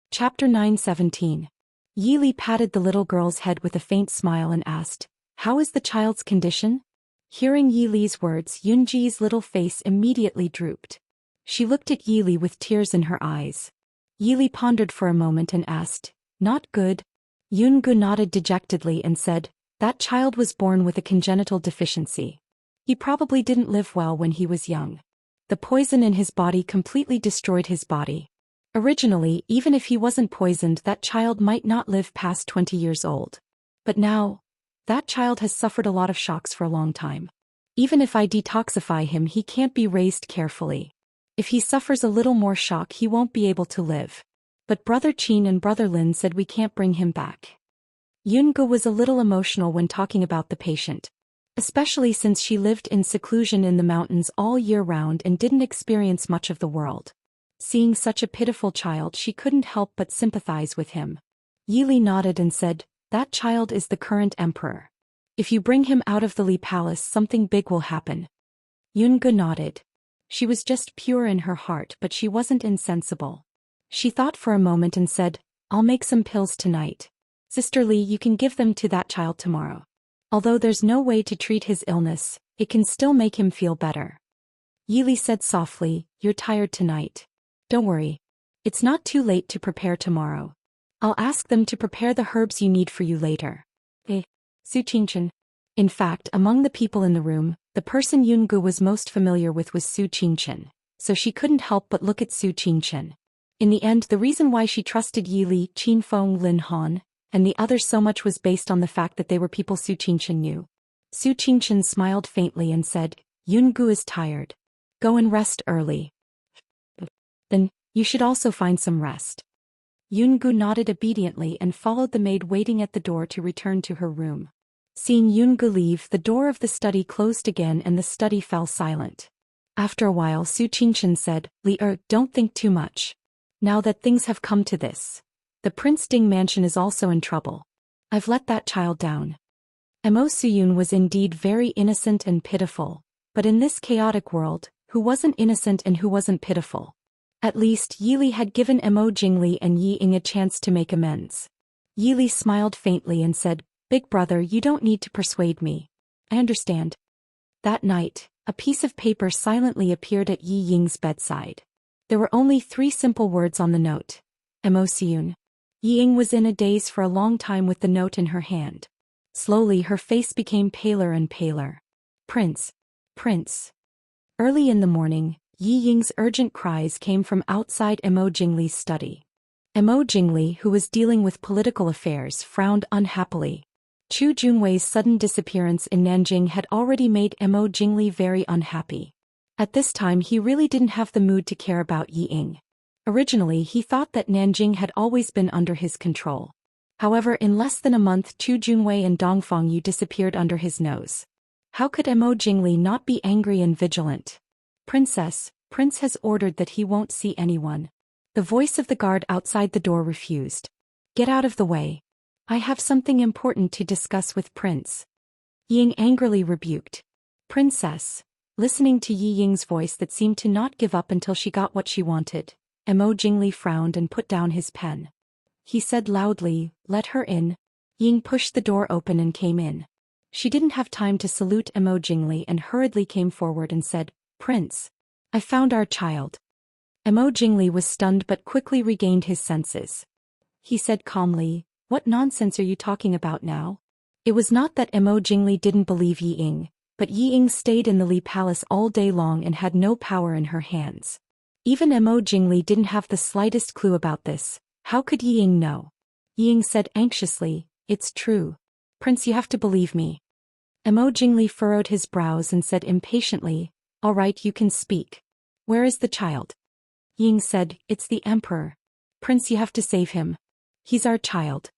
Chapter 9:17. Yi Li patted the little girl's head with a faint smile and asked, "How is the child's condition?" Hearing Yi Li's words, Yunji's little face immediately drooped. She looked at Yi Li with tears in her eyes. Yi Li pondered for a moment and asked, "Not good?" Yungu nodded dejectedly and said, "That child was born with a congenital deficiency. He probably didn't live well when he was young. The poison in his body completely destroyed his body. Originally, even if he wasn't poisoned, that child might not live past 20 years old. But now, that child has suffered a lot of shocks for a long time. Even if I detoxify him, he can't be raised carefully. If he suffers a little more shock, he won't be able to live. But Brother Qin and Brother Lin said we can't bring him back." Yungu was a little emotional when talking about the patient, especially since she lived in seclusion in the mountains all year round and didn't experience much of the world. Seeing such a pitiful child, she couldn't help but sympathize with him. Yi Li nodded and said, "That child is the current emperor. If you bring him out of the Li Palace, something big will happen." Yungu nodded. She was just pure in her heart, but she wasn't insensible. She thought for a moment and said, "I'll make some pills tonight. Sister Li, you can give them to that child tomorrow. Although there's no way to treat his illness, it can still make him feel better." Yi Li said softly, "You're tired tonight. Don't worry. It's not too late to prepare tomorrow. I'll ask them to prepare the herbs you need for you later." Su Qingchen. In fact, among the people in the room, the person Yungu was most familiar with was Su Qingchen, so she couldn't help but look at Su Qingchen. In the end, the reason why she trusted Yi Li, Qin Feng, Lin Han, and the others so much was based on the fact that they were people Su Qingchen knew. Su Qingchen smiled faintly and said, "Yungu is tired. Go and rest early. Then, you should also find some rest." Yungu nodded obediently and followed the maid waiting at the door to return to her room. Seeing Yungu leave, the door of the study closed again and the study fell silent. After a while, Su Qingchen said, "Li don't think too much. Now that things have come to this, the Prince Ding mansion is also in trouble. I've let that child down." Mo Suyun was indeed very innocent and pitiful, but in this chaotic world, who wasn't innocent and who wasn't pitiful? At least Yi Li had given Mo Jingli and Yi Ying a chance to make amends. Yi Li smiled faintly and said, "Big brother, you don't need to persuade me. I understand." That night, a piece of paper silently appeared at Yi Ying's bedside. There were only 3 simple words on the note. Mo Siyun. Yi Ying was in a daze for a long time with the note in her hand. Slowly her face became paler and paler. "Prince. Prince." Early in the morning, Yi Ying's urgent cries came from outside Mo Jingli's study. Mo Jingli, who was dealing with political affairs, frowned unhappily. Chu Junwei's sudden disappearance in Nanjing had already made Mo Jingli very unhappy. At this time he really didn't have the mood to care about Yi Ying. Originally he thought that Nanjing had always been under his control. However, in less than a month Chu Junwei and Dongfang Yu disappeared under his nose. How could Mo Jingli not be angry and vigilant? "Princess, Prince has ordered that he won't see anyone." The voice of the guard outside the door refused. "Get out of the way. I have something important to discuss with Prince." Ying angrily rebuked. "Princess." Listening to Yi Ying's voice that seemed to not give up until she got what she wanted, Mo Jingli frowned and put down his pen. He said loudly, "Let her in." Ying pushed the door open and came in. She didn't have time to salute Mo Jingli and hurriedly came forward and said, "Prince, I found our child." Mo Jingli was stunned but quickly regained his senses. He said calmly, "What nonsense are you talking about now?" It was not that Mo Jingli didn't believe Yi Ying, but Yi Ying stayed in the Li Palace all day long and had no power in her hands. Even Mo Jingli didn't have the slightest clue about this. How could Yi Ying know? Yi Ying said anxiously, "It's true. Prince, you have to believe me." Mo Jingli furrowed his brows and said impatiently, "All right, you can speak. Where is the child?" Yi Ying said, "It's the emperor. Prince, you have to save him. He's our child."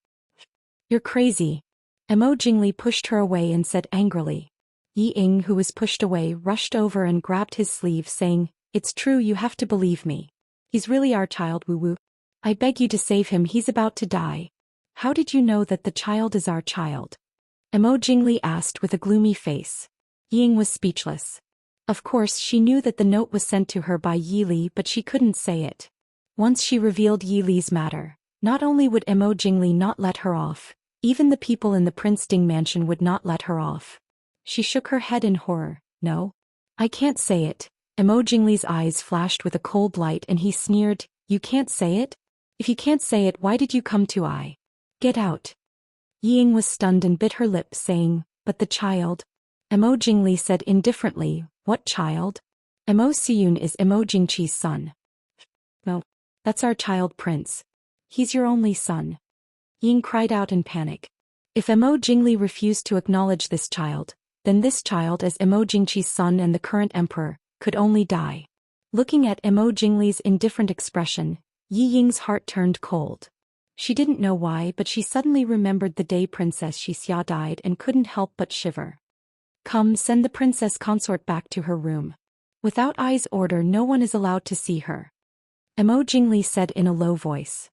"You're crazy." Mo Jingli pushed her away and said angrily. Yi Ying, who was pushed away, rushed over and grabbed his sleeve saying, "It's true, you have to believe me. He's really our child, woo-woo. I beg you to save him, he's about to die." "How did you know that the child is our child?" Mo Jingli asked with a gloomy face. Yi Ying was speechless. Of course she knew that the note was sent to her by Yi Li, but she couldn't say it. Once she revealed Yi Li's matter, Not only would Emo Jingli not let her off, even the people in the Prince Ding mansion would not let her off. She shook her head in horror. No. I can't say it. Emo Jingli's eyes flashed with a cold light and he sneered, You can't say it? If you can't say it, why did you come to I? Get out. Ying was stunned and bit her lip, saying, But the child? Emo Jingli said indifferently, What child? Emo Siyun is Emo Jingqi's son. No. That's our child prince. He's your only son. Ying cried out in panic. If Emo Jingli refused to acknowledge this child, then this child as Emo Jingqi's son and the current emperor, could only die. Looking at Emo Jingli's indifferent expression, Yi Ying's heart turned cold. She didn't know why, but she suddenly remembered the day Princess Xixia died and couldn't help but shiver. Come, send the princess consort back to her room. Without I's order, no one is allowed to see her. Emo Jingli said in a low voice.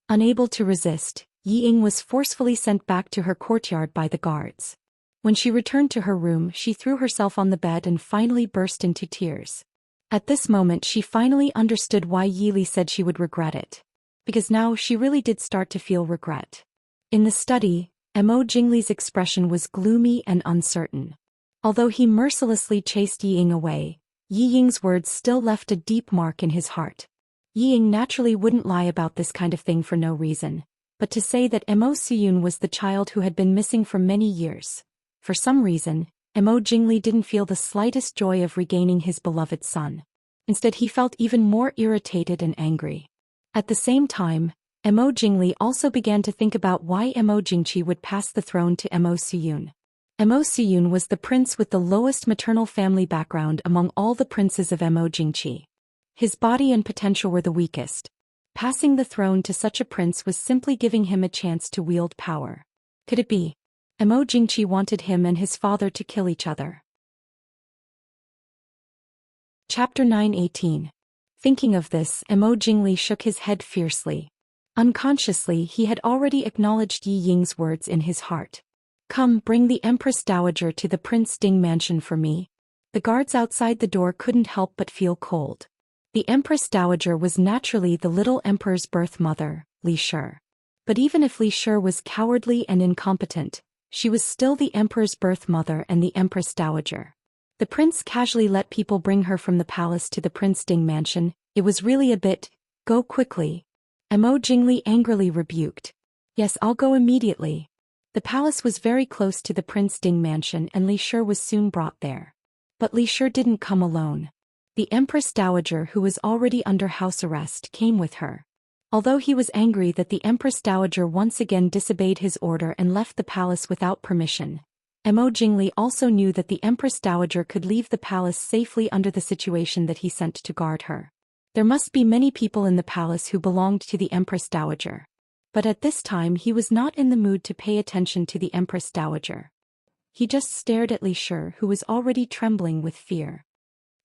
Unable to resist, Yi Ying was forcefully sent back to her courtyard by the guards. When she returned to her room, she threw herself on the bed and finally burst into tears. At this moment she finally understood why Yi Li said she would regret it. Because now she really did start to feel regret. In the study, Emo Jingli's expression was gloomy and uncertain. Although he mercilessly chased Yi Ying away, Yi Ying's words still left a deep mark in his heart. Yi Ying naturally wouldn't lie about this kind of thing for no reason, but to say that Emo Siyun was the child who had been missing for many years. For some reason, Emo Jingli didn't feel the slightest joy of regaining his beloved son. Instead he felt even more irritated and angry. At the same time, Emo Jingli also began to think about why Emo Jingqi would pass the throne to Emo Siyun. Emo Siyun was the prince with the lowest maternal family background among all the princes of Emo Jingqi. His body and potential were the weakest. Passing the throne to such a prince was simply giving him a chance to wield power. Could it be? Emo Jingqi wanted him and his father to kill each other. Chapter 9:18. Thinking of this, Emo Jingli shook his head fiercely. Unconsciously he had already acknowledged Yi Ying's words in his heart. Come, bring the Empress Dowager to the Prince Ding mansion for me. The guards outside the door couldn't help but feel cold. The Empress Dowager was naturally the little emperor's birth mother, Li Shi. But even if Li Shi was cowardly and incompetent, she was still the emperor's birth mother and the Empress Dowager. The prince casually let people bring her from the palace to the Prince Ding mansion. It was really a bit, go quickly. Emo Jingli angrily rebuked. Yes, I'll go immediately. The palace was very close to the Prince Ding mansion and Li Shi was soon brought there. But Li Shi didn't come alone. The Empress Dowager, who was already under house arrest, came with her. Although he was angry that the Empress Dowager once again disobeyed his order and left the palace without permission, Emo Jingli also knew that the Empress Dowager could leave the palace safely under the situation that he sent to guard her. There must be many people in the palace who belonged to the Empress Dowager. But at this time he was not in the mood to pay attention to the Empress Dowager. He just stared at Li Shi, who was already trembling with fear.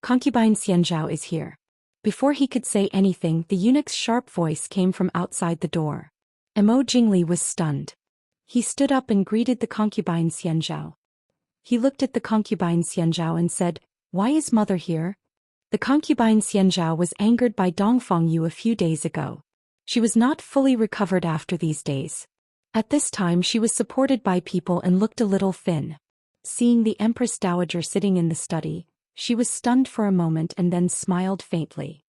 Concubine Xianzhao is here. Before he could say anything, the eunuch's sharp voice came from outside the door. Emo Jingli was stunned. He stood up and greeted the concubine Xianzhao. He looked at the concubine Xianzhao and said, Why is mother here? The concubine Xianzhao was angered by Dongfang Yu a few days ago. She was not fully recovered after these days. At this time she was supported by people and looked a little thin. Seeing the Empress Dowager sitting in the study, she was stunned for a moment and then smiled faintly.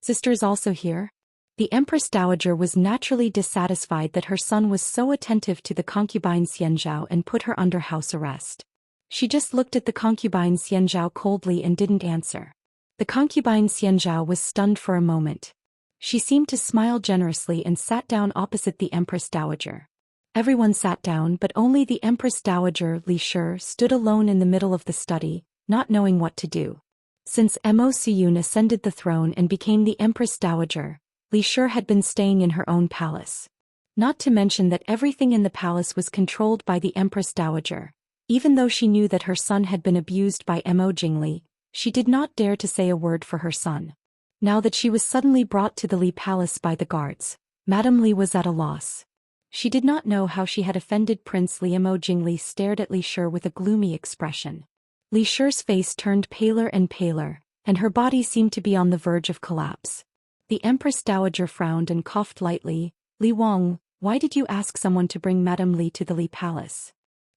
Sister is also here? The Empress Dowager was naturally dissatisfied that her son was so attentive to the concubine Xianzhao and put her under house arrest. She just looked at the concubine Xianzhao coldly and didn't answer. The concubine Xianzhao was stunned for a moment. She seemed to smile generously and sat down opposite the Empress Dowager. Everyone sat down, but only the Empress Dowager Li Shi stood alone in the middle of the study, not knowing what to do. Since Emo Siyun ascended the throne and became the Empress Dowager, Li Shi had been staying in her own palace. Not to mention that everything in the palace was controlled by the Empress Dowager. Even though she knew that her son had been abused by Emo Jingli, she did not dare to say a word for her son. Now that she was suddenly brought to the Li Palace by the guards, Madame Li was at a loss. She did not know how she had offended Prince Li. Emo Jingli stared at Li Shi with a gloomy expression. Li Shi's face turned paler and paler, and her body seemed to be on the verge of collapse. The Empress Dowager frowned and coughed lightly. Li Wang, why did you ask someone to bring Madame Li to the Li Palace?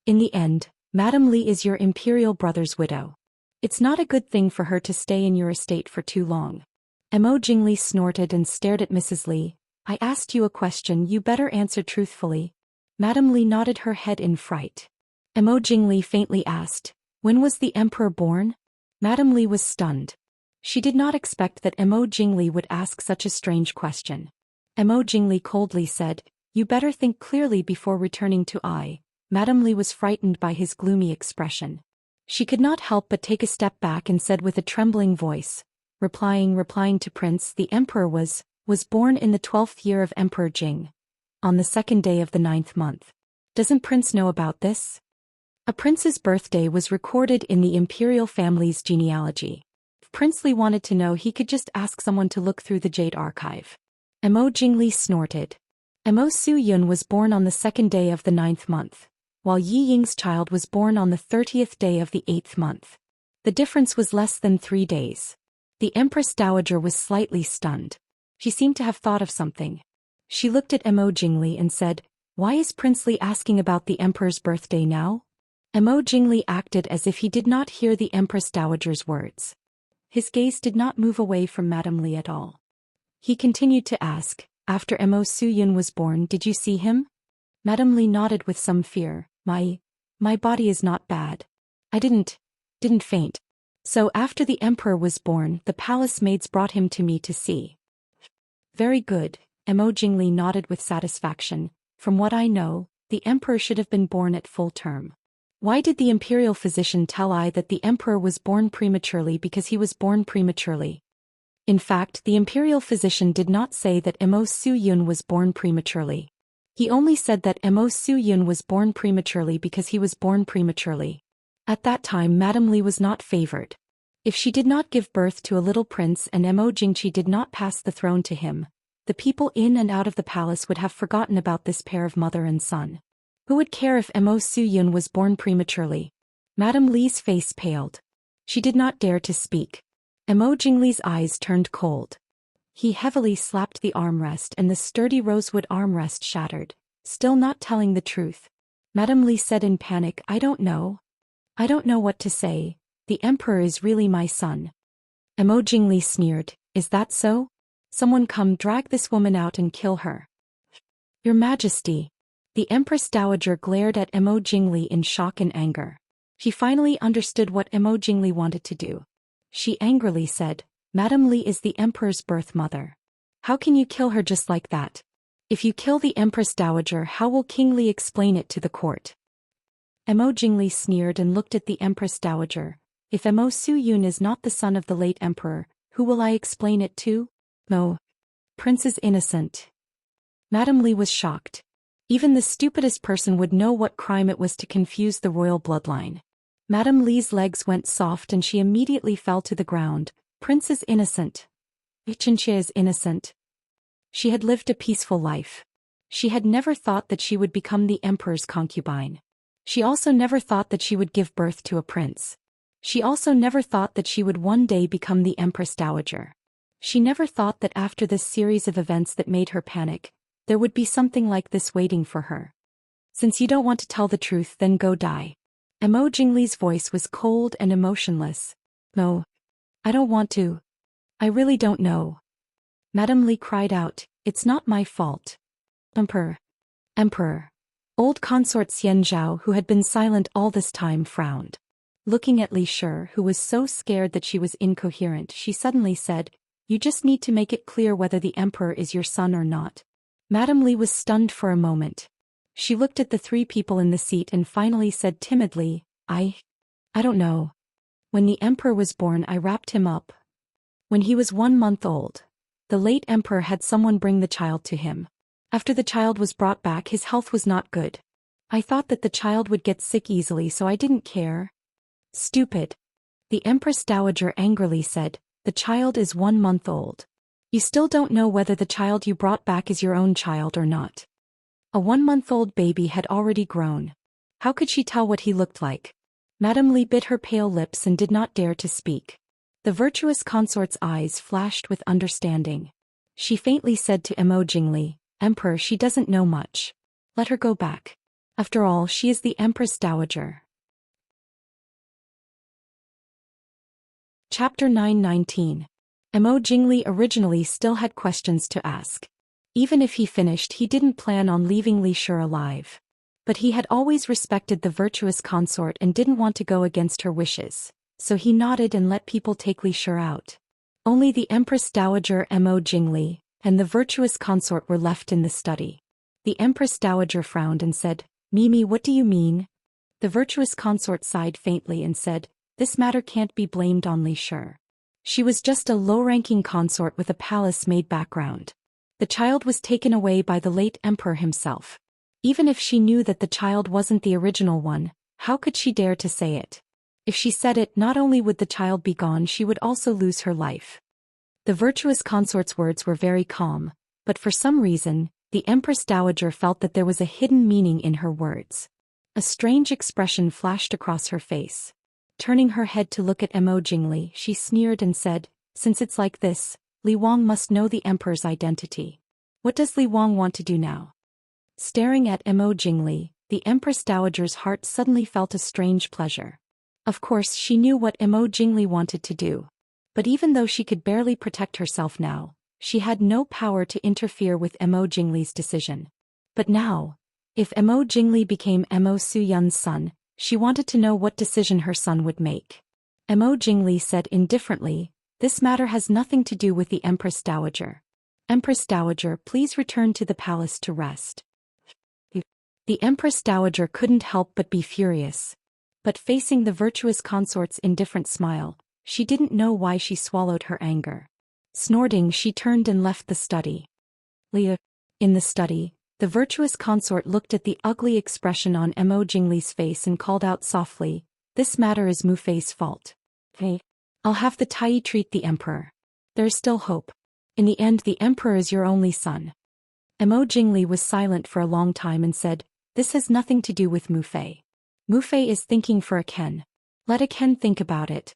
In the end, Madame Li is your imperial brother's widow. It's not a good thing for her to stay in your estate for too long. Mo Jingli snorted and stared at Mrs. Li. I asked you a question, you better answer truthfully. Madame Li nodded her head in fright. Mo Jingli faintly asked, when was the emperor born? Madame Li was stunned. She did not expect that Mo Jingli would ask such a strange question. Mo Jingli coldly said, you better think clearly before returning to I. Madame Li was frightened by his gloomy expression. She could not help but take a step back and said with a trembling voice, replying to Prince, the emperor was born in the 12th year of Emperor Jing, on the 2nd day of the 9th month. Doesn't Prince know about this? A prince's birthday was recorded in the imperial family's genealogy. If Prince Li wanted to know, he could just ask someone to look through the Jade Archive. Mo Jingli snorted. Mo Su-yun was born on the 2nd day of the 9th month, while Yi Ying's child was born on the 30th day of the 8th month. The difference was less than 3 days. The Empress Dowager was slightly stunned. She seemed to have thought of something. She looked at Mo Jingli and said, why is Prince Li asking about the emperor's birthday now? Mo Jingli acted as if he did not hear the Empress Dowager's words. His gaze did not move away from Madame Li at all. He continued to ask, after Mo Su-yun was born, did you see him? Madame Li nodded with some fear. My body is not bad. I didn't faint. So after the emperor was born, the palace maids brought him to me to see. Very good, Mo Jingli nodded with satisfaction. From what I know, the emperor should have been born at full term. Why did the imperial physician tell I that the emperor was born prematurely because he was born prematurely? In fact, the imperial physician did not say that Mo Su-yun was born prematurely. He only said that Mo Su-yun was born prematurely because he was born prematurely. At that time Madame Li was not favored. If she did not give birth to a little prince and Mo Jingqi did not pass the throne to him, the people in and out of the palace would have forgotten about this pair of mother and son. Who would care if Mo Su-yun was born prematurely? Madame Li's face paled. She did not dare to speak. Mo Jingli's eyes turned cold. He heavily slapped the armrest and the sturdy rosewood armrest shattered, still not telling the truth. Madame Li said in panic, I don't know what to say. The emperor is really my son. Mo Jingli sneered, is that so? Someone come drag this woman out and kill her. Your Majesty. The Empress Dowager glared at Mo Jingli in shock and anger. She finally understood what Mo Jingli wanted to do. She angrily said, Madame Li is the emperor's birth mother. How can you kill her just like that? If you kill the Empress Dowager, how will King Li explain it to the court? Mo Jingli sneered and looked at the Empress Dowager. If Mo Su-yun is not the son of the late emperor, who will I explain it to? Prince is innocent. Madame Li was shocked. Even the stupidest person would know what crime it was to confuse the royal bloodline. Madame Li's legs went soft and she immediately fell to the ground. Prince is innocent. Ichinchia is innocent. She had lived a peaceful life. She had never thought that she would become the emperor's concubine. She also never thought that she would give birth to a prince. She also never thought that she would one day become the Empress Dowager. She never thought that after this series of events that made her panic, there would be something like this waiting for her. Since you don't want to tell the truth, then go die. Mo Jingli's voice was cold and emotionless. No, I don't want to. I really don't know. Madame Li cried out, it's not my fault. Emperor. Old consort Xian Zhao, who had been silent all this time, frowned. Looking at Li Shi, who was so scared that she was incoherent, she suddenly said, you just need to make it clear whether the emperor is your son or not. Madame Li was stunned for a moment. She looked at the 3 people in the seat and finally said timidly, I don't know. When the emperor was born, I wrapped him up. When he was 1 month old, the late emperor had someone bring the child to him. After the child was brought back, his health was not good. I thought that the child would get sick easily, so I didn't care. Stupid. The Empress Dowager angrily said, the child is 1 month old. You still don't know whether the child you brought back is your own child or not. A 1-month-old baby had already grown. How could she tell what he looked like? Madame Li bit her pale lips and did not dare to speak. The virtuous consort's eyes flashed with understanding. She faintly said to Mo Jingli, Emperor, she doesn't know much. Let her go back. After all, she is the Empress Dowager. Chapter 919. Mo Jingli originally still had questions to ask. Even if he finished, he didn't plan on leaving Li Shi alive. But he had always respected the virtuous consort and didn't want to go against her wishes, so he nodded and let people take Li Shi out. Only the Empress Dowager Mo Jingli and the virtuous consort were left in the study. The Empress Dowager frowned and said, "Mimi, what do you mean?" The virtuous consort sighed faintly and said, "This matter can't be blamed on Li Shi. She was just a low-ranking consort with a palace-made background. The child was taken away by the late emperor himself. Even if she knew that the child wasn't the original one, how could she dare to say it? If she said it, not only would the child be gone, she would also lose her life." The virtuous consort's words were very calm, but for some reason, the Empress Dowager felt that there was a hidden meaning in her words. A strange expression flashed across her face. Turning her head to look at Mo Jingli, she sneered and said, "Since it's like this, Li Wang must know the emperor's identity. What does Li Wang want to do now?" Staring at Mo Jingli, the Empress Dowager's heart suddenly felt a strange pleasure. Of course, she knew what Mo Jingli wanted to do. But even though she could barely protect herself now, she had no power to interfere with Mo Jingli's decision. But now, if Mo Jingli became Mo Suyun's son, she wanted to know what decision her son would make. Mo Jingli said indifferently, "This matter has nothing to do with the Empress Dowager. Empress Dowager, please return to the palace to rest." The Empress Dowager couldn't help but be furious. But facing the virtuous consort's indifferent smile, she didn't know why she swallowed her anger. Snorting, she turned and left the study. In the study, the virtuous consort looked at the ugly expression on Mo Jingli's face and called out softly, "This matter is Mu Fei's fault. Hey, I'll have the Tai treat the emperor. There's still hope. In the end, the emperor is your only son." Mo Jingli was silent for a long time and said, "This has nothing to do with Mu Fei. Mu Fei is thinking for a Ken. Let a Ken think about it."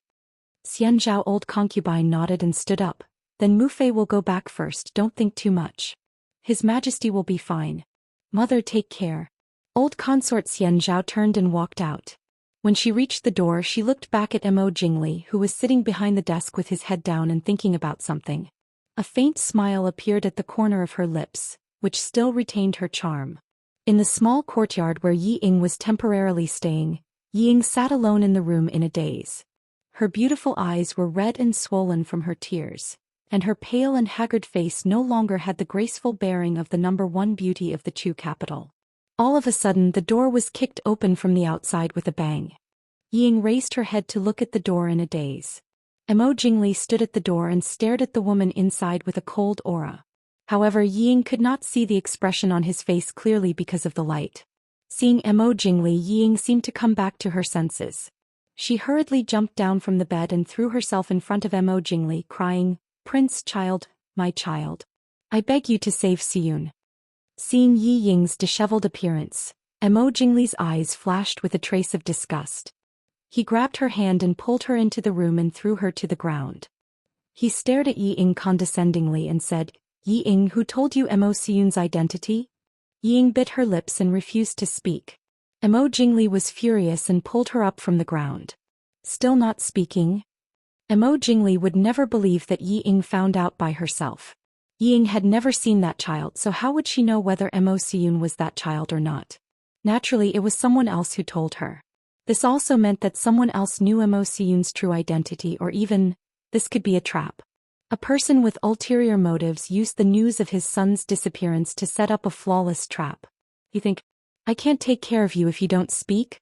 Xian Zhao, old concubine, nodded and stood up. "Then Mu Fei will go back first, don't think too much. His Majesty will be fine. Mother, take care." Old consort Xian Zhao turned and walked out. When she reached the door, she looked back at Mo Jingli, who was sitting behind the desk with his head down and thinking about something. A faint smile appeared at the corner of her lips, which still retained her charm. In the small courtyard where Yi Ying was temporarily staying, Yi Ying sat alone in the room in a daze. Her beautiful eyes were red and swollen from her tears, and her pale and haggard face no longer had the graceful bearing of the #1 beauty of the Chu capital. All of a sudden, the door was kicked open from the outside with a bang. Yi Ying raised her head to look at the door in a daze. Mo Jingli stood at the door and stared at the woman inside with a cold aura. However, Yi Ying could not see the expression on his face clearly because of the light. Seeing Mo Jingli, Yi Ying seemed to come back to her senses. She hurriedly jumped down from the bed and threw herself in front of Mo Jingli, crying, "Prince, child, my child. I beg you to save Siyun." Seeing Yi Ying's disheveled appearance, Mo Jingli's eyes flashed with a trace of disgust. He grabbed her hand and pulled her into the room and threw her to the ground. He stared at Yi Ying condescendingly and said, "Yi Ying, who told you Mo Siyun's identity?" Yi Ying bit her lips and refused to speak. Mo Jingli was furious and pulled her up from the ground. Still not speaking? Mo Jingli would never believe that Yi Ying found out by herself. Yi Ying had never seen that child, so how would she know whether Mo Siyun was that child or not? Naturally, it was someone else who told her. This also meant that someone else knew Mo Siyun's true identity, or even, this could be a trap. A person with ulterior motives used the news of his son's disappearance to set up a flawless trap. You think, "I can't take care of you if you don't speak?"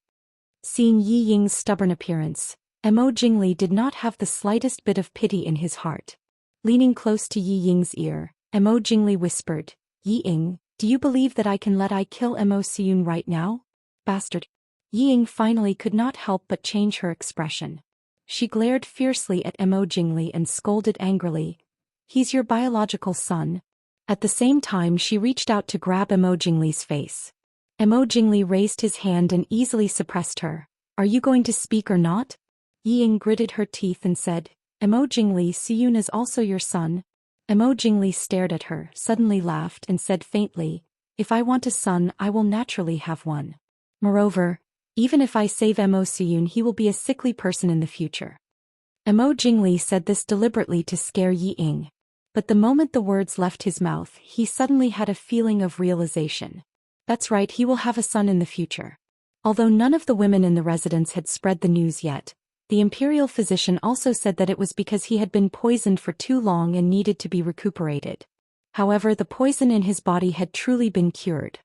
Seeing Yi Ying's stubborn appearance, Mo Jingli did not have the slightest bit of pity in his heart. Leaning close to Yi Ying's ear, Mo Jingli whispered, "Yi Ying, do you believe that I can kill Mo Siyun right now? Bastard." Yi Ying finally could not help but change her expression. She glared fiercely at Mo Jingli and scolded angrily, "He's your biological son." At the same time, she reached out to grab Mo Jingli's face. Mo Jingli raised his hand and easily suppressed her. "Are you going to speak or not?" Yi Ying gritted her teeth and said, "Mo Jingli, Siyun is also your son." Emo Jingli stared at her, suddenly laughed and said faintly, "If I want a son, I will naturally have one. Moreover, even if I save Emo Suyun, he will be a sickly person in the future." Emo Jingli said this deliberately to scare Yi Ying. But the moment the words left his mouth, he suddenly had a feeling of realization. That's right, he will have a son in the future. Although none of the women in the residence had spread the news yet, the imperial physician also said that it was because he had been poisoned for too long and needed to be recuperated. However, the poison in his body had truly been cured.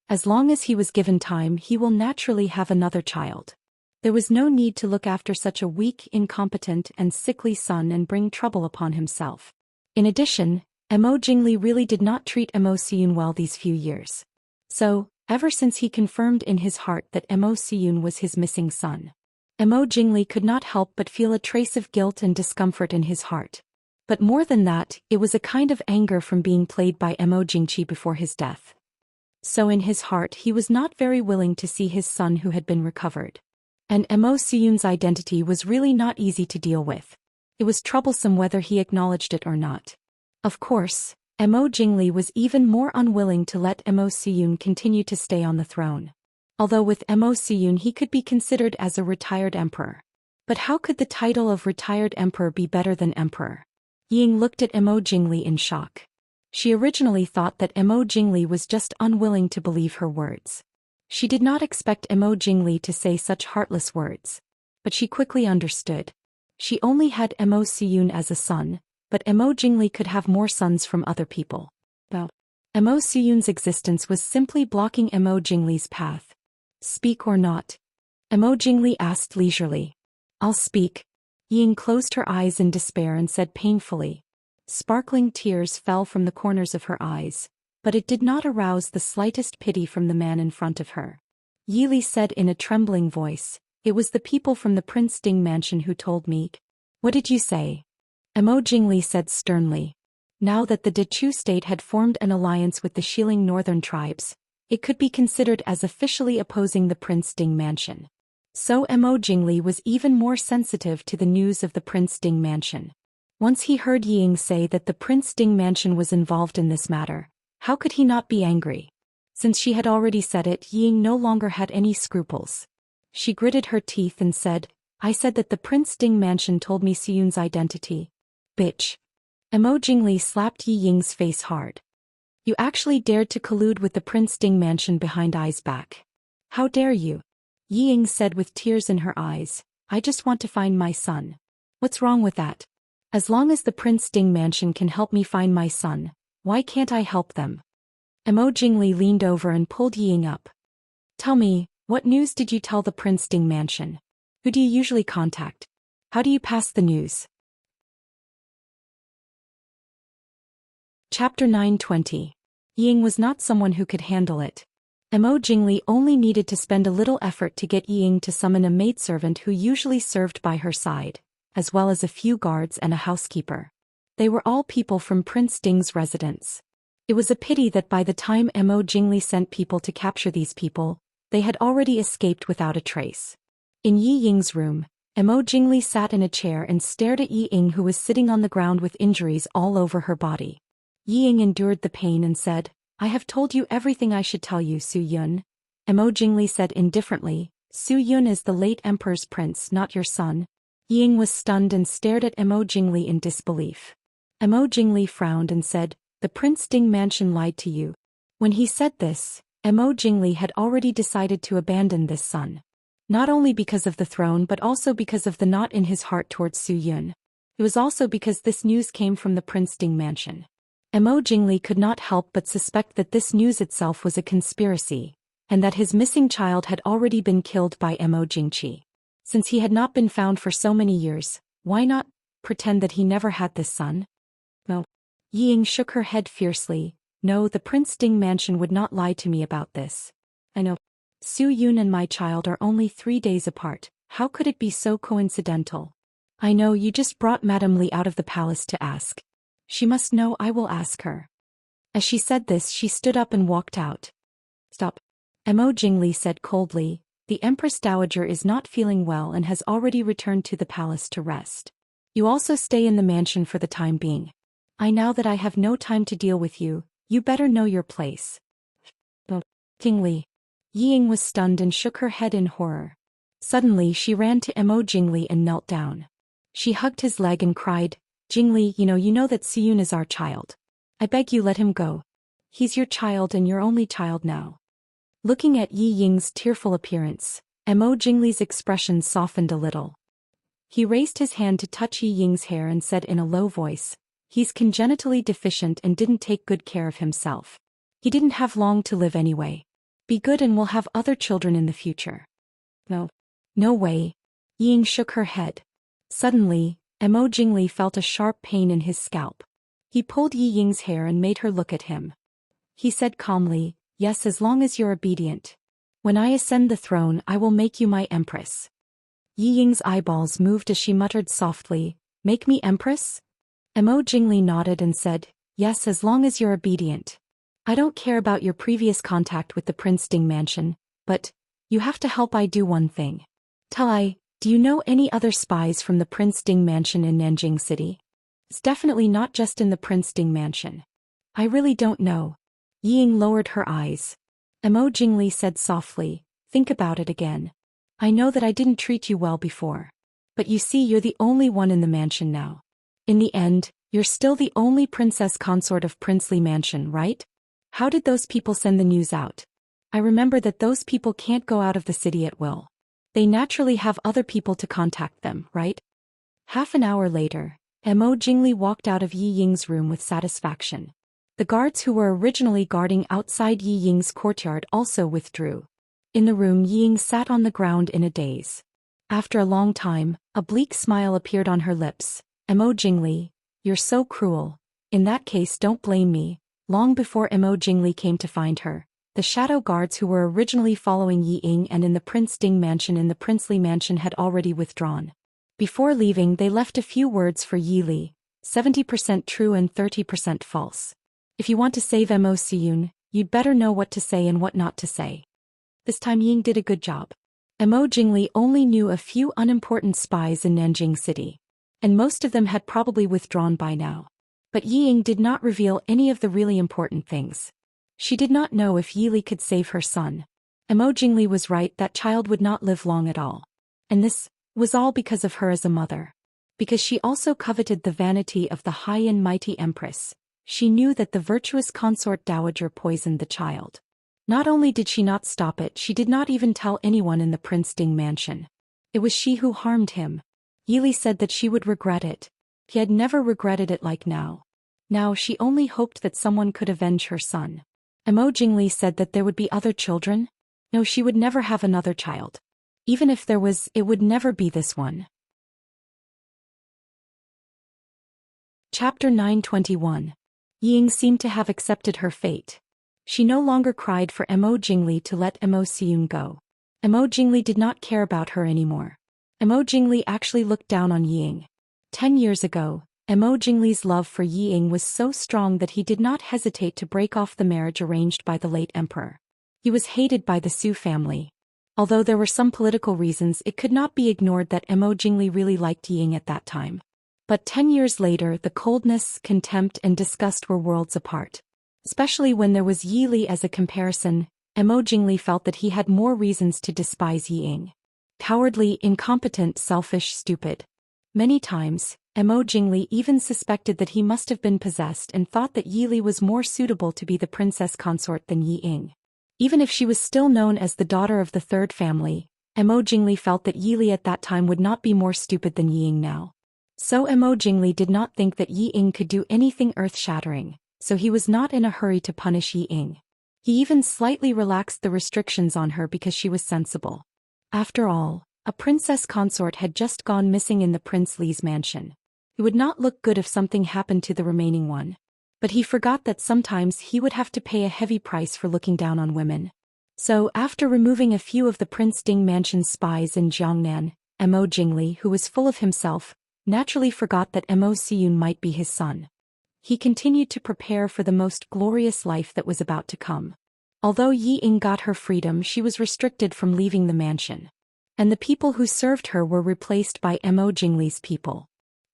As long as he was given time, he will naturally have another child. There was no need to look after such a weak, incompetent, and sickly son and bring trouble upon himself. In addition, Emo Jingli really did not treat Emo Siyun well these few years. So, ever since he confirmed in his heart that Emo Siyun was his missing son, Emo Jingli could not help but feel a trace of guilt and discomfort in his heart. But more than that, it was a kind of anger from being played by Emo Jingqi before his death. So in his heart he was not very willing to see his son who had been recovered. And Emo Siyun's identity was really not easy to deal with. It was troublesome whether he acknowledged it or not. Of course, Emo Jingli was even more unwilling to let Emo Siyun continue to stay on the throne. Although with Emo Siyun he could be considered as a retired emperor. But how could the title of retired emperor be better than emperor? Ying looked at Emo Jingli in shock. She originally thought that Emo Jingli was just unwilling to believe her words. She did not expect Emo Jingli to say such heartless words. But she quickly understood. She only had Emo Siyun as a son, but Emo Jingli could have more sons from other people. Well, Emo Siyun's existence was simply blocking Emo Jingli's path. "Speak or not?" Emo Jingli asked leisurely. "I'll speak." Ying closed her eyes in despair and said painfully. Sparkling tears fell from the corners of her eyes, but it did not arouse the slightest pity from the man in front of her. Yi Li said in a trembling voice, "It was the people from the Prince Ding mansion who told me." "What did you say?" Emo Jingli said sternly. Now that the Dechu state had formed an alliance with the Xiling northern tribes, it could be considered as officially opposing the Prince Ding mansion. So Emo Jingli was even more sensitive to the news of the Prince Ding mansion. Once he heard Ying say that the Prince Ding mansion was involved in this matter, how could he not be angry? Since she had already said it, Ying no longer had any scruples. She gritted her teeth and said, "I said that the Prince Ding mansion told me Siyun's identity." "Bitch." Emo Jingli slapped Yi Ying's face hard. "You actually dared to collude with the Prince Ding mansion behind Ai's back. How dare you?" Yi Ying said with tears in her eyes, "I just want to find my son. What's wrong with that? As long as the Prince Ding mansion can help me find my son, why can't I help them?" Emo Jingli leaned over and pulled Yi Ying up. "Tell me, what news did you tell the Prince Ding mansion? Who do you usually contact? How do you pass the news?" Chapter 920. Ying was not someone who could handle it. Emo Jingli only needed to spend a little effort to get Ying to summon a maidservant who usually served by her side, as well as a few guards and a housekeeper. They were all people from Prince Ding's residence. It was a pity that by the time Emo Jingli sent people to capture these people, they had already escaped without a trace. In Yi Ying's room, Emo Jingli sat in a chair and stared at Yi Ying, who was sitting on the ground with injuries all over her body. Yi Ying endured the pain and said, "I have told you everything I should tell you, Su Yun." Emo Jingli said indifferently, "Su Yun is the late emperor's prince, not your son." Yi Ying was stunned and stared at Emo Jingli in disbelief. Emo Jingli frowned and said, "The Prince Ding mansion lied to you." When he said this, Emo Jingli had already decided to abandon this son. Not only because of the throne but also because of the knot in his heart towards Su Yun. It was also because this news came from the Prince Ding mansion. Emo Jingli could not help but suspect that this news itself was a conspiracy, and that his missing child had already been killed by Emo Jingqi. Since he had not been found for so many years, why not pretend that he never had this son? No. Yi Ying shook her head fiercely. "No, the Prince Ding mansion would not lie to me about this. I know. Su Yun and my child are only 3 days apart. How could it be so coincidental? I know you just brought Madame Li out of the palace to ask. She must know, I will ask her." As she said this, she stood up and walked out. "Stop." Emo Jingli said coldly, "The Empress Dowager is not feeling well and has already returned to the palace to rest. You also stay in the mansion for the time being." Now that I have no time to deal with you, you better know your place. Jingli. Ying was stunned and shook her head in horror. Suddenly she ran to Mo Jingli and knelt down. She hugged his leg and cried, Jingli, you know that Siyun is our child. I beg you let him go. He's your child and your only child now. Looking at Yi Ying's tearful appearance, Mo Jingli's expression softened a little. He raised his hand to touch Yi Ying's hair and said in a low voice, he's congenitally deficient and didn't take good care of himself. He didn't have long to live anyway. Be good and we'll have other children in the future. No way. Ying shook her head. Suddenly, Mo Jingli felt a sharp pain in his scalp. He pulled Yi Ying's hair and made her look at him. He said calmly, yes, as long as you're obedient. When I ascend the throne, I will make you my empress. Yi Ying's eyeballs moved as she muttered softly, make me empress? Mo Jingli nodded and said, yes, as long as you're obedient. I don't care about your previous contact with the Prince Ding mansion, but you have to help I do one thing. Do you know any other spies from the Prince Ding mansion in Nanjing City? It's definitely not just in the Prince Ding mansion. I really don't know. Ying lowered her eyes. Mo Jingli said softly, think about it again. I know that I didn't treat you well before. But you see, you're the only one in the mansion now. In the end, you're still the only princess consort of Princely Mansion, right? How did those people send the news out? I remember that those people can't go out of the city at will. They naturally have other people to contact them, right? Half an hour later, Mo Jingli walked out of Yi Ying's room with satisfaction. The guards who were originally guarding outside Yi Ying's courtyard also withdrew. In the room, Yi Ying sat on the ground in a daze. After a long time, a bleak smile appeared on her lips. Mo Jingli, you're so cruel. In that case, don't blame me. Long before Mo Jingli came to find her, the shadow guards who were originally following Yi Ying and in the Prince Ding mansion in the princely mansion had already withdrawn. Before leaving, they left a few words for Yi Li, 70% true and 30% false. If you want to save Mo Siyun, you'd better know what to say and what not to say. This time Ying did a good job. Mo Jingli only knew a few unimportant spies in Nanjing City, and most of them had probably withdrawn by now. But Yi Ying did not reveal any of the really important things. She did not know if Yi Li could save her son. Mo Jingli was right, that child would not live long at all. And this was all because of her as a mother. Because she also coveted the vanity of the high and mighty empress. She knew that the virtuous consort dowager poisoned the child. Not only did she not stop it, she did not even tell anyone in the Prince Ding mansion. It was she who harmed him. Yi Li said that she would regret it. He had never regretted it like now. Now she only hoped that someone could avenge her son. Mo Jingli said that there would be other children? No, she would never have another child. Even if there was, it would never be this one. Chapter 921. Ying seemed to have accepted her fate. She no longer cried for Mo Jingli to let Mo Siyun go. Mo Jingli did not care about her anymore. Mo Jingli actually looked down on Ying. 10 years ago, Mo Jingli's love for Yi Ying was so strong that he did not hesitate to break off the marriage arranged by the late emperor. He was hated by the Su family. Although there were some political reasons, it could not be ignored that Mo Jingli really liked Yi Ying at that time. But 10 years later, the coldness, contempt and disgust were worlds apart. Especially when there was Yi Li as a comparison, Mo Jingli felt that he had more reasons to despise Yi Ying. Cowardly, incompetent, selfish, stupid. Many times, Mo Jingli even suspected that he must have been possessed and thought that Yi Li was more suitable to be the princess consort than Yi Ying. Even if she was still known as the daughter of the third family, Mo Jingli felt that Yi Li at that time would not be more stupid than Yi Ying now. So Mo Jingli did not think that Yi Ying could do anything earth-shattering, so he was not in a hurry to punish Yi Ying. He even slightly relaxed the restrictions on her because she was sensible. After all, a princess consort had just gone missing in the Prince Li's mansion. It would not look good if something happened to the remaining one. But he forgot that sometimes he would have to pay a heavy price for looking down on women. So, after removing a few of the Prince Ding mansion's spies in Jiangnan, Mo Jingli, who was full of himself, naturally forgot that Mo Siyun might be his son. He continued to prepare for the most glorious life that was about to come. Although Yi Ying got her freedom, she was restricted from leaving the mansion. And the people who served her were replaced by Mo Jingli's people.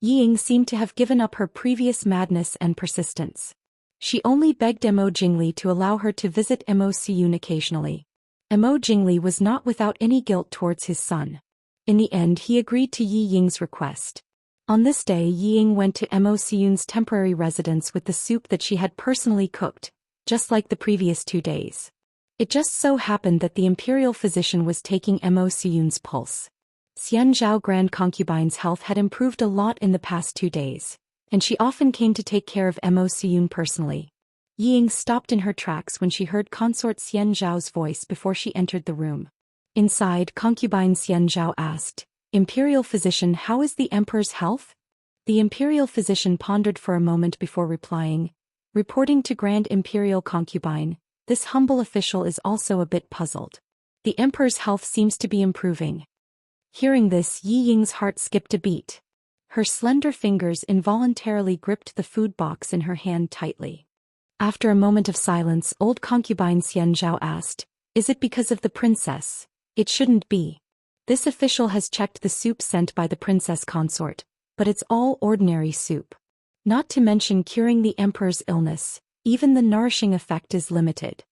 Yi Ying seemed to have given up her previous madness and persistence. She only begged Mo Jingli to allow her to visit Mo Siyun occasionally. Mo Jingli was not without any guilt towards his son. In the end he agreed to Yi Ying's request. On this day Yi Ying went to Mo Siyun's temporary residence with the soup that she had personally cooked, just like the previous 2 days. It just so happened that the imperial physician was taking Mo Siyun's pulse. Xian Zhao Grand Concubine's health had improved a lot in the past 2 days, and she often came to take care of Mo Siyun personally. Yi Ying stopped in her tracks when she heard consort Xian Zhao's voice before she entered the room. Inside, concubine Xian Zhao asked, "Imperial physician, how is the emperor's health?" The imperial physician pondered for a moment before replying, reporting to Grand Imperial Concubine, "This humble official is also a bit puzzled. The emperor's health seems to be improving." Hearing this, Yi Ying's heart skipped a beat. Her slender fingers involuntarily gripped the food box in her hand tightly. After a moment of silence, old concubine Xian Zhao asked, "Is it because of the princess?" "It shouldn't be. This official has checked the soup sent by the princess consort, but it's all ordinary soup. Not to mention curing the emperor's illness, even the nourishing effect is limited."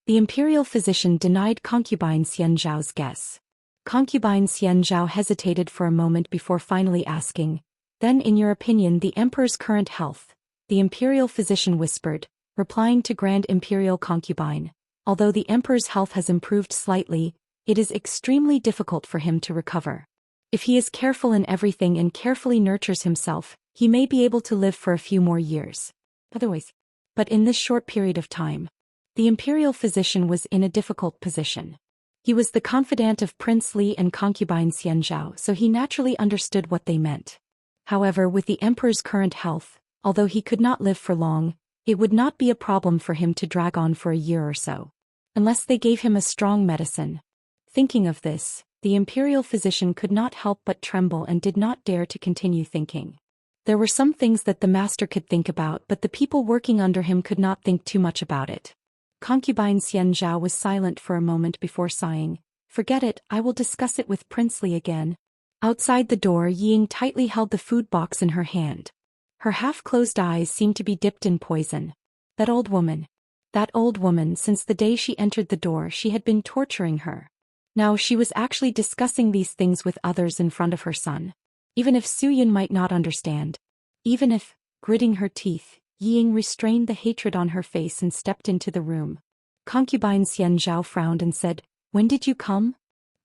The imperial physician denied concubine Xian Zhao's guess. Concubine Xian Zhao hesitated for a moment before finally asking, "Then in your opinion the emperor's current health?" The imperial physician whispered, replying to Grand Imperial Concubine, "Although the emperor's health has improved slightly, it is extremely difficult for him to recover. If he is careful in everything and carefully nurtures himself, he may be able to live for a few more years. Otherwise, but in this short period of time." The imperial physician was in a difficult position. He was the confidant of Prince Li and concubine Xian Zhao, so he naturally understood what they meant. However, with the emperor's current health, although he could not live for long, it would not be a problem for him to drag on for a year or so. Unless they gave him a strong medicine. Thinking of this, the imperial physician could not help but tremble and did not dare to continue thinking. There were some things that the master could think about, but the people working under him could not think too much about it. Concubine Xian Zhao was silent for a moment before sighing, "Forget it, I will discuss it with Prince Li again." Outside the door, Yi Ying tightly held the food box in her hand. Her half-closed eyes seemed to be dipped in poison. That old woman. That old woman, since the day she entered the door she had been torturing her. Now she was actually discussing these things with others in front of her son. Even if Su Yun might not understand. Even if, gritting her teeth, Yi Ying restrained the hatred on her face and stepped into the room. Concubine Xian Zhao frowned and said, "When did you come?"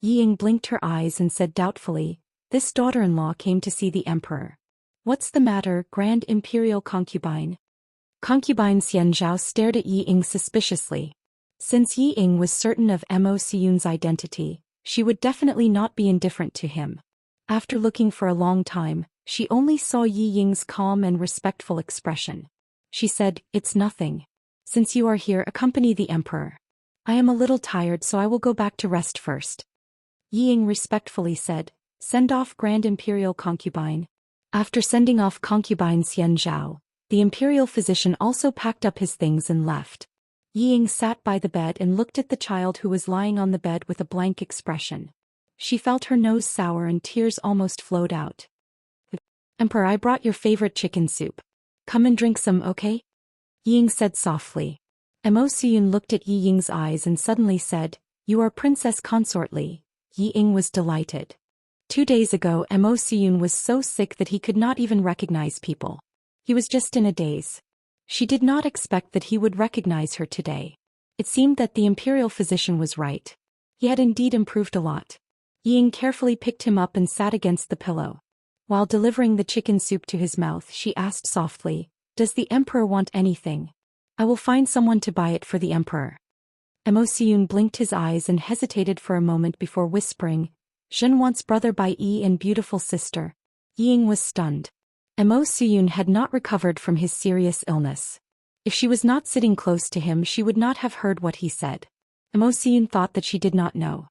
Yi Ying blinked her eyes and said doubtfully, "This daughter-in-law came to see the emperor." "What's the matter, Grand Imperial Concubine?" Concubine Xian Zhao stared at Yi Ying suspiciously. Since Yi Ying was certain of Mo Siyun's identity, she would definitely not be indifferent to him. After looking for a long time, she only saw Yi Ying's calm and respectful expression. She said, "It's nothing. Since you are here, accompany the emperor. I am a little tired, so I will go back to rest first." Yi Ying respectfully said, "Send off Grand Imperial Concubine." After sending off concubine Xian Zhao, the imperial physician also packed up his things and left. Yi Ying sat by the bed and looked at the child who was lying on the bed with a blank expression. She felt her nose sour and tears almost flowed out. "Emperor, I brought your favorite chicken soup. Come and drink some, okay?" Yi Ying said softly. Mo Siyun looked at Yi Ying's eyes and suddenly said, "You are Princess Consort Li." Yi Ying was delighted. 2 days ago Mo Siyun was so sick that he could not even recognize people. He was just in a daze. She did not expect that he would recognize her today. It seemed that the imperial physician was right. He had indeed improved a lot. Yi Ying carefully picked him up and sat against the pillow. While delivering the chicken soup to his mouth, she asked softly, "Does the emperor want anything? I will find someone to buy it for the emperor." Mo Siyun blinked his eyes and hesitated for a moment before whispering, "Zhen wants brother Bai Yi and beautiful sister." Yi Ying was stunned. Mo Siyun had not recovered from his serious illness. If she was not sitting close to him she would not have heard what he said. Mo Siyun thought that she did not know.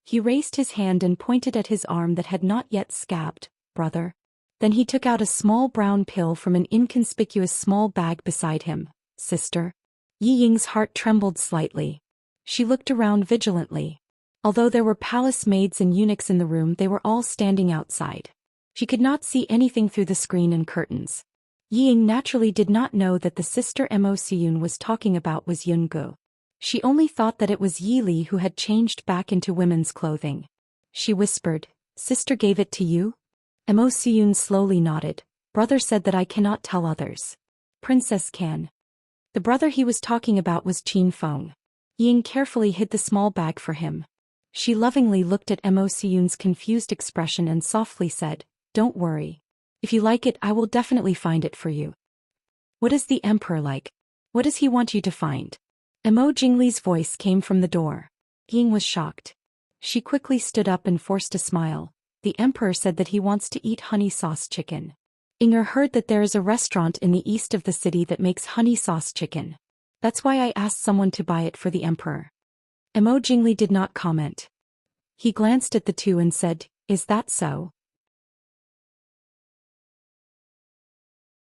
He raised his hand and pointed at his arm that had not yet scabbed. "Brother." Then he took out a small brown pill from an inconspicuous small bag beside him. "Sister." Yi Ying's heart trembled slightly. She looked around vigilantly. Although there were palace maids and eunuchs in the room, they were all standing outside. She could not see anything through the screen and curtains. Ying naturally did not know that the sister Mo Siyun was talking about was Yungu. She only thought that it was Yi Li who had changed back into women's clothing. She whispered, "Sister gave it to you?" Mo Siyun slowly nodded. "Brother said that I cannot tell others. Princess can." The brother he was talking about was Qin Feng. Ying carefully hid the small bag for him. She lovingly looked at Mo Siyun's confused expression and softly said, "Don't worry. If you like it, I will definitely find it for you." "What is the emperor like? What does he want you to find?" Mo Jingli's voice came from the door. Ying was shocked. She quickly stood up and forced a smile. "The emperor said that he wants to eat honey sauce chicken. Inger heard that there is a restaurant in the east of the city that makes honey sauce chicken. That's why I asked someone to buy it for the emperor." Mo Jingli did not comment. He glanced at the two and said, "Is that so?"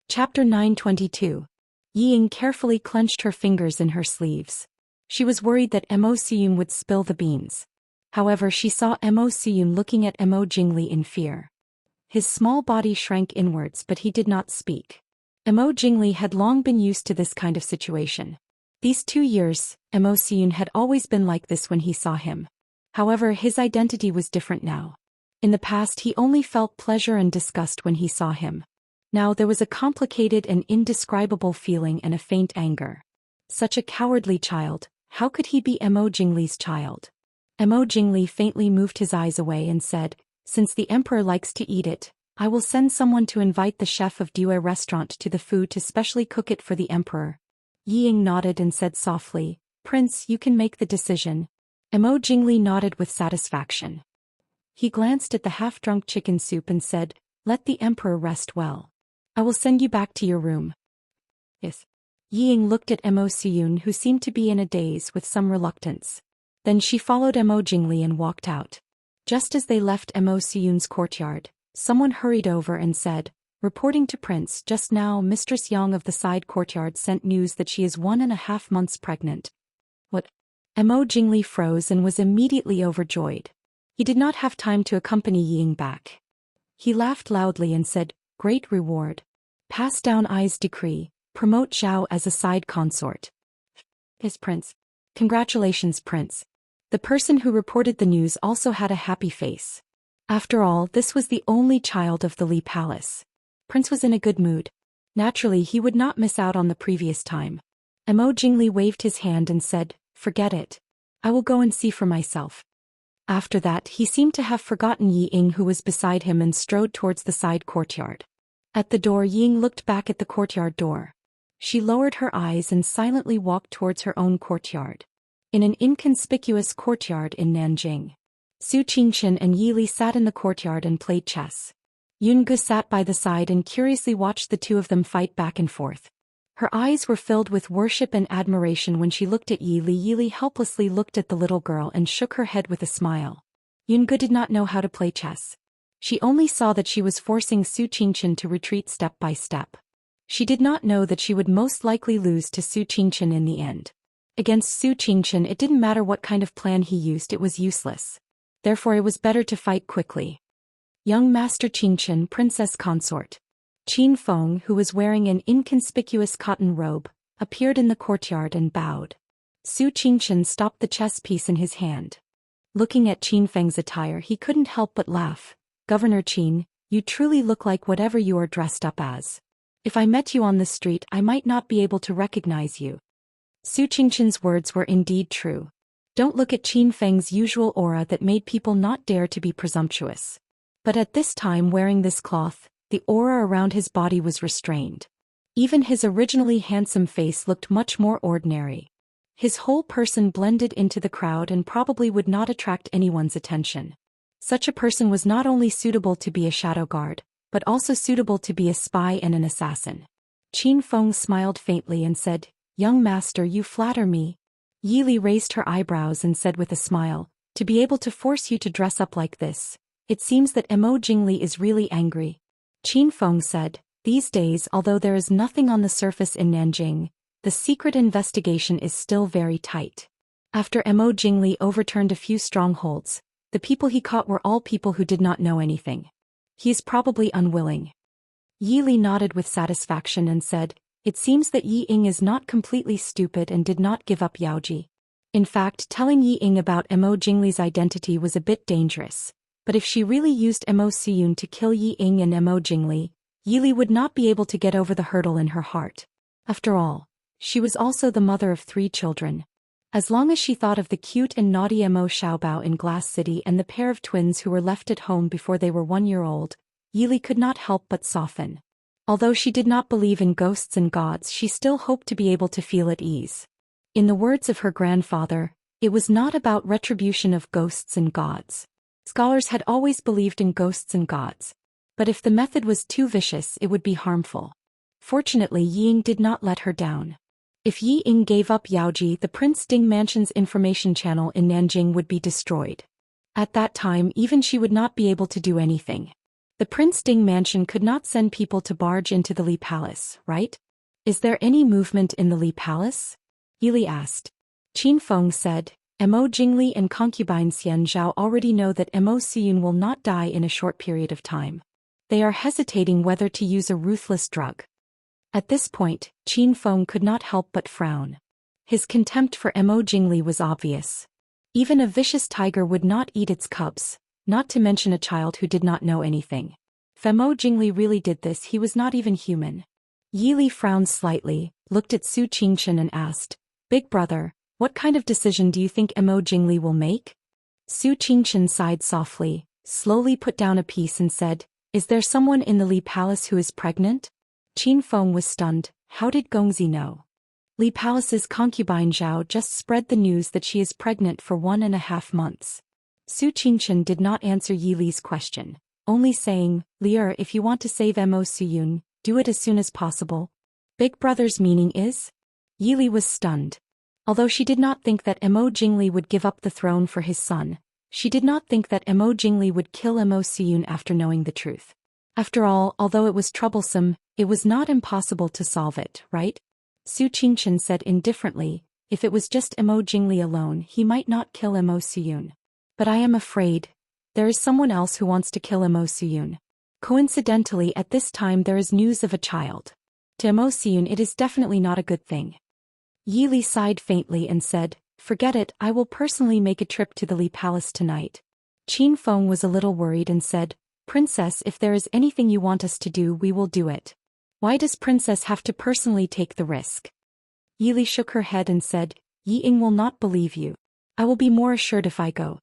Chapter 922. Ying carefully clenched her fingers in her sleeves. She was worried that Mo Siyun would spill the beans. However, she saw Mo Siyun looking at Mo Jingli in fear. His small body shrank inwards, but he did not speak. Mo Jingli had long been used to this kind of situation. These 2 years, Mo Siyun had always been like this when he saw him. However, his identity was different now. In the past, he only felt pleasure and disgust when he saw him. Now there was a complicated and indescribable feeling and a faint anger. Such a cowardly child, how could he be Mo Jingli's child? Mo Jingli faintly moved his eyes away and said, "Since the emperor likes to eat it, I will send someone to invite the chef of Due restaurant to the food to specially cook it for the emperor." Ying nodded and said softly, "Prince, you can make the decision." Mo Jingli nodded with satisfaction. He glanced at the half-drunk chicken soup and said, "Let the emperor rest well. I will send you back to your room." "Yes." Ying looked at Mo Siyun, who seemed to be in a daze, with some reluctance. Then she followed Mo Jingli and walked out. Just as they left Mo Siyun's courtyard, someone hurried over and said, "Reporting to Prince, just now Mistress Yang of the side courtyard sent news that she is 1.5 months pregnant." "What?" Mo Jingli froze and was immediately overjoyed. He did not have time to accompany Ying back. He laughed loudly and said, "Great reward. Pass down I's decree, promote Zhao as a side consort." "Yes, Prince." "Congratulations, Prince." The person who reported the news also had a happy face. After all, this was the only child of the Li Palace. Prince was in a good mood. Naturally, he would not miss out on the previous time. Mo Jingli waved his hand and said, "Forget it. I will go and see for myself." After that, he seemed to have forgotten Ying, who was beside him, and strode towards the side courtyard. At the door, Ying looked back at the courtyard door. She lowered her eyes and silently walked towards her own courtyard. In an inconspicuous courtyard in Nanjing, Su Qingchen and Yi Li sat in the courtyard and played chess. Yungu sat by the side and curiously watched the two of them fight back and forth. Her eyes were filled with worship and admiration when she looked at Yi Li. Yi Li helplessly looked at the little girl and shook her head with a smile. Yungu did not know how to play chess. She only saw that she was forcing Su Qingchen to retreat step by step. She did not know that she would most likely lose to Su Qingchen in the end. Against Su Qingchen, it didn't matter what kind of plan he used, it was useless. Therefore it was better to fight quickly. Young Master Qingchen, Princess Consort. Qin Feng, who was wearing an inconspicuous cotton robe, appeared in the courtyard and bowed. Su Qingchen stopped the chess piece in his hand. Looking at Qin Feng's attire, he couldn't help but laugh. "Governor Qin, you truly look like whatever you are dressed up as. If I met you on the street, I might not be able to recognize you." Su Qingchen's words were indeed true. Don't look at Qin Feng's usual aura that made people not dare to be presumptuous. But at this time, wearing this cloth, the aura around his body was restrained. Even his originally handsome face looked much more ordinary. His whole person blended into the crowd and probably would not attract anyone's attention. Such a person was not only suitable to be a shadow guard, but also suitable to be a spy and an assassin. Qin Feng smiled faintly and said, "Young master, you flatter me." Yi Li raised her eyebrows and said with a smile, "To be able to force you to dress up like this, it seems that Mo Jingli is really angry." Qin Feng said, "These days, although there is nothing on the surface in Nanjing, the secret investigation is still very tight. After Mo Jingli overturned a few strongholds, the people he caught were all people who did not know anything. He is probably unwilling. Yi Li nodded with satisfaction and said, "It seems that Yi Ying is not completely stupid and did not give up Yaoji. In fact, telling Yi Ying about Mo Jingli's identity was a bit dangerous, but if she really used Mo Siyun to kill Yi Ying and Mo Jingli, Yi Li would not be able to get over the hurdle in her heart. After all, she was also the mother of 3 children. As long as she thought of the cute and naughty Mo Xiaobao in Glass City and the pair of twins who were left at home before they were 1 year old, Yi Li could not help but soften. Although she did not believe in ghosts and gods, she still hoped to be able to feel at ease. In the words of her grandfather, it was not about retribution of ghosts and gods. Scholars had always believed in ghosts and gods. But if the method was too vicious, it would be harmful. Fortunately, Yi Ying did not let her down. If Yi Ying gave up Yaoji, the Prince Ding Mansion's information channel in Nanjing would be destroyed. At that time, even she would not be able to do anything. The Prince Ding Mansion could not send people to barge into the Li Palace, right? Is there any movement in the Li Palace? Yi Li asked. Qin Feng said, Mo Jingli and concubine Xian Zhao already know that Mo Siyun will not die in a short period of time. They are hesitating whether to use a ruthless drug. At this point, Qin Feng could not help but frown. His contempt for Mo Jingli was obvious. Even a vicious tiger would not eat its cubs, not to mention a child who did not know anything. If Mo Jingli really did this, he was not even human. Yi Li frowned slightly, looked at Su Qingchen and asked, Big brother, what kind of decision do you think Mo Jingli will make? Su Qingchen sighed softly, slowly put down a piece and said, Is there someone in the Li Palace who is pregnant? Qin Feng was stunned. How did Gongzi know? Li Palace's concubine Zhao just spread the news that she is pregnant for 1.5 months. Su Qingchen did not answer Yi Li's question, only saying, Lier, if you want to save Mo Siyun, do it as soon as possible. Big brother's meaning is? Yi Li was stunned. Although she did not think that Mo Jingli would give up the throne for his son, she did not think that Mo Jingli would kill Mo Siyun after knowing the truth. After all, although it was troublesome, it was not impossible to solve it, right? Su Qingchen said indifferently, if it was just Mo Jingli alone, he might not kill Mo Siyun. But I am afraid there is someone else who wants to kill Mo Siyun. Coincidentally, at this time there is news of a child. To Mo Siyun it is definitely not a good thing. Yi Li sighed faintly and said, Forget it, I will personally make a trip to the Li Palace tonight. Qin Feng was a little worried and said, Princess, if there is anything you want us to do, we will do it. Why does Princess have to personally take the risk? Yi Li shook her head and said, Yi Ying will not believe you. I will be more assured if I go.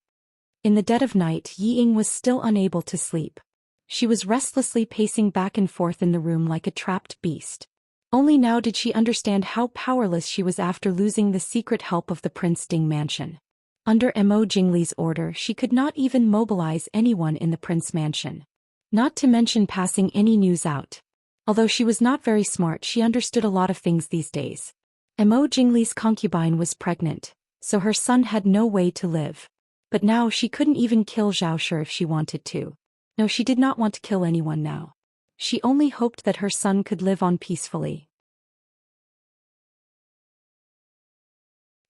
In the dead of night, Yi Ying was still unable to sleep. She was restlessly pacing back and forth in the room like a trapped beast. Only now did she understand how powerless she was after losing the secret help of the Prince Ding Mansion. Under Mo Jingli's order, she could not even mobilize anyone in the Prince Mansion. Not to mention passing any news out. Although she was not very smart, she understood a lot of things these days. Mo Jingli's concubine was pregnant, so her son had no way to live. But now she couldn't even kill Zhao Shi if she wanted to. No, she did not want to kill anyone now. She only hoped that her son could live on peacefully.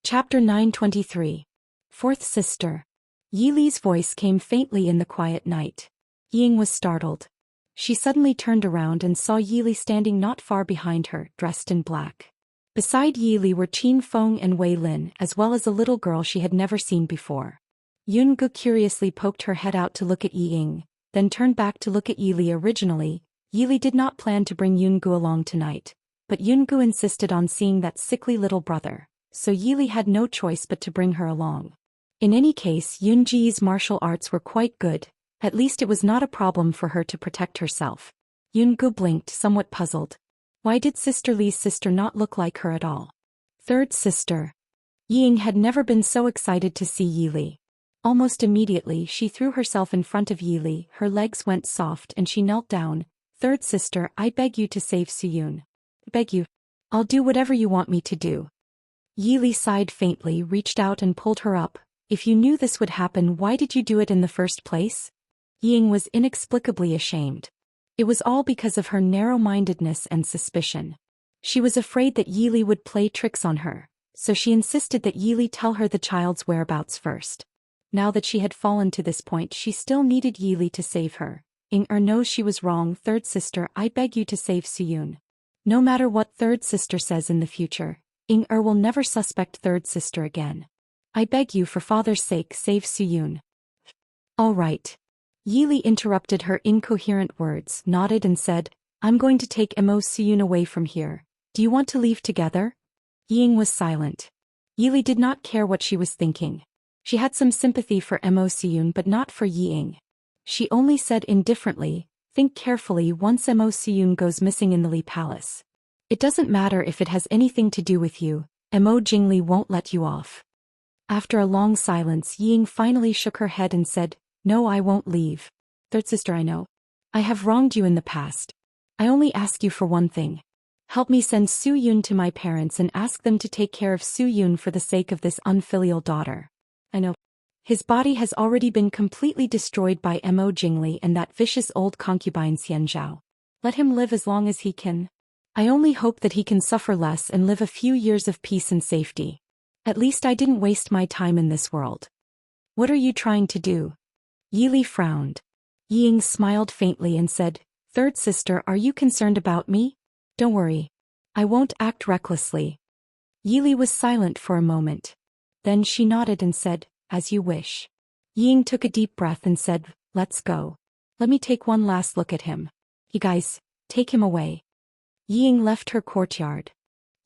Chapter 923. Fourth Sister. Yi Li's voice came faintly in the quiet night. Ying was startled. She suddenly turned around and saw Yi Li standing not far behind her, dressed in black. Beside Yi Li were Qin Feng and Wei Lin, as well as a little girl she had never seen before. Yun Gu curiously poked her head out to look at Yi Ying, then turned back to look at Yi Li. Originally, Yi Li did not plan to bring Yun Gu along tonight, but Yun Gu insisted on seeing that sickly little brother, so Yi Li had no choice but to bring her along. In any case, Yun Ji's martial arts were quite good, at least it was not a problem for her to protect herself. Yun Gu blinked, somewhat puzzled. Why did Sister Li's sister not look like her at all? Third sister. Yi Ying had never been so excited to see Yi Li. Almost immediately, she threw herself in front of Yi Li, her legs went soft and she knelt down. Third sister, I beg you to save Siyun. Beg you. I'll do whatever you want me to do. Yi Li sighed faintly, reached out and pulled her up. If you knew this would happen, why did you do it in the first place? Yi Ying was inexplicably ashamed. It was all because of her narrow-mindedness and suspicion. She was afraid that Yi Li would play tricks on her, so she insisted that Yi Li tell her the child's whereabouts first. Now that she had fallen to this point, she still needed Yi Li to save her. knows she was wrong. Third sister, I beg you to save Suyun. No matter what third sister says in the future, will never suspect third sister again. I beg you for father's sake, save Suyun. All right. Yili interrupted her incoherent words, nodded and said, I'm going to take Suyun away from here. Do you want to leave together? Ying was silent. Yili did not care what she was thinking. She had some sympathy for Suyun but not for Ying. She only said indifferently, think carefully once Suyun goes missing in the Li Palace. It doesn't matter if it has anything to do with you, Jingli won't let you off. After a long silence, Ying finally shook her head and said, No, I won't leave. Third sister, I know. I have wronged you in the past. I only ask you for one thing. Help me send Suyun to my parents and ask them to take care of Suyun for the sake of this unfilial daughter. I know. His body has already been completely destroyed by Jingli and that vicious old concubine Xianzhao. Let him live as long as he can. I only hope that he can suffer less and live a few years of peace and safety. At least I didn't waste my time in this world. What are you trying to do? Yili frowned. Ying smiled faintly and said, Third sister, are you concerned about me? Don't worry. I won't act recklessly. Yili was silent for a moment. Then she nodded and said, As you wish. Ying took a deep breath and said, Let's go. Let me take one last look at him. You guys, take him away. Ying left her courtyard.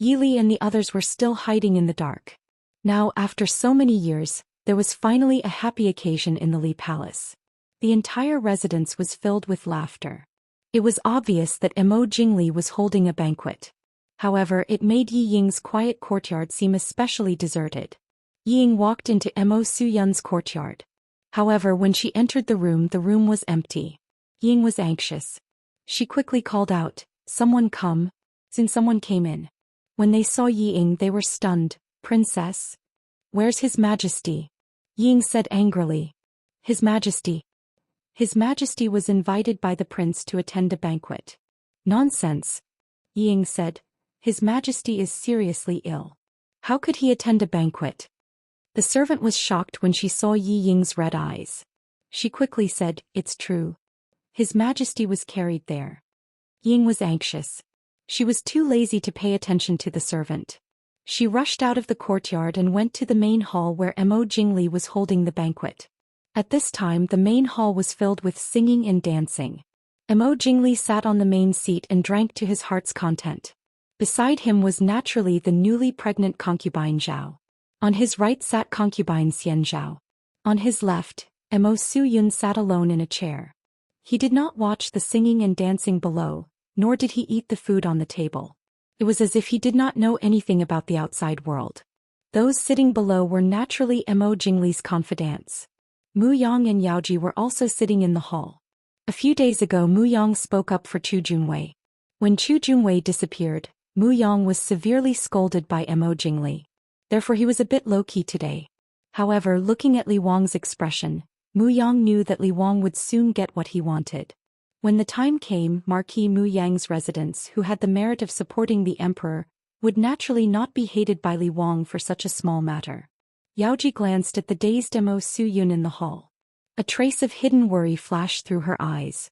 Yili and the others were still hiding in the dark. Now, after so many years, there was finally a happy occasion in the Li Palace. The entire residence was filled with laughter. It was obvious that Jingli was holding a banquet. However, it made Yi Ying's quiet courtyard seem especially deserted. Ying walked into Suyun's courtyard. However, when she entered the room was empty. Ying was anxious. She quickly called out, Someone come. Soon someone came in. When they saw Ying, they were stunned. Princess? Where's His Majesty? Ying said angrily. His Majesty. His Majesty was invited by the prince to attend a banquet. Nonsense. Ying said. His Majesty is seriously ill. How could he attend a banquet? The servant was shocked when she saw Yi Ying's red eyes. She quickly said, It's true. His Majesty was carried there. Ying was anxious. She was too lazy to pay attention to the servant. She rushed out of the courtyard and went to the main hall where Jingli was holding the banquet. At this time the main hall was filled with singing and dancing. Jingli sat on the main seat and drank to his heart's content. Beside him was naturally the newly pregnant concubine Zhao. On his right sat concubine Xianzhao. On his left, Suyun sat alone in a chair. He did not watch the singing and dancing below, nor did he eat the food on the table. It was as if he did not know anything about the outside world. Those sitting below were naturally Jingli's confidants. Mu Yang and Yaoji were also sitting in the hall. A few days ago Mu Yang spoke up for Chu Junwei. When Chu Junwei disappeared, Mu Yang was severely scolded by Jingli. Therefore he was a bit low-key today. However, looking at Li Wang's expression, Mu Yang knew that Li Wang would soon get what he wanted. When the time came, Marquis Mu Yang's residence, who had the merit of supporting the emperor, would naturally not be hated by Li Wang for such a small matter. Yaoji glanced at the dazed Suyun in the hall. A trace of hidden worry flashed through her eyes.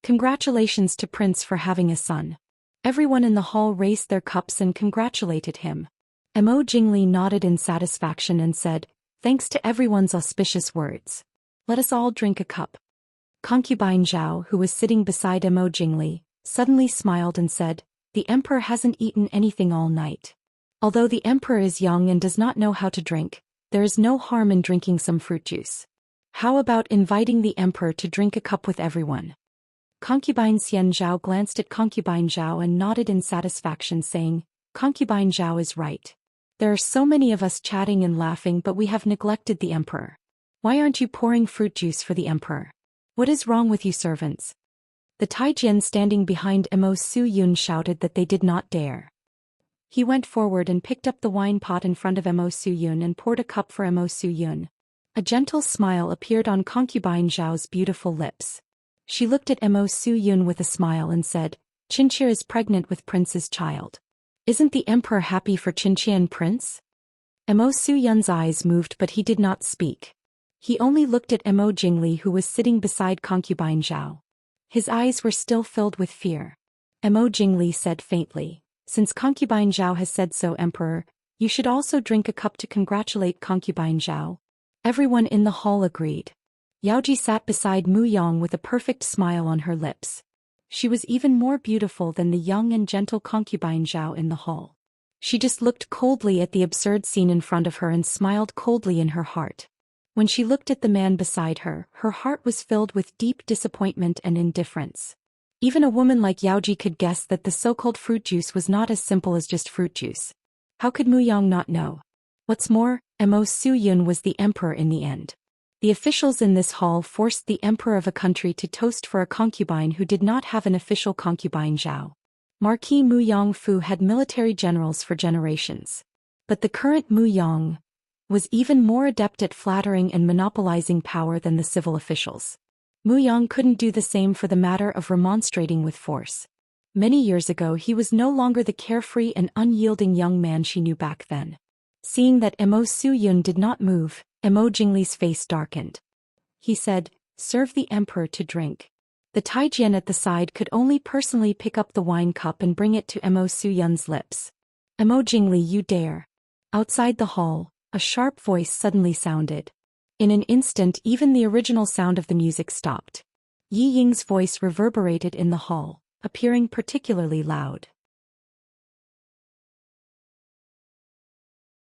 Congratulations to Prince for having a son. Everyone in the hall raised their cups and congratulated him. Jingli nodded in satisfaction and said, Thanks to everyone's auspicious words. Let us all drink a cup. Concubine Zhao, who was sitting beside Jingli, suddenly smiled and said, The emperor hasn't eaten anything all night. Although the emperor is young and does not know how to drink, there is no harm in drinking some fruit juice. How about inviting the emperor to drink a cup with everyone? Concubine Xianzhao glanced at Concubine Zhao and nodded in satisfaction, saying, Concubine Zhao is right. There are so many of us chatting and laughing, but we have neglected the emperor. Why aren't you pouring fruit juice for the emperor? What is wrong with you servants? The Taijian standing behind Suyun shouted that they did not dare. He went forward and picked up the wine pot in front of Suyun and poured a cup for Suyun. A gentle smile appeared on Concubine Zhao's beautiful lips. She looked at Suyun with a smile and said, Qinqi is pregnant with Prince's child. Isn't the emperor happy for Qinqi and Prince? Suyun's eyes moved, but he did not speak. He only looked at Jingli, who was sitting beside Concubine Zhao. His eyes were still filled with fear. Mo Jingli said faintly, "Since concubine Zhao has said so, Emperor, you should also drink a cup to congratulate concubine Zhao." Everyone in the hall agreed. Yaoji sat beside Mu Yang with a perfect smile on her lips. She was even more beautiful than the young and gentle concubine Zhao in the hall. She just looked coldly at the absurd scene in front of her and smiled coldly in her heart. When she looked at the man beside her, her heart was filled with deep disappointment and indifference. Even a woman like Yaoji could guess that the so-called fruit juice was not as simple as just fruit juice. How could Mu Yang not know? What's more, Mo Suyun was the emperor in the end. The officials in this hall forced the emperor of a country to toast for a concubine who did not have an official concubine Zhao. Marquis Mu Yongfu had military generals for generations. But the current Mu Yang was even more adept at flattering and monopolizing power than the civil officials. Mu Yang couldn't do the same for the matter of remonstrating with force. Many years ago he was no longer the carefree and unyielding young man she knew back then. Seeing that Mo Suyun did not move, Mo Jingli's face darkened. He said, "Serve the emperor to drink." The Taijian at the side could only personally pick up the wine cup and bring it to Mo Suyun's lips. "Mo Jingli, you dare." Outside the hall, a sharp voice suddenly sounded. In an instant even the original sound of the music stopped. Yi Ying's voice reverberated in the hall, appearing particularly loud.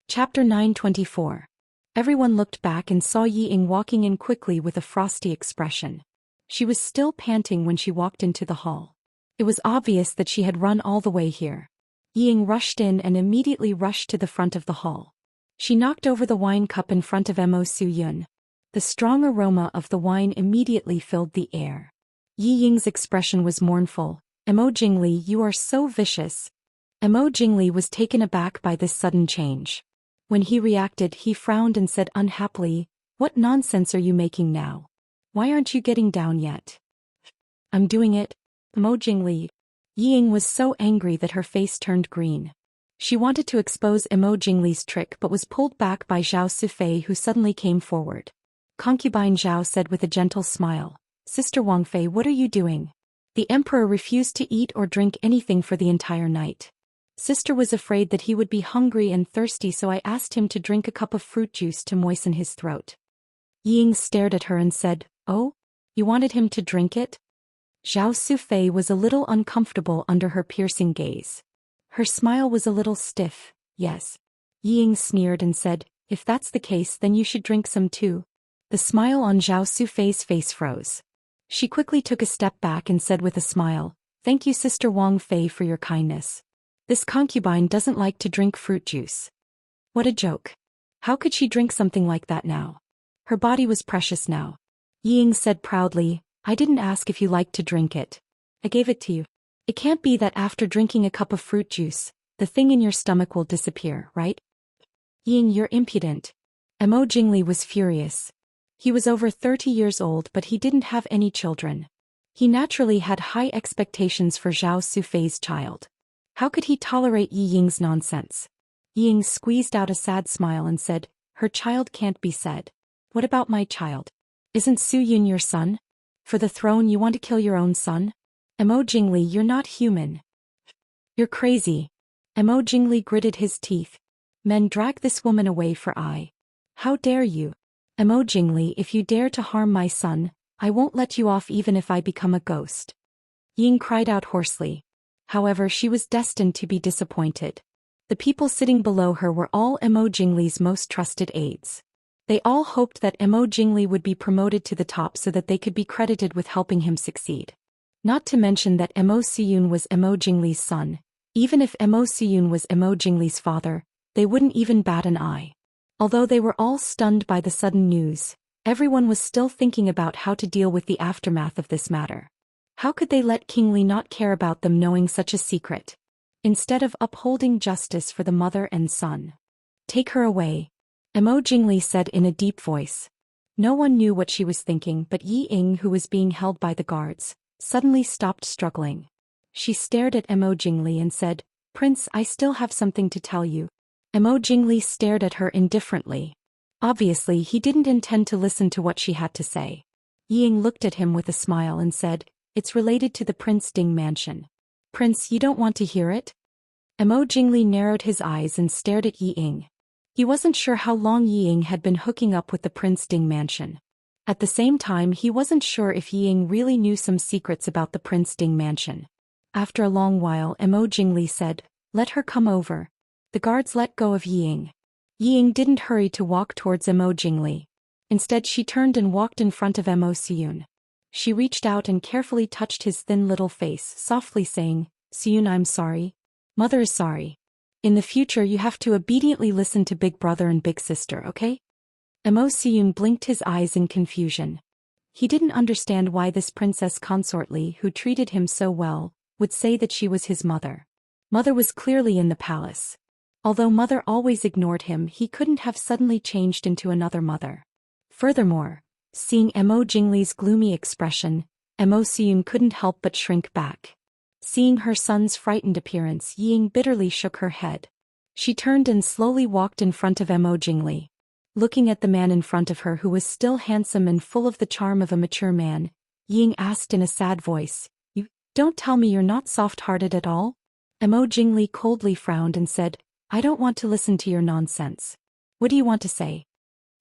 Chapter 924. Everyone looked back and saw Yi Ying walking in quickly with a frosty expression. She was still panting when she walked into the hall. It was obvious that she had run all the way here. Yi Ying rushed in and immediately rushed to the front of the hall. She knocked over the wine cup in front of Mo Suyun. The strong aroma of the wine immediately filled the air. Yi Ying's expression was mournful. "Mo Jingli, you are so vicious." Mo Jingli was taken aback by this sudden change. When he reacted, he frowned and said unhappily, "What nonsense are you making now? Why aren't you getting down yet?" "I'm doing it, Mo Jingli." Yi Ying was so angry that her face turned green. She wanted to expose Mo Jingli's trick but was pulled back by Zhao Sufei, who suddenly came forward. Concubine Zhao said with a gentle smile, "Sister Wangfei, what are you doing?" The emperor refused to eat or drink anything for the entire night. Sister was afraid that he would be hungry and thirsty, so I asked him to drink a cup of fruit juice to moisten his throat. Yi Ying stared at her and said, "Oh? You wanted him to drink it?" Zhao Sufei was a little uncomfortable under her piercing gaze. Her smile was a little stiff. "Yes." Yi Ying sneered and said, "If that's the case, then you should drink some too." The smile on Zhao Sufei's face froze. She quickly took a step back and said with a smile, "Thank you, Sister Wang Fei, for your kindness. This concubine doesn't like to drink fruit juice." What a joke. How could she drink something like that now? Her body was precious now. Yi Ying said proudly, "I didn't ask if you liked to drink it. I gave it to you. It can't be that after drinking a cup of fruit juice, the thing in your stomach will disappear, right?" "Yi Ying, you're impudent." Mo Jingli was furious. He was over 30 years old, but he didn't have any children. He naturally had high expectations for Zhao Sufei's child. How could he tolerate Yi Ying's nonsense? Yi Ying squeezed out a sad smile and said, "Her child can't be said. What about my child? Isn't Su Yun your son? For the throne you want to kill your own son? Mo Jingli, you're not human. You're crazy." Mo Jingli gritted his teeth. "Men, drag this woman away for I. How dare you? Mo Jingli, if you dare to harm my son, I won't let you off even if I become a ghost." Ying cried out hoarsely. However, she was destined to be disappointed. The people sitting below her were all Mo Jingli's most trusted aides. They all hoped that Mo Jingli would be promoted to the top so that they could be credited with helping him succeed. Not to mention that Mo Suyun was Mo Jingli's son. Even if Mo Suyun was Mo Jingli's father, they wouldn't even bat an eye. Although they were all stunned by the sudden news, everyone was still thinking about how to deal with the aftermath of this matter. How could they let King Li not care about them knowing such a secret? Instead of upholding justice for the mother and son. "Take her away," Mo Jingli said in a deep voice. No one knew what she was thinking, but Yi Ying, who was being held by the guards, suddenly stopped struggling. She stared at Mo Jingli and said, "Prince, I still have something to tell you." Mo Jingli stared at her indifferently. Obviously, he didn't intend to listen to what she had to say. Yi Ying looked at him with a smile and said, It's related to the Prince Ding mansion. Prince, you don't want to hear it? Emo Jingli narrowed his eyes and stared at Yi Ying. He wasn't sure how long Yi Ying had been hooking up with the Prince Ding mansion. At the same time, he wasn't sure if Yi Ying really knew some secrets about the Prince Ding mansion. After a long while, Emo Jingli said, "Let her come over." The guards let go of Yi Ying. Yi Ying didn't hurry to walk towards Emo Jingli. Instead, she turned and walked in front of Emo Siyun. She reached out and carefully touched his thin little face, softly saying, "Siyun, I'm sorry. Mother is sorry. In the future you have to obediently listen to Big Brother and Big Sister, okay?" Emo Siyun blinked his eyes in confusion. He didn't understand why this princess consort Li, who treated him so well, would say that she was his mother. Mother was clearly in the palace. Although Mother always ignored him, he couldn't have suddenly changed into another mother. Furthermore, seeing Emo Jingli's gloomy expression, Emo Siyun couldn't help but shrink back. Seeing her son's frightened appearance, Yi Ying bitterly shook her head. She turned and slowly walked in front of Emo Jingli. Looking at the man in front of her who was still handsome and full of the charm of a mature man, Yi Ying asked in a sad voice, "You don't tell me you're not soft-hearted at all?" Emo Jingli coldly frowned and said, "I don't want to listen to your nonsense. What do you want to say?"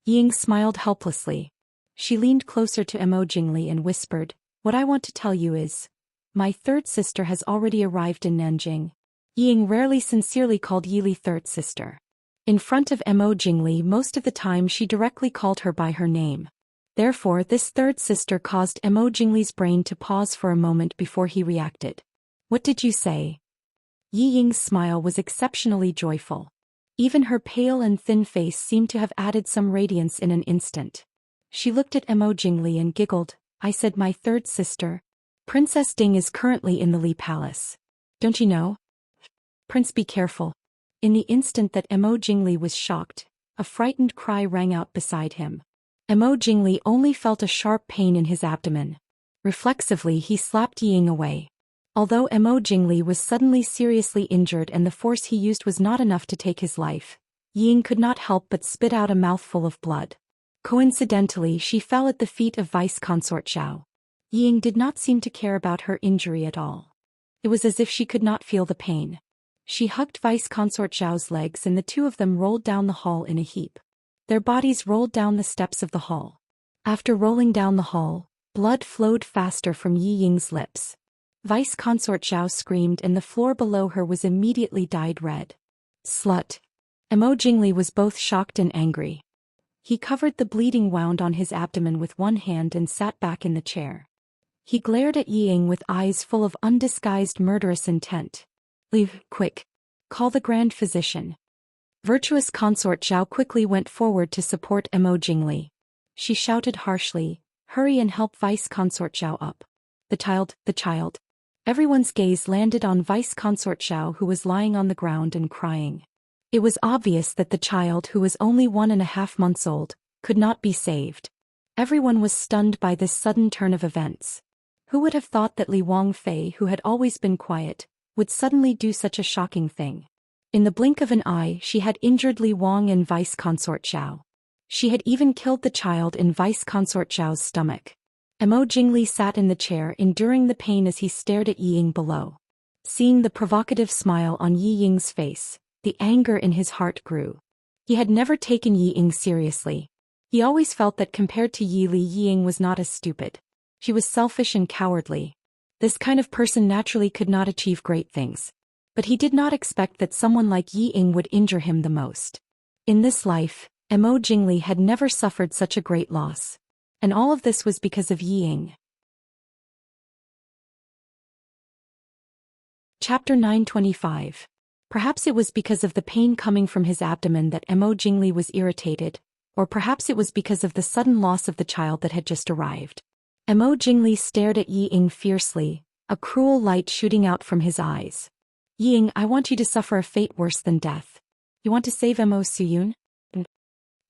Yi Ying smiled helplessly. She leaned closer to Emo Jingli and whispered, "What I want to tell you is, my third sister has already arrived in Nanjing." Yi Ying rarely sincerely called Yi Li third sister. In front of Emo Jingli, most of the time she directly called her by her name. Therefore, this third sister caused Emo Jingli's brain to pause for a moment before he reacted. "What did you say?" Yi Ying's smile was exceptionally joyful. Even her pale and thin face seemed to have added some radiance in an instant. She looked at Emo Jingli and giggled, "I said my third sister. Princess Ding is currently in the Li Palace. Don't you know? Prince, be careful." In the instant that Emo Jingli was shocked, a frightened cry rang out beside him. Emo Jingli only felt a sharp pain in his abdomen. Reflexively, he slapped Yi Ying away. Although Emo Jingli was suddenly seriously injured and the force he used was not enough to take his life, Yi Ying could not help but spit out a mouthful of blood. Coincidentally, she fell at the feet of Vice Consort Zhao. Yi Ying did not seem to care about her injury at all. It was as if she could not feel the pain. She hugged Vice Consort Zhao's legs and the two of them rolled down the hall in a heap. Their bodies rolled down the steps of the hall. After rolling down the hall, blood flowed faster from Yi Ying's lips. Vice Consort Zhao screamed and the floor below her was immediately dyed red. "Slut!" Emo Jingli was both shocked and angry. He covered the bleeding wound on his abdomen with one hand and sat back in the chair. He glared at Yi Ying with eyes full of undisguised murderous intent. "Leave, quick. Call the Grand Physician." Virtuous Consort Zhao quickly went forward to support Emo Jingli. She shouted harshly, "Hurry and help Vice Consort Zhao up." The child. Everyone's gaze landed on Vice Consort Zhao, who was lying on the ground and crying. It was obvious that the child, who was only 1.5 months old, could not be saved. Everyone was stunned by this sudden turn of events. Who would have thought that Li Wangfei, who had always been quiet, would suddenly do such a shocking thing? In the blink of an eye, she had injured Li Wang and Vice Consort Zhao. She had even killed the child in Vice Consort Zhao's stomach. Emo Jingli sat in the chair, enduring the pain as he stared at Yi Ying below. Seeing the provocative smile on Yi Ying's face, the anger in his heart grew. He had never taken Yi Ying seriously. He always felt that compared to Yi Li, Yi Ying was not as stupid. She was selfish and cowardly. This kind of person naturally could not achieve great things. But he did not expect that someone like Yi Ying would injure him the most. In this life, Emo Jingli had never suffered such a great loss. And all of this was because of Yi Ying. Chapter 925. Perhaps it was because of the pain coming from his abdomen that Emo Jingli was irritated, or perhaps it was because of the sudden loss of the child that had just arrived. Emo Jingli stared at Yi Ying fiercely, a cruel light shooting out from his eyes. "Yi Ying, I want you to suffer a fate worse than death. You want to save Emo Siyun?"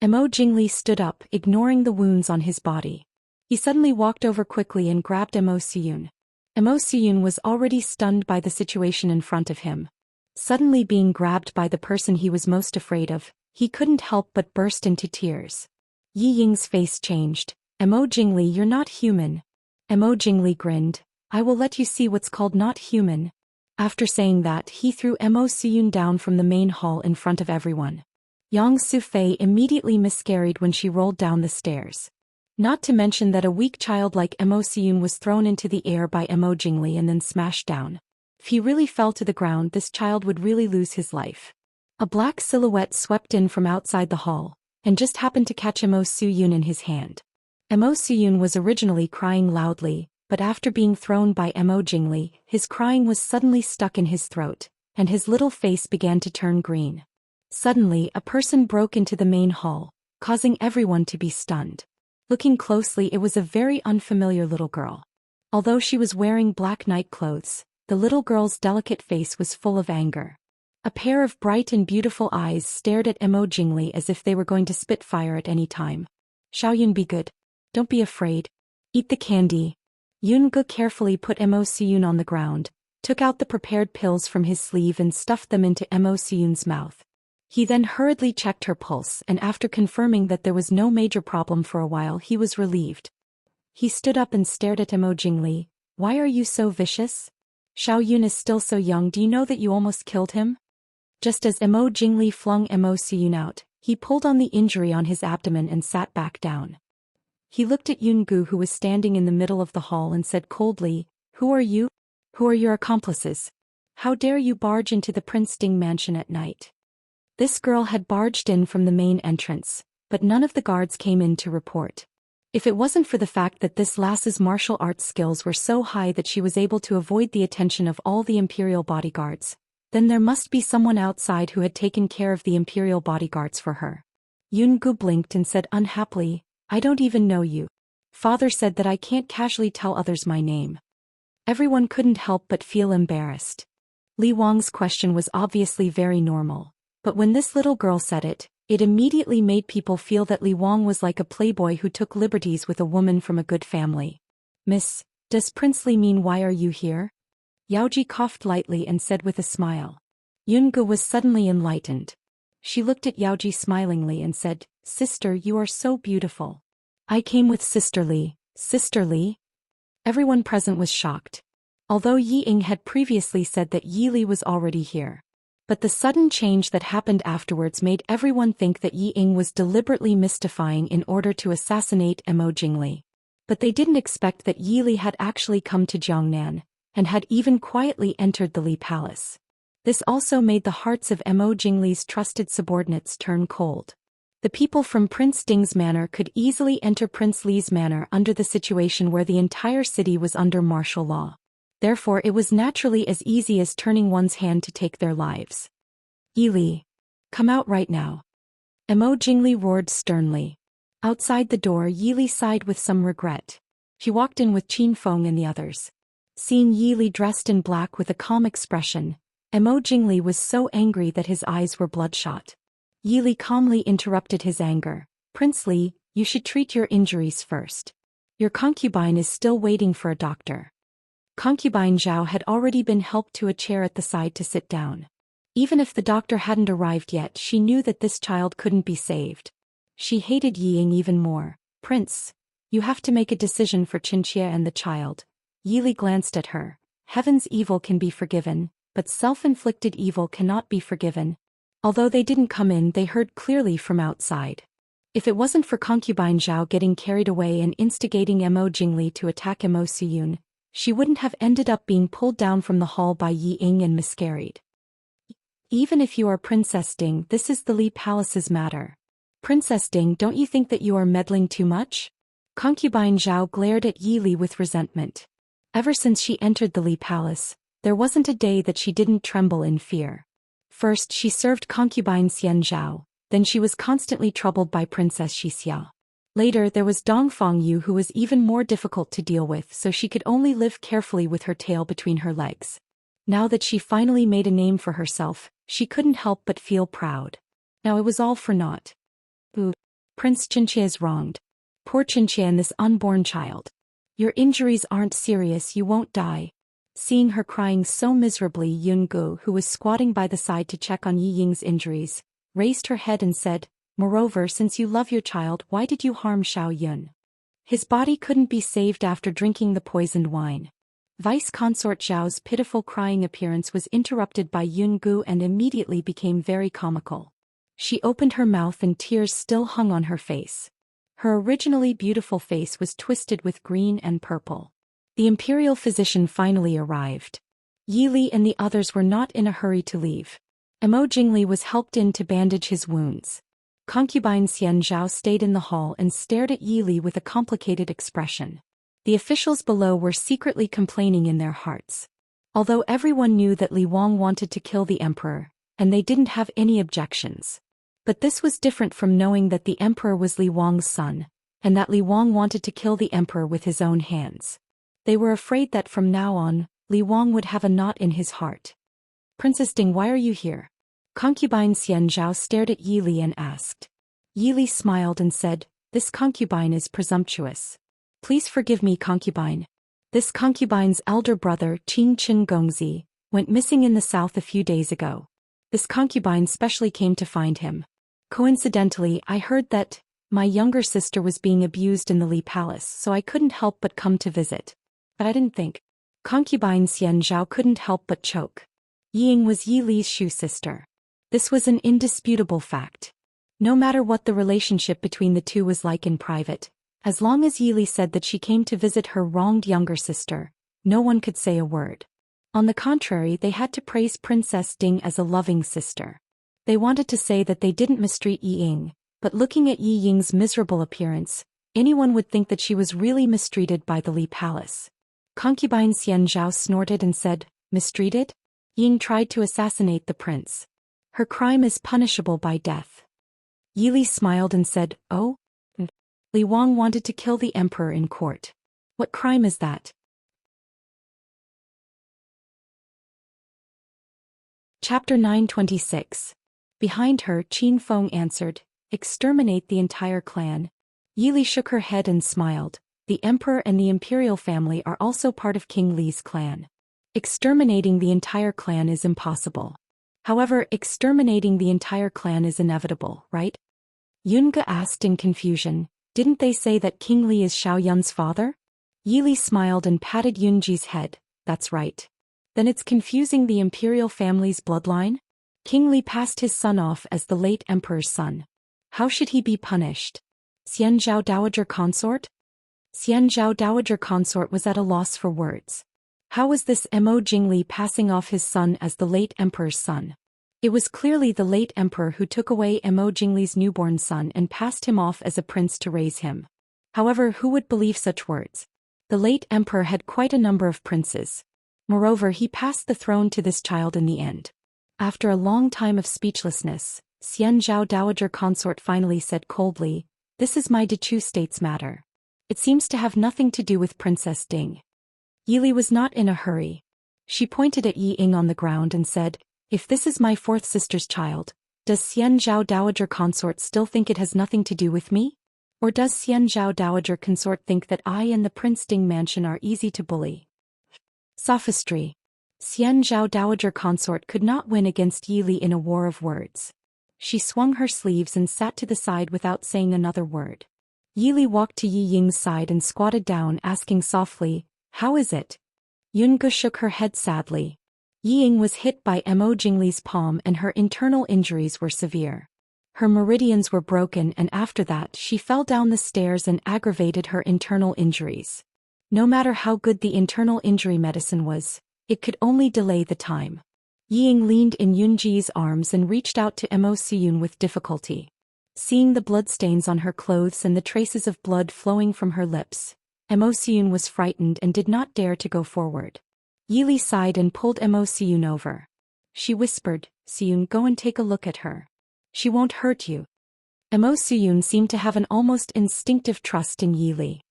Emo Jingli stood up, ignoring the wounds on his body. He suddenly walked over quickly and grabbed Emo Siyun. Emo Siyun was already stunned by the situation in front of him. Suddenly being grabbed by the person he was most afraid of, he couldn't help but burst into tears. Yi Ying's face changed. "Emo Jingli, you're not human." Emo Jingli grinned. I will let you see what's called not human. After saying that, he threw Mo Suyun down from the main hall in front of everyone. Yang Sufei immediately miscarried when she rolled down the stairs. Not to mention that a weak child like Mo Suyun was thrown into the air by Mo Jingli and then smashed down. If he really fell to the ground, this child would really lose his life. A black silhouette swept in from outside the hall, and just happened to catch Mo Suyun in his hand. Mo Suyun was originally crying loudly, but after being thrown by Mo Jingli, his crying was suddenly stuck in his throat, and his little face began to turn green. Suddenly, a person broke into the main hall, causing everyone to be stunned. Looking closely, it was a very unfamiliar little girl. Although she was wearing black night clothes, the little girl's delicate face was full of anger. A pair of bright and beautiful eyes stared at Mo Jingli as if they were going to spit fire at any time. Xiaoyun, be good. Don't be afraid. Eat the candy. Yun-gu carefully put Mo Suyun on the ground, took out the prepared pills from his sleeve and stuffed them into Mo Suyun's mouth. He then hurriedly checked her pulse, and after confirming that there was no major problem for a while, he was relieved. He stood up and stared at Mo Jingli. Why are you so vicious? Xiaoyun is still so young. Do you know that you almost killed him? Just as Mo Jingli flung Mo Suyun out, he pulled on the injury on his abdomen and sat back down. He looked at Yun-gu, who was standing in the middle of the hall, and said coldly, Who are you? Who are your accomplices? How dare you barge into the Prince Ding mansion at night? This girl had barged in from the main entrance, but none of the guards came in to report. If it wasn't for the fact that this lass's martial arts skills were so high that she was able to avoid the attention of all the imperial bodyguards, then there must be someone outside who had taken care of the imperial bodyguards for her. Yun-gu blinked and said unhappily, I don't even know you. Father said that I can't casually tell others my name. Everyone couldn't help but feel embarrassed. Li Wang's question was obviously very normal, but when this little girl said it, it immediately made people feel that Li Wang was like a playboy who took liberties with a woman from a good family. Miss, does Prince Li mean why are you here? Yaoji coughed lightly and said with a smile. Yun-gu was suddenly enlightened. She looked at Yaoji smilingly and said, Sister, you are so beautiful. I came with Sister Li. Sister Li? Everyone present was shocked. Although Yi Ying had previously said that Yi Li was already here. But the sudden change that happened afterwards made everyone think that Yi Ying was deliberately mystifying in order to assassinate Mo Jingli. But they didn't expect that Yi Li had actually come to Jiangnan, and had even quietly entered the Li Palace. This also made the hearts of Mo Jingli's trusted subordinates turn cold. The people from Prince Ding's manor could easily enter Prince Li's manor under the situation where the entire city was under martial law. Therefore it was naturally as easy as turning one's hand to take their lives. Yi Li, come out right now. Mo Jingli roared sternly. Outside the door, Yi Li sighed with some regret. She walked in with Qin Feng and the others. Seeing Yi Li dressed in black with a calm expression, Mo Jingli was so angry that his eyes were bloodshot. Yi Li calmly interrupted his anger. Prince Li, you should treat your injuries first. Your concubine is still waiting for a doctor. Concubine Zhao had already been helped to a chair at the side to sit down. Even if the doctor hadn't arrived yet, she knew that this child couldn't be saved. She hated Yi Ying even more. Prince, you have to make a decision for Qinxie and the child. Yi Li glanced at her. Heaven's evil can be forgiven, but self-inflicted evil cannot be forgiven. Although they didn't come in, they heard clearly from outside. If it wasn't for concubine Zhao getting carried away and instigating Mo Jingli to attack Mo Suyun, she wouldn't have ended up being pulled down from the hall by Yi Ying and miscarried. Even if you are Princess Ding, this is the Li Palace's matter. Princess Ding, don't you think that you are meddling too much? Concubine Zhao glared at Yi Li with resentment. Ever since she entered the Li Palace, there wasn't a day that she didn't tremble in fear. First she served concubine Xian Zhao, then she was constantly troubled by Princess Xixia. Later there was Dong Fangyu, who was even more difficult to deal with, so she could only live carefully with her tail between her legs. Now that she finally made a name for herself, she couldn't help but feel proud. Now it was all for naught. Ooh, Prince Qinxie is wronged. Poor Qinxie and this unborn child. Your injuries aren't serious, you won't die. Seeing her crying so miserably, Yun-gu, who was squatting by the side to check on Yi Ying's injuries, raised her head and said, Moreover, since you love your child, why did you harm Xiao Yun? His body couldn't be saved after drinking the poisoned wine. Vice Consort Zhao's pitiful crying appearance was interrupted by Yungu and immediately became very comical. She opened her mouth and tears still hung on her face. Her originally beautiful face was twisted with green and purple. The imperial physician finally arrived. Yi Li and the others were not in a hurry to leave. Mo Jingli was helped in to bandage his wounds. Concubine Xian Zhao stayed in the hall and stared at Yi Li with a complicated expression. The officials below were secretly complaining in their hearts. Although everyone knew that Li Wang wanted to kill the emperor, and they didn't have any objections. But this was different from knowing that the emperor was Li Wang's son, and that Li Wang wanted to kill the emperor with his own hands. They were afraid that from now on, Li Wang would have a knot in his heart. Princess Ding, why are you here? Concubine Xian Zhao stared at Yi Li and asked. Yi Li smiled and said, this concubine is presumptuous. Please forgive me, concubine. This concubine's elder brother, Qing Chen Gongzi, went missing in the south a few days ago. This concubine specially came to find him. Coincidentally, I heard that my younger sister was being abused in the Li Palace, so I couldn't help but come to visit. But I didn't think. Concubine Xian Zhao couldn't help but choke. Ying was Yi Li's shoe sister. This was an indisputable fact. No matter what the relationship between the two was like in private, as long as Yi Li said that she came to visit her wronged younger sister, no one could say a word. On the contrary, they had to praise Princess Ding as a loving sister. They wanted to say that they didn't mistreat Yi Ying, but looking at Yi Ying's miserable appearance, anyone would think that she was really mistreated by the Li Palace. Concubine Xian Zhao snorted and said, mistreated? Ying tried to assassinate the prince. Her crime is punishable by death. Yi Li smiled and said, oh? Li Wang wanted to kill the emperor in court. What crime is that? Chapter 926. Behind her, Qin Feng answered, exterminate the entire clan. Yi Li shook her head and smiled. The emperor and the imperial family are also part of King Li's clan. Exterminating the entire clan is impossible. However, exterminating the entire clan is inevitable, right? Yunge asked in confusion, didn't they say that King Li is Xiao Yun's father? Yi Li smiled and patted Yunji's head, that's right. Then it's confusing the imperial family's bloodline? King Li passed his son off as the late emperor's son. How should he be punished? Xian Zhao Dowager Consort? Xian Zhao Dowager Consort was at a loss for words. How was this Mo Jingli passing off his son as the late emperor's son? It was clearly the late emperor who took away Mo Jingli's newborn son and passed him off as a prince to raise him. However, who would believe such words? The late emperor had quite a number of princes. Moreover, he passed the throne to this child in the end. After a long time of speechlessness, Xian Zhao Dowager Consort finally said coldly, this is my Dechu state's matter. It seems to have nothing to do with Princess Ding. Yi Li was not in a hurry. She pointed at Yi Ying on the ground and said, if this is my fourth sister's child, does Xian Zhao Dowager Consort still think it has nothing to do with me? Or does Xian Zhao Dowager Consort think that I and the Prince Ding mansion are easy to bully? Sophistry. Xian Zhao Dowager Consort could not win against Yi Li in a war of words. She swung her sleeves and sat to the side without saying another word. Yi Li walked to Yi Ying's side and squatted down, asking softly, how is it? Yunge shook her head sadly. Yi Ying was hit by Mo Jingli's palm and her internal injuries were severe. Her meridians were broken and after that she fell down the stairs and aggravated her internal injuries. No matter how good the internal injury medicine was, it could only delay the time. Yi Ying leaned in Yunji's arms and reached out to Mo Siyun with difficulty. Seeing the bloodstains on her clothes and the traces of blood flowing from her lips, Mo Siyun was frightened and did not dare to go forward. Yi Li sighed and pulled Mo Siyun over. She whispered, Siyun, go and take a look at her. She won't hurt you. Mo Siyun seemed to have an almost instinctive trust in Yi Li.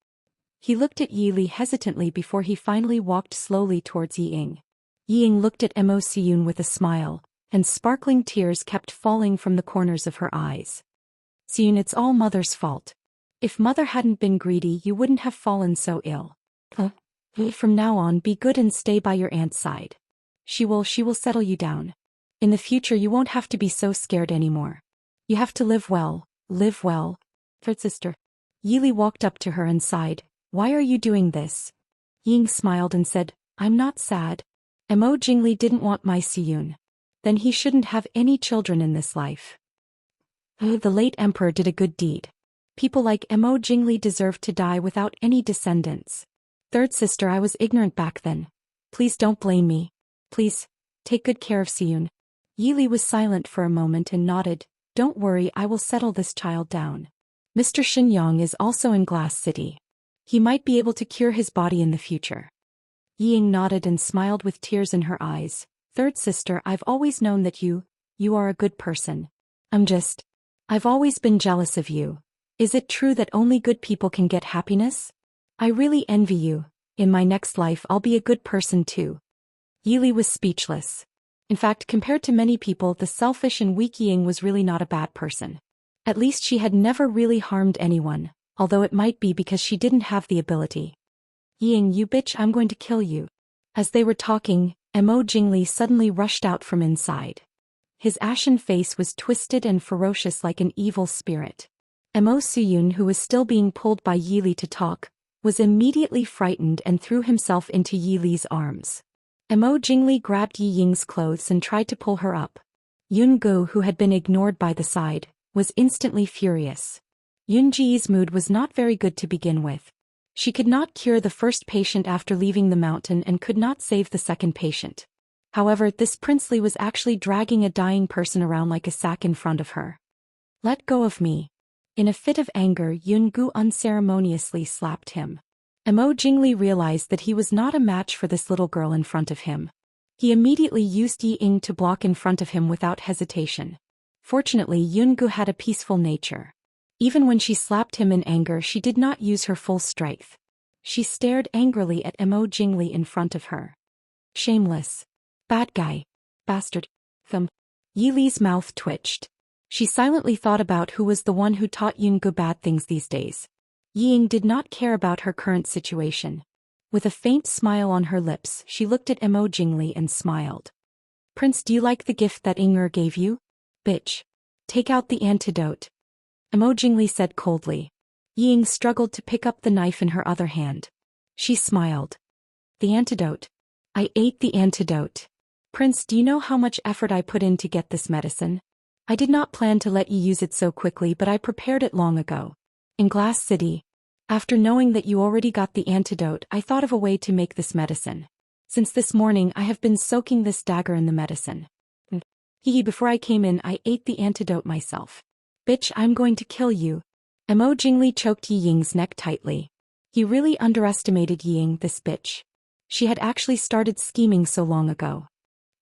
He looked at Yi Li hesitantly before he finally walked slowly towards Yi Ying. Yi Ying looked at Mo Siyun with a smile, and sparkling tears kept falling from the corners of her eyes. Siyun, it's all Mother's fault. If Mother hadn't been greedy, you wouldn't have fallen so ill. From now on, be good and stay by your aunt's side. She will settle you down. In the future you won't have to be so scared anymore. You have to live well. Third sister. Yi Li walked up to her and sighed, why are you doing this? Ying smiled and said, I'm not sad. Mo Jingli didn't want my Siyun. Then he shouldn't have any children in this life. The late emperor did a good deed. People like Mo Jingli deserve to die without any descendants. Third sister, I was ignorant back then. Please don't blame me. Please, take good care of Siyun. Yili was silent for a moment and nodded. Don't worry, I will settle this child down. Mr. Shinyang is also in Glass City. He might be able to cure his body in the future. Ying nodded and smiled with tears in her eyes. Third sister, I've always known that you are a good person. I've always been jealous of you. Is it true that only good people can get happiness? I really envy you. In my next life I'll be a good person too. Yili was speechless. In fact, compared to many people, the selfish and weak Ying was really not a bad person. At least she had never really harmed anyone, although it might be because she didn't have the ability. Ying, you bitch, I'm going to kill you. As they were talking, Mo Jingli suddenly rushed out from inside. His ashen face was twisted and ferocious like an evil spirit. Mo Suyun, who was still being pulled by Yili to talk, was immediately frightened and threw himself into Yili's arms. Mo Jingli grabbed Yi Ying's clothes and tried to pull her up. Yun Gu, who had been ignored by the side, was instantly furious. Yun Ji's mood was not very good to begin with. She could not cure the first patient after leaving the mountain and could not save the second patient. However, this Princely was actually dragging a dying person around like a sack in front of her. Let go of me. In a fit of anger, Yun Gu unceremoniously slapped him. Mo Jingli realized that he was not a match for this little girl in front of him. He immediately used Yi Ying to block in front of him without hesitation. Fortunately, Yun Gu had a peaceful nature. Even when she slapped him in anger, she did not use her full strength. She stared angrily at Mo Jingli in front of her. Shameless. Bad guy. Bastard. Yili's mouth twitched. She silently thought about who was the one who taught Yun Gu bad things these days. Yi Ying did not care about her current situation. With a faint smile on her lips, she looked at Mo Jingli and smiled. Prince, do you like the gift that Inger gave you? Bitch. Take out the antidote. Mo Jingli said coldly. Yi Ying struggled to pick up the knife in her other hand. She smiled. The antidote. I ate the antidote. Prince, do you know how much effort I put in to get this medicine? I did not plan to let you use it so quickly, but I prepared it long ago. In Glass City. After knowing that you already got the antidote, I thought of a way to make this medicine. Since this morning I have been soaking this dagger in the medicine. Before I came in I ate the antidote myself. Bitch, I'm going to kill you. Mo Jingli choked Yi Ying's neck tightly. He really underestimated Yi Ying, this bitch. She had actually started scheming so long ago.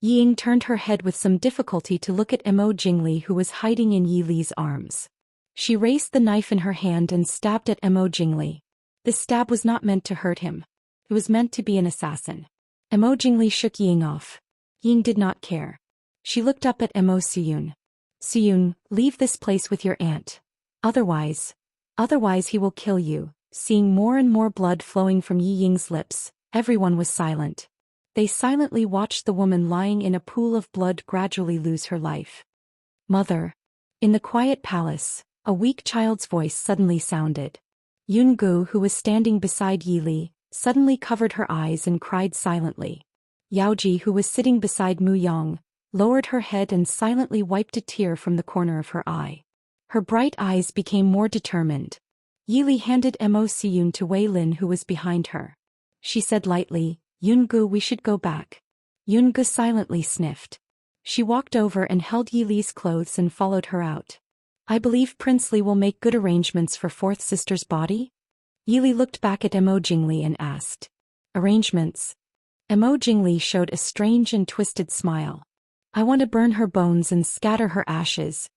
Yi Ying turned her head with some difficulty to look at Mo Jingli, who was hiding in Yi Li's arms. She raised the knife in her hand and stabbed at Mo Jingli. This stab was not meant to hurt him. It was meant to be an assassin. Mo Jingli shook Yi Ying off. Yi Ying did not care. She looked up at Mo Suyun. Suyun, leave this place with your aunt. Otherwise he will kill you. Seeing more and more blood flowing from Yi Ying's lips, everyone was silent. They silently watched the woman lying in a pool of blood gradually lose her life. Mother. In the quiet palace, a weak child's voice suddenly sounded. Yun Gu, who was standing beside Yi Li, suddenly covered her eyes and cried silently. Yaoji, who was sitting beside Mu Yang, lowered her head and silently wiped a tear from the corner of her eye. Her bright eyes became more determined. Yi Li handed Mo Siyun to Wei Lin, who was behind her. She said lightly, Yun Gu, we should go back. Yun Gu silently sniffed. She walked over and held Yi Li's clothes and followed her out. I believe Prince Li will make good arrangements for fourth sister's body? Yi Li looked back at Mo Jingli and asked. Arrangements? Mo Jingli showed a strange and twisted smile. I want to burn her bones and scatter her ashes.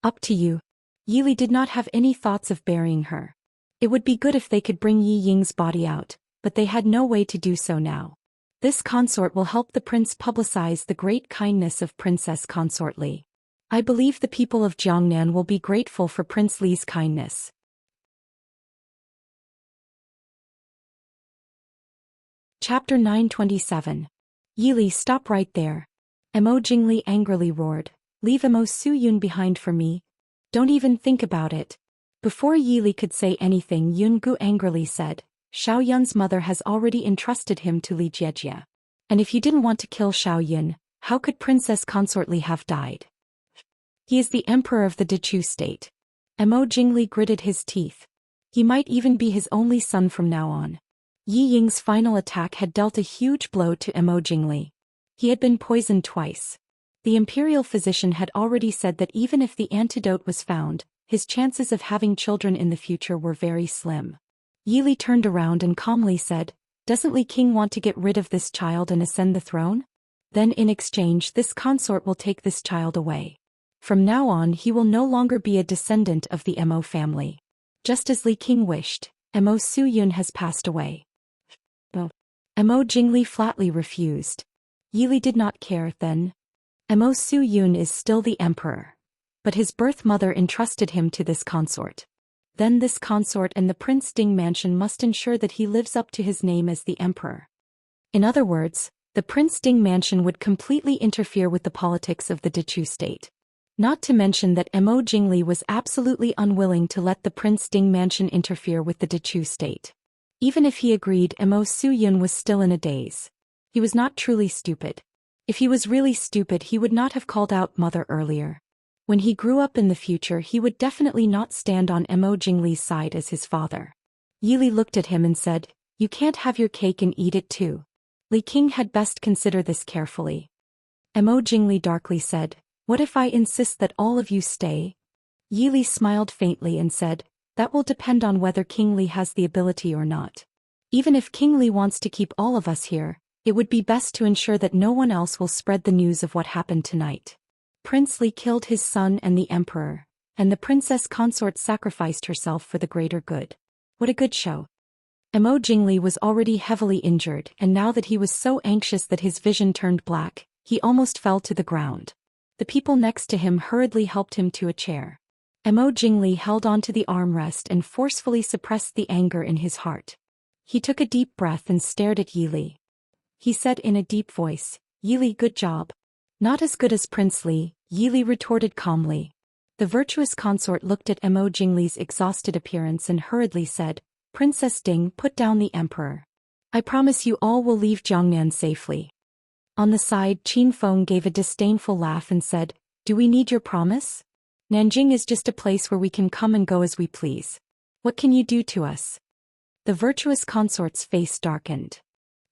Up to you. Yi Li did not have any thoughts of burying her. It would be good if they could bring Yi Ying's body out, but they had no way to do so now. This consort will help the prince publicize the great kindness of Princess Consort Li. I believe the people of Jiangnan will be grateful for Prince Li's kindness. Chapter 927. Yi Li, stop right there. Mo Jingli angrily roared. Leave Mo Suyun behind for me. Don't even think about it. Before Yi Li could say anything, Yun Gu angrily said, Xiao Yun's mother has already entrusted him to Li Jiejie. And if you didn't want to kill Xiao Yun, how could Princess Consort Li have died? He is the emperor of the Dechu state. Mo Jingli gritted his teeth. He might even be his only son from now on. Yi Ying's final attack had dealt a huge blow to Mo Jingli. He had been poisoned twice. The imperial physician had already said that even if the antidote was found, his chances of having children in the future were very slim. Yi Li turned around and calmly said, "Doesn't Li King want to get rid of this child and ascend the throne? Then in exchange this consort will take this child away. From now on he will no longer be a descendant of the Mo family. Just as Li King wished, Mo Su Yun has passed away." Mo Jingli flatly refused. Yi Li did not care then. Mo Su Yun is still the emperor. But his birth mother entrusted him to this consort. Then this consort and the Prince Ding mansion must ensure that he lives up to his name as the emperor. In other words, the Prince Ding mansion would completely interfere with the politics of the Dechu state. Not to mention that Mo Jingli was absolutely unwilling to let the Prince Ding mansion interfere with the Dechu state. Even if he agreed, Mo Su Yun was still in a daze. He was not truly stupid. If he was really stupid, he would not have called out mother earlier. When he grew up in the future, he would definitely not stand on Mo Jingli's side as his father. Yi Li looked at him and said, "You can't have your cake and eat it too. Li King had best consider this carefully." Mo Jingli darkly said, "What if I insist that all of you stay?" Yi Li smiled faintly and said, "That will depend on whether King Li has the ability or not. Even if King Li wants to keep all of us here, it would be best to ensure that no one else will spread the news of what happened tonight. Prince Li killed his son and the emperor, and the princess consort sacrificed herself for the greater good. What a good show." Mo Jingli was already heavily injured, and now that he was so anxious that his vision turned black, he almost fell to the ground. The people next to him hurriedly helped him to a chair. Mo Jingli held onto the armrest and forcefully suppressed the anger in his heart. He took a deep breath and stared at Yi Li. He said in a deep voice, "Yi Li, good job." "Not as good as Prince Li," Yi Li retorted calmly. The virtuous consort looked at Mo Jingli's exhausted appearance and hurriedly said, "Princess Ding, put down the emperor. I promise you all will leave Jiangnan safely." On the side, Qin Feng gave a disdainful laugh and said, "Do we need your promise? Nanjing is just a place where we can come and go as we please. What can you do to us?" The virtuous consort's face darkened.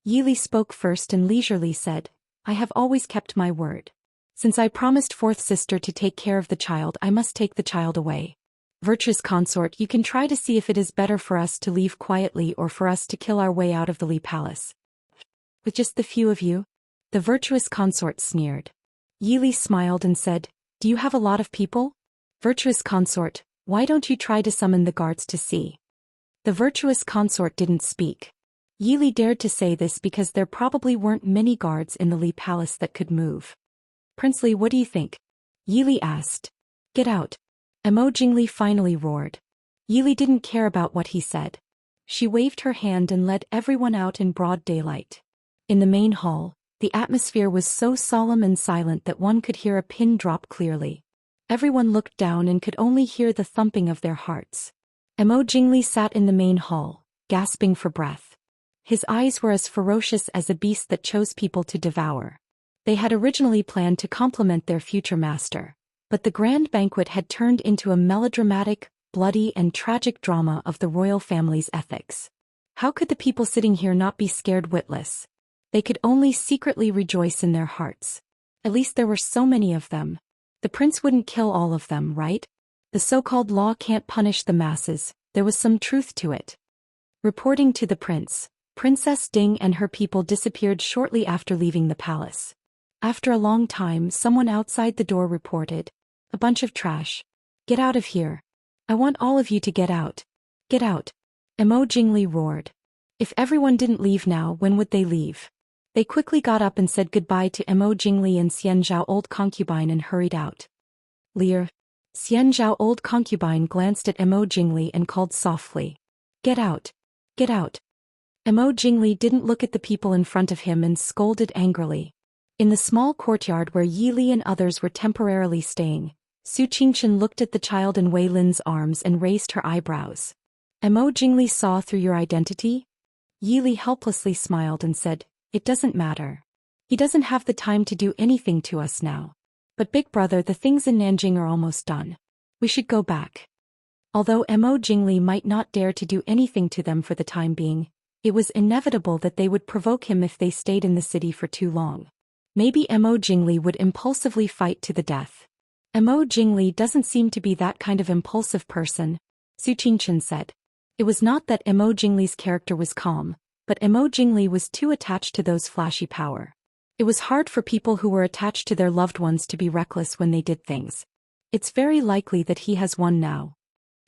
Yi Li spoke first and leisurely said, "I have always kept my word. Since I promised fourth sister to take care of the child, I must take the child away. Virtuous consort, you can try to see if it is better for us to leave quietly or for us to kill our way out of the Li Palace. With just the few of you?" The virtuous consort sneered. Yi Li smiled and said, "Do you have a lot of people?" "Virtuous consort, why don't you try to summon the guards to see?" The virtuous consort didn't speak. Yi Li dared to say this because there probably weren't many guards in the Li Palace that could move. "Prince Li, what do you think?" Yi Li asked. "Get out." Mo Jingli finally roared. Yi Li didn't care about what he said. She waved her hand and led everyone out in broad daylight. In the main hall, the atmosphere was so solemn and silent that one could hear a pin drop clearly. Everyone looked down and could only hear the thumping of their hearts. Mo Jingli sat in the main hall, gasping for breath. His eyes were as ferocious as a beast that chose people to devour. They had originally planned to compliment their future master, but the grand banquet had turned into a melodramatic, bloody and tragic drama of the royal family's ethics. How could the people sitting here not be scared witless? They could only secretly rejoice in their hearts. At least there were so many of them. The prince wouldn't kill all of them, right? The so-called law can't punish the masses, there was some truth to it. Reporting to the prince, Princess Ding and her people disappeared shortly after leaving the palace. After a long time, someone outside the door reported, "A bunch of trash. Get out of here. I want all of you to get out. Get out." Mo Jingli roared. If everyone didn't leave now, when would they leave? They quickly got up and said goodbye to Mo Jingli and Xian Zhao, old concubine, and hurried out. "Lear." Xian Zhao, old concubine, glanced at Mo Jingli and called softly, "Get out. Get out." Mo Jingli didn't look at the people in front of him and scolded angrily. In the small courtyard where Yi Li and others were temporarily staying, Su Qingchen looked at the child in Wei Lin's arms and raised her eyebrows. Mo Jingli saw through your identity? Yili helplessly smiled and said, it doesn't matter. He doesn't have the time to do anything to us now. But big brother, the things in Nanjing are almost done. We should go back. Although Mo Jingli might not dare to do anything to them for the time being, it was inevitable that they would provoke him if they stayed in the city for too long. Maybe Mo Jingli would impulsively fight to the death. Mo Jingli doesn't seem to be that kind of impulsive person, Su Qingchen said. It was not that Mo Jingli's character was calm, but Mo Jingli was too attached to those flashy power. It was hard for people who were attached to their loved ones to be reckless when they did things. It's very likely that he has one now.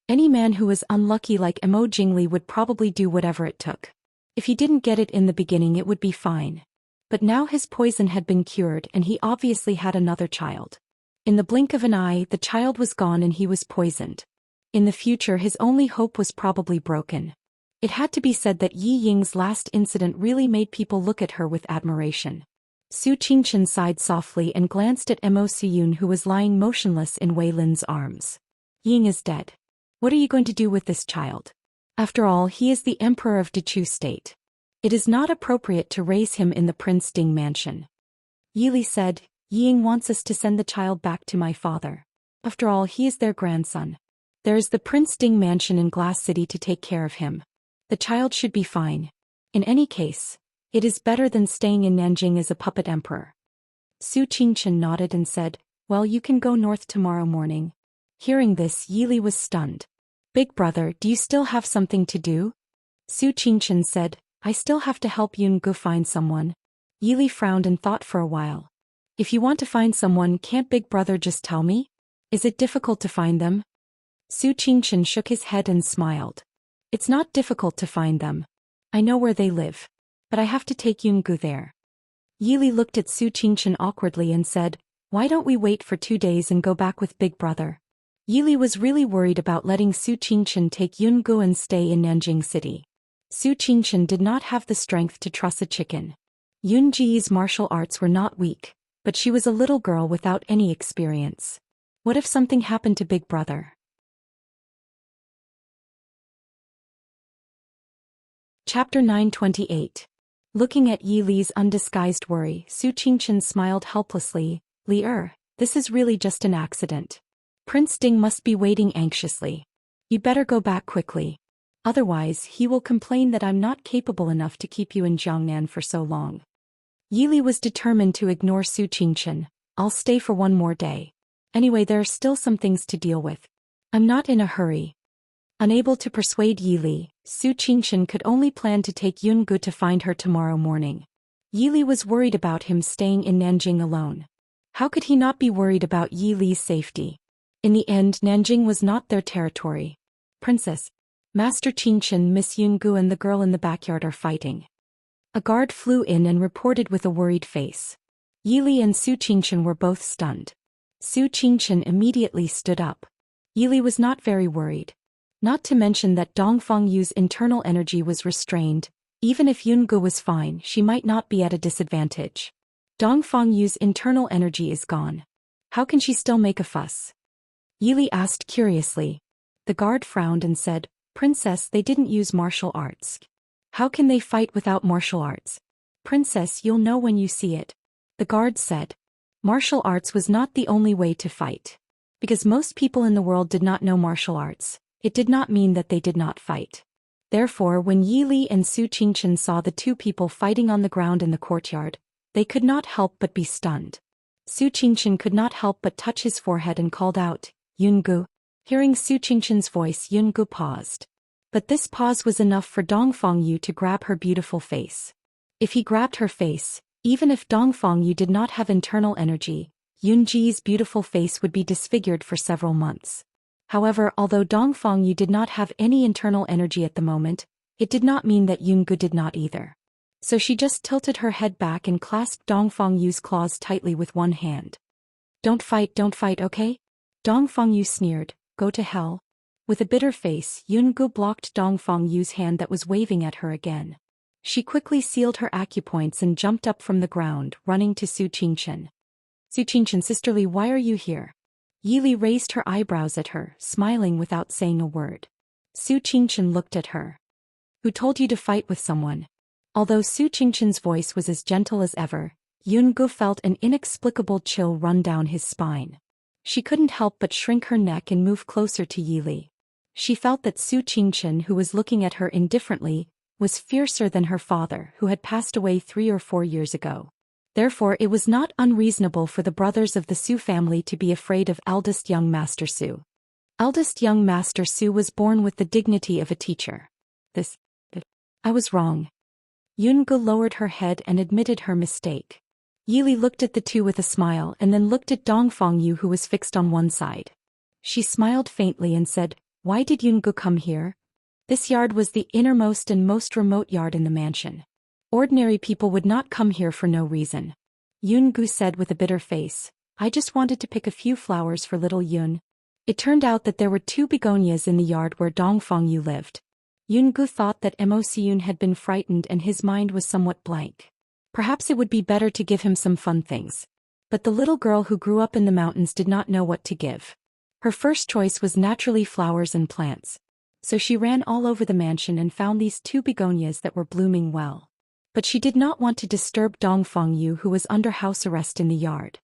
Any man who was unlucky like Mo Jingli would probably do whatever it took. If he didn't get it in the beginning, it would be fine. But now his poison had been cured and he obviously had another child. In the blink of an eye, the child was gone and he was poisoned. In the future, his only hope was probably broken. It had to be said that Yi Ying's last incident really made people look at her with admiration. Su Qingchen sighed softly and glanced at Mo Siyun, who was lying motionless in Wei Lin's arms. Ying is dead. What are you going to do with this child? After all, he is the emperor of Dechu State. It is not appropriate to raise him in the Prince Ding mansion. Yili said, Ying wants us to send the child back to my father. After all, he is their grandson. There is the Prince Ding mansion in Glass City to take care of him. The child should be fine. In any case, it is better than staying in Nanjing as a puppet emperor. Su Qingchen nodded and said, well, you can go north tomorrow morning. Hearing this, Yili was stunned. Big brother, do you still have something to do? Su Qingchen said, I still have to help Yun Gu find someone. Yili frowned and thought for a while. If you want to find someone, can't big brother just tell me? Is it difficult to find them? Su Qingchen shook his head and smiled. It's not difficult to find them. I know where they live. But I have to take Yun Gu there. Yili looked at Su Qingchen awkwardly and said, why don't we wait for 2 days and go back with big brother? Yili was really worried about letting Su Qingchen take Yun Gu and stay in Nanjing City. Su Qingchen did not have the strength to truss a chicken. Yun Ji's martial arts were not weak, but she was a little girl without any experience. What if something happened to big brother? Chapter 928. Looking at Yi Li's undisguised worry, Su Qingchen smiled helplessly. Li this is really just an accident. Prince Ding must be waiting anxiously. You better go back quickly. Otherwise, he will complain that I'm not capable enough to keep you in Jiangnan for so long. Yi Li was determined to ignore Su Qingchen. I'll stay for 1 more day. Anyway, there are still some things to deal with. I'm not in a hurry. Unable to persuade Yi Li, Su Qingchen could only plan to take Yun Gu to find her tomorrow morning. Yi Li was worried about him staying in Nanjing alone. How could he not be worried about Yi Li's safety? In the end, Nanjing was not their territory. Princess, Master Qingchen, Miss Yun Gu and the girl in the backyard are fighting. A guard flew in and reported with a worried face. Yi Li and Su Qingchen were both stunned. Su Qingchen immediately stood up. Yi Li was not very worried. Not to mention that Dongfang Yu's internal energy was restrained. Even if Yun Gu was fine, she might not be at a disadvantage. Dongfang Yu's internal energy is gone. How can she still make a fuss? Yi Li asked curiously. The guard frowned and said, Princess, they didn't use martial arts. How can they fight without martial arts? Princess, you'll know when you see it. The guard said. Martial arts was not the only way to fight. Because most people in the world did not know martial arts, it did not mean that they did not fight. Therefore, when Yi Li and Su Qingchen saw the 2 people fighting on the ground in the courtyard, they could not help but be stunned. Su Qingchen could not help but touch his forehead and called out, Yun Gu. Hearing Su Qingchen's voice, Yun Gu paused. But this pause was enough for Dongfang Yu to grab her beautiful face. If he grabbed her face, even if Dongfang Yu did not have internal energy, Yun Ji's beautiful face would be disfigured for several months. However, although Dongfang Yu did not have any internal energy at the moment, it did not mean that Yun Gu did not either. So she just tilted her head back and clasped Dongfang Yu's claws tightly with one hand. Don't fight, okay? Dongfang Yu sneered, go to hell. With a bitter face, Yun Gu blocked Dongfang Yu's hand that was waving at her again. She quickly sealed her acupoints and jumped up from the ground, running to Su Qingchen. Su Qingchen, sisterly, why are you here? Yi Li raised her eyebrows at her, smiling without saying a word. Su Qingchen looked at her. Who told you to fight with someone? Although Su Qingchen's voice was as gentle as ever, Yungu felt an inexplicable chill run down his spine. She couldn't help but shrink her neck and move closer to Yili. She felt that Su Qingchen, who was looking at her indifferently, was fiercer than her father, who had passed away 3 or 4 years ago. Therefore it was not unreasonable for the brothers of the Su family to be afraid of eldest young Master Su. Eldest young Master Su was born with the dignity of a teacher. I was wrong. Yungu lowered her head and admitted her mistake. Yili looked at the two with a smile and then looked at Dongfang Yu, who was fixed on one side. She smiled faintly and said, "Why did Yungu come here?" This yard was the innermost and most remote yard in the mansion. Ordinary people would not come here for no reason. Yungu said with a bitter face, "I just wanted to pick a few flowers for little Yun." It turned out that there were 2 begonias in the yard where Dongfang Yu lived. Yungu thought that Mo had been frightened and his mind was somewhat blank. Perhaps it would be better to give him some fun things. But the little girl who grew up in the mountains did not know what to give. Her first choice was naturally flowers and plants. So she ran all over the mansion and found these 2 begonias that were blooming well. But she did not want to disturb Dongfang Yu, who was under house arrest in the yard.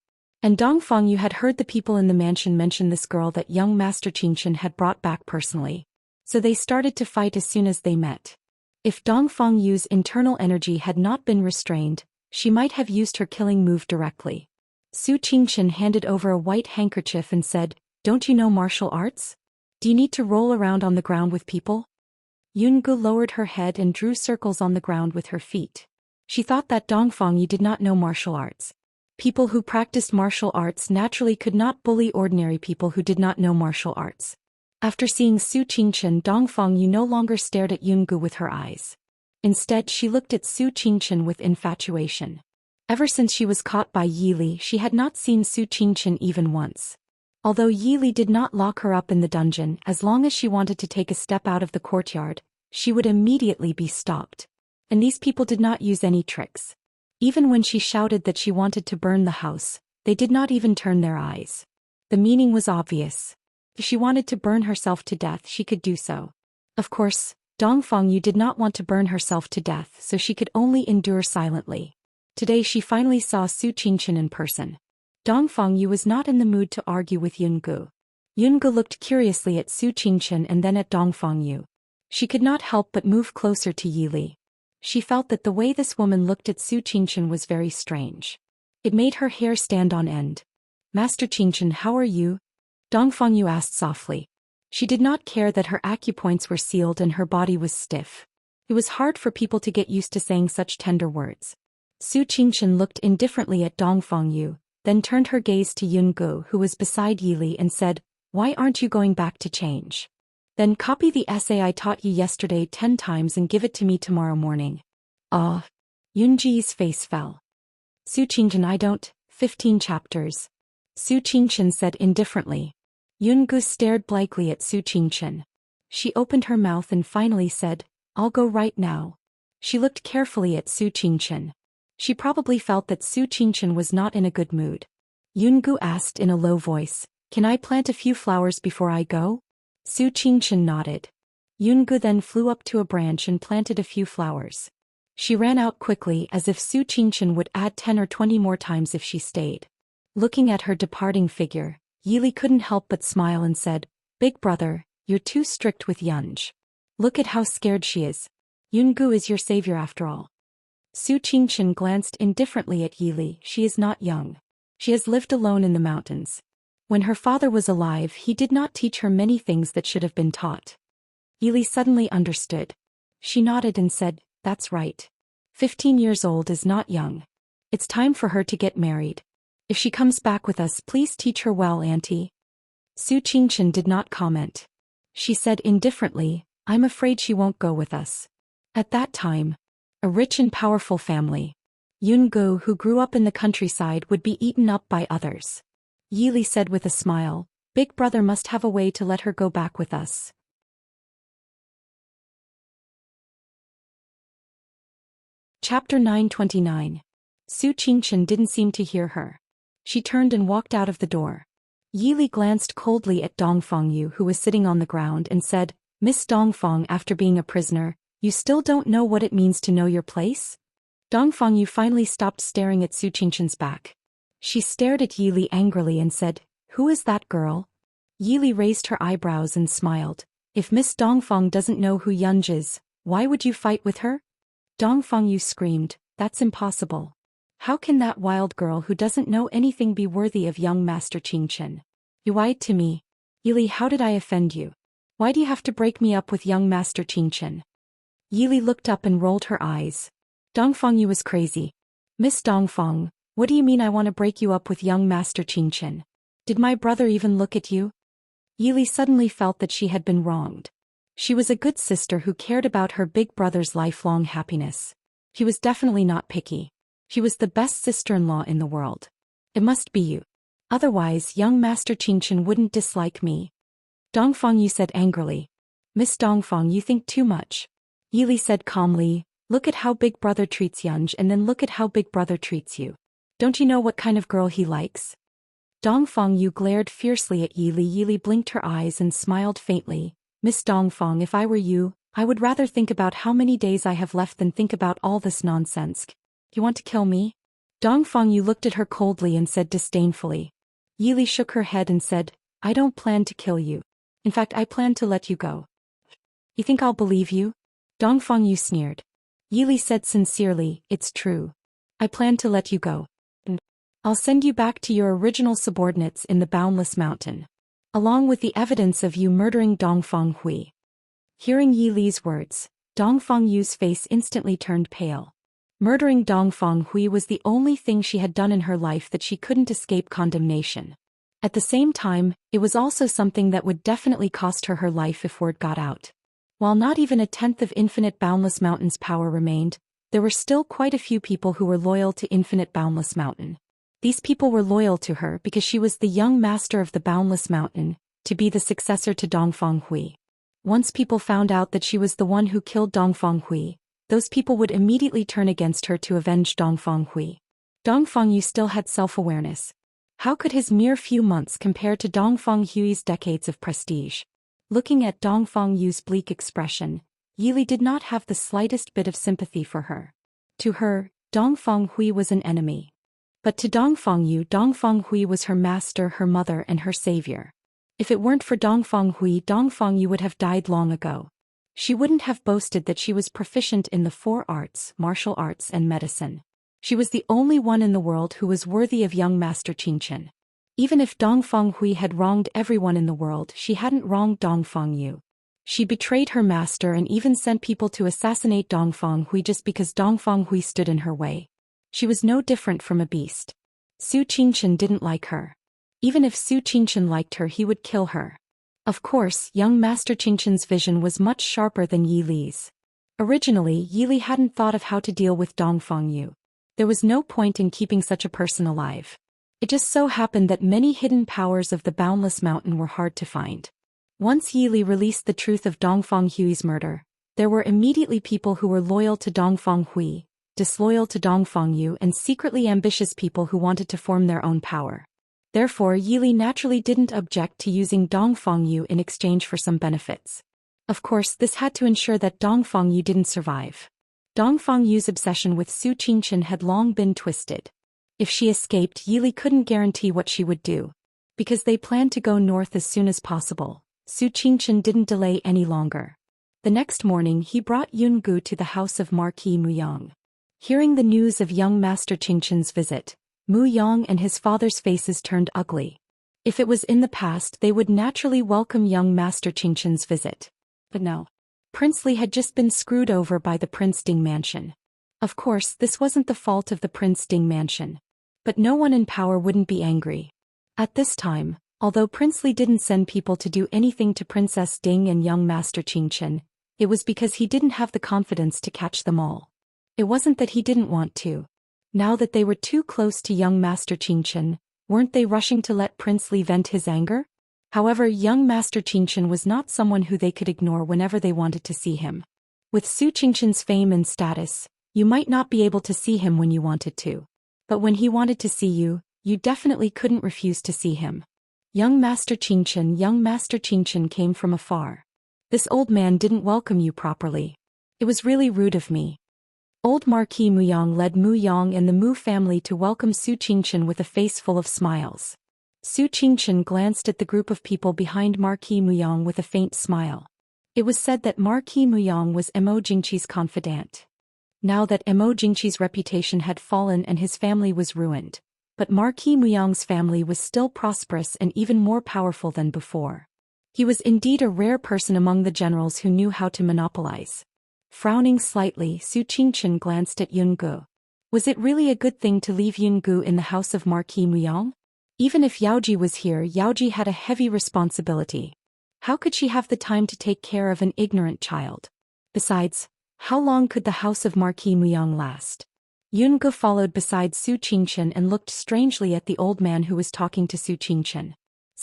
And Dongfang Yu had heard the people in the mansion mention this girl that young Master Qingchen had brought back personally. So they started to fight as soon as they met. If Dongfang Yu's internal energy had not been restrained, she might have used her killing move directly. Su Qingchen handed over a white handkerchief and said, "Don't you know martial arts? Do you need to roll around on the ground with people?" Yungu lowered her head and drew circles on the ground with her feet. She thought that Dongfang Yu did not know martial arts. People who practiced martial arts naturally could not bully ordinary people who did not know martial arts. After seeing Su Qingchen, Dongfang Yu no longer stared at Yungu with her eyes. Instead she looked at Su Qingchen with infatuation. Ever since she was caught by Yili, she had not seen Su Qingchen even once. Although Yili did not lock her up in the dungeon, as long as she wanted to take a step out of the courtyard, she would immediately be stopped. And these people did not use any tricks. Even when she shouted that she wanted to burn the house, they did not even turn their eyes. The meaning was obvious. If she wanted to burn herself to death, she could do so. Of course, Dongfang Yu did not want to burn herself to death, so she could only endure silently. Today she finally saw Su Qingchen in person. Dongfang Yu was not in the mood to argue with Yungu. Yungu looked curiously at Su Qingchen and then at Dongfang Yu. She could not help but move closer to Yili. She felt that the way this woman looked at Su Qingchen was very strange. It made her hair stand on end. "Master Qingchen, how are you?" Dongfang Yu asked softly. She did not care that her acupoints were sealed and her body was stiff. It was hard for people to get used to saying such tender words. Su Qingchen looked indifferently at Dongfang Yu, then turned her gaze to Yungu, who was beside Yili, and said, "Why aren't you going back to change? Then copy the essay I taught you yesterday 10 times and give it to me tomorrow morning." Ah. Yunji's face fell. "Su Qingchen, I don't, 15 chapters. Su Qingchen said indifferently. Yungu stared blankly at Su Qingchen. She opened her mouth and finally said, "I'll go right now." She looked carefully at Su Qingchen. She probably felt that Su Qingchen was not in a good mood. Yungu asked in a low voice, "Can I plant a few flowers before I go?" Su Qingchen nodded. Yungu then flew up to a branch and planted a few flowers. She ran out quickly as if Su Qingchen would add 10 or 20 more times if she stayed. Looking at her departing figure, Yili couldn't help but smile and said, "Big brother, you're too strict with Yunj. Look at how scared she is. Yungu is your savior after all." Su Qingchen glanced indifferently at Yili. She is not young. She has lived alone in the mountains. When her father was alive, he did not teach her many things that should have been taught. Yili suddenly understood. She nodded and said, "That's right. 15 years old is not young. It's time for her to get married. If she comes back with us, please teach her well, auntie." Su Qingchen did not comment. She said indifferently, "I'm afraid she won't go with us." At that time, a rich and powerful family, Yungu, who grew up in the countryside, would be eaten up by others. Yili said with a smile, "Big brother must have a way to let her go back with us." Chapter 929. Su Qingchen didn't seem to hear her. She turned and walked out of the door. Yili glanced coldly at Dongfang Yu, who was sitting on the ground, and said, Miss Dongfang, after being a prisoner, you still don't know what it means to know your place? Dongfang Yu finally stopped staring at Su Qingshan's back. She stared at Yi Li angrily and said, "Who is that girl?" Yi Li raised her eyebrows and smiled. "If Miss Dongfang doesn't know who Yunj is, why would you fight with her?" Dongfang Yu screamed, "That's impossible. How can that wild girl who doesn't know anything be worthy of young Master Qingshan? You lied to me. Yi Li, how did I offend you? Why do you have to break me up with young Master Qingshan?" Yi Li looked up and rolled her eyes. Dongfang Yu was crazy. "Miss Dongfang, what do you mean I want to break you up with young Master Qingshan? Did my brother even look at you?" Yi Li suddenly felt that she had been wronged. She was a good sister who cared about her big brother's lifelong happiness. He was definitely not picky. She was the best sister-in-law in the world. "It must be you. Otherwise, young Master Qingshan wouldn't dislike me," Dongfang Yu said angrily. "Miss Dongfang, you think too much." Yi Li said calmly, "Look at how big brother treats Yunj and then look at how big brother treats you. Don't you know what kind of girl he likes?" Dongfang Yu glared fiercely at Yi Li. Yi Li blinked her eyes and smiled faintly. "Miss Dongfang, if I were you, I would rather think about how many days I have left than think about all this nonsense. You want to kill me?" Dongfang Yu looked at her coldly and said disdainfully. Yi Li shook her head and said, "I don't plan to kill you. In fact, I plan to let you go." "You think I'll believe you?" Dongfang Yu sneered. Yi Li said sincerely, "It's true. I plan to let you go. I'll send you back to your original subordinates in the Boundless Mountain, along with the evidence of you murdering Dongfang Hui." Hearing Yi Li's words, Dongfang Yu's face instantly turned pale. Murdering Dongfang Hui was the only thing she had done in her life that she couldn't escape condemnation. At the same time, it was also something that would definitely cost her her life if word got out. While not even a tenth of Infinite Boundless Mountain's power remained, there were still quite a few people who were loyal to Infinite Boundless Mountain. These people were loyal to her because she was the young master of the Boundless Mountain, to be the successor to Dongfang Hui. Once people found out that she was the one who killed Dongfang Hui, those people would immediately turn against her to avenge Dongfang Hui. Dongfang Yu still had self-awareness. How could his mere few months compare to Dongfang Hui's decades of prestige? Looking at Dongfang Yu's bleak expression, Yi Li did not have the slightest bit of sympathy for her. To her, Dongfang Hui was an enemy. But to Dongfang Yu, Dongfang Hui was her master, her mother, and her savior. If it weren't for Dongfang Hui, Dongfang Yu would have died long ago. She wouldn't have boasted that she was proficient in the 4 arts, martial arts and medicine. She was the only one in the world who was worthy of young Master Qingshan. Even if Dongfang Hui had wronged everyone in the world, she hadn't wronged Dongfang Yu. She betrayed her master and even sent people to assassinate Dongfang Hui just because Dongfang Hui stood in her way. She was no different from a beast. Su Qingshan didn't like her. Even if Su Qingshan liked her, he would kill her. Of course, young Master Qingshan's vision was much sharper than Yi Li's. Originally, Yi Li hadn't thought of how to deal with Dongfang Yu. There was no point in keeping such a person alive. It just so happened that many hidden powers of the Boundless Mountain were hard to find. Once Yi Li released the truth of Dongfang Hui's murder, there were immediately people who were loyal to Dongfang Hui, disloyal to Dongfang Yu, and secretly ambitious people who wanted to form their own power. Therefore, Yi Li naturally didn't object to using Dongfang Yu in exchange for some benefits. Of course, this had to ensure that Dongfang Yu didn't survive. Dongfang Yu's obsession with Su Qingshan had long been twisted. If she escaped, Yi Li couldn't guarantee what she would do. Because they planned to go north as soon as possible, Su Qingshan didn't delay any longer. The next morning, he brought Yun Gu to the house of Marquis Mu Yang. Hearing the news of young Master Qingshan's visit, Mu Yang and his father's faces turned ugly. If it was in the past, they would naturally welcome young Master Qingshan's visit. But no. Prince Li had just been screwed over by the Prince Ding mansion. Of course, this wasn't the fault of the Prince Ding mansion. But no one in power wouldn't be angry. At this time, although Prince Li didn't send people to do anything to Princess Ding and young Master Qingshan, it was because he didn't have the confidence to catch them all. It wasn't that he didn't want to. Now that they were too close to young Master Qingshan, weren't they rushing to let Prince Li vent his anger? However, young Master Qingshan was not someone who they could ignore whenever they wanted to see him. With Su Qingshan's fame and status, you might not be able to see him when you wanted to. But when he wanted to see you, you definitely couldn't refuse to see him. Young Master Qingshan came from afar. This old man didn't welcome you properly. It was really rude of me. Old Marquis Muyang led Mu Yang and the Mu family to welcome Su Qingchen with a face full of smiles. Su Qingchen glanced at the group of people behind Marquis Muyang with a faint smile. It was said that Marquis Muyang was Mo Jingqi's confidant. Now that Mo Jingqi's reputation had fallen and his family was ruined, but Marquis Muyang's family was still prosperous and even more powerful than before. He was indeed a rare person among the generals who knew how to monopolize. Frowning slightly, Su Qingchen glanced at Yungu. Was it really a good thing to leave Yungu in the house of Marquis Muyang? Even if Yaoji was here, Yaoji had a heavy responsibility. How could she have the time to take care of an ignorant child? Besides, how long could the house of Marquis Muyang last? Yungu followed beside Su Qingchen and looked strangely at the old man who was talking to Su Qingchen.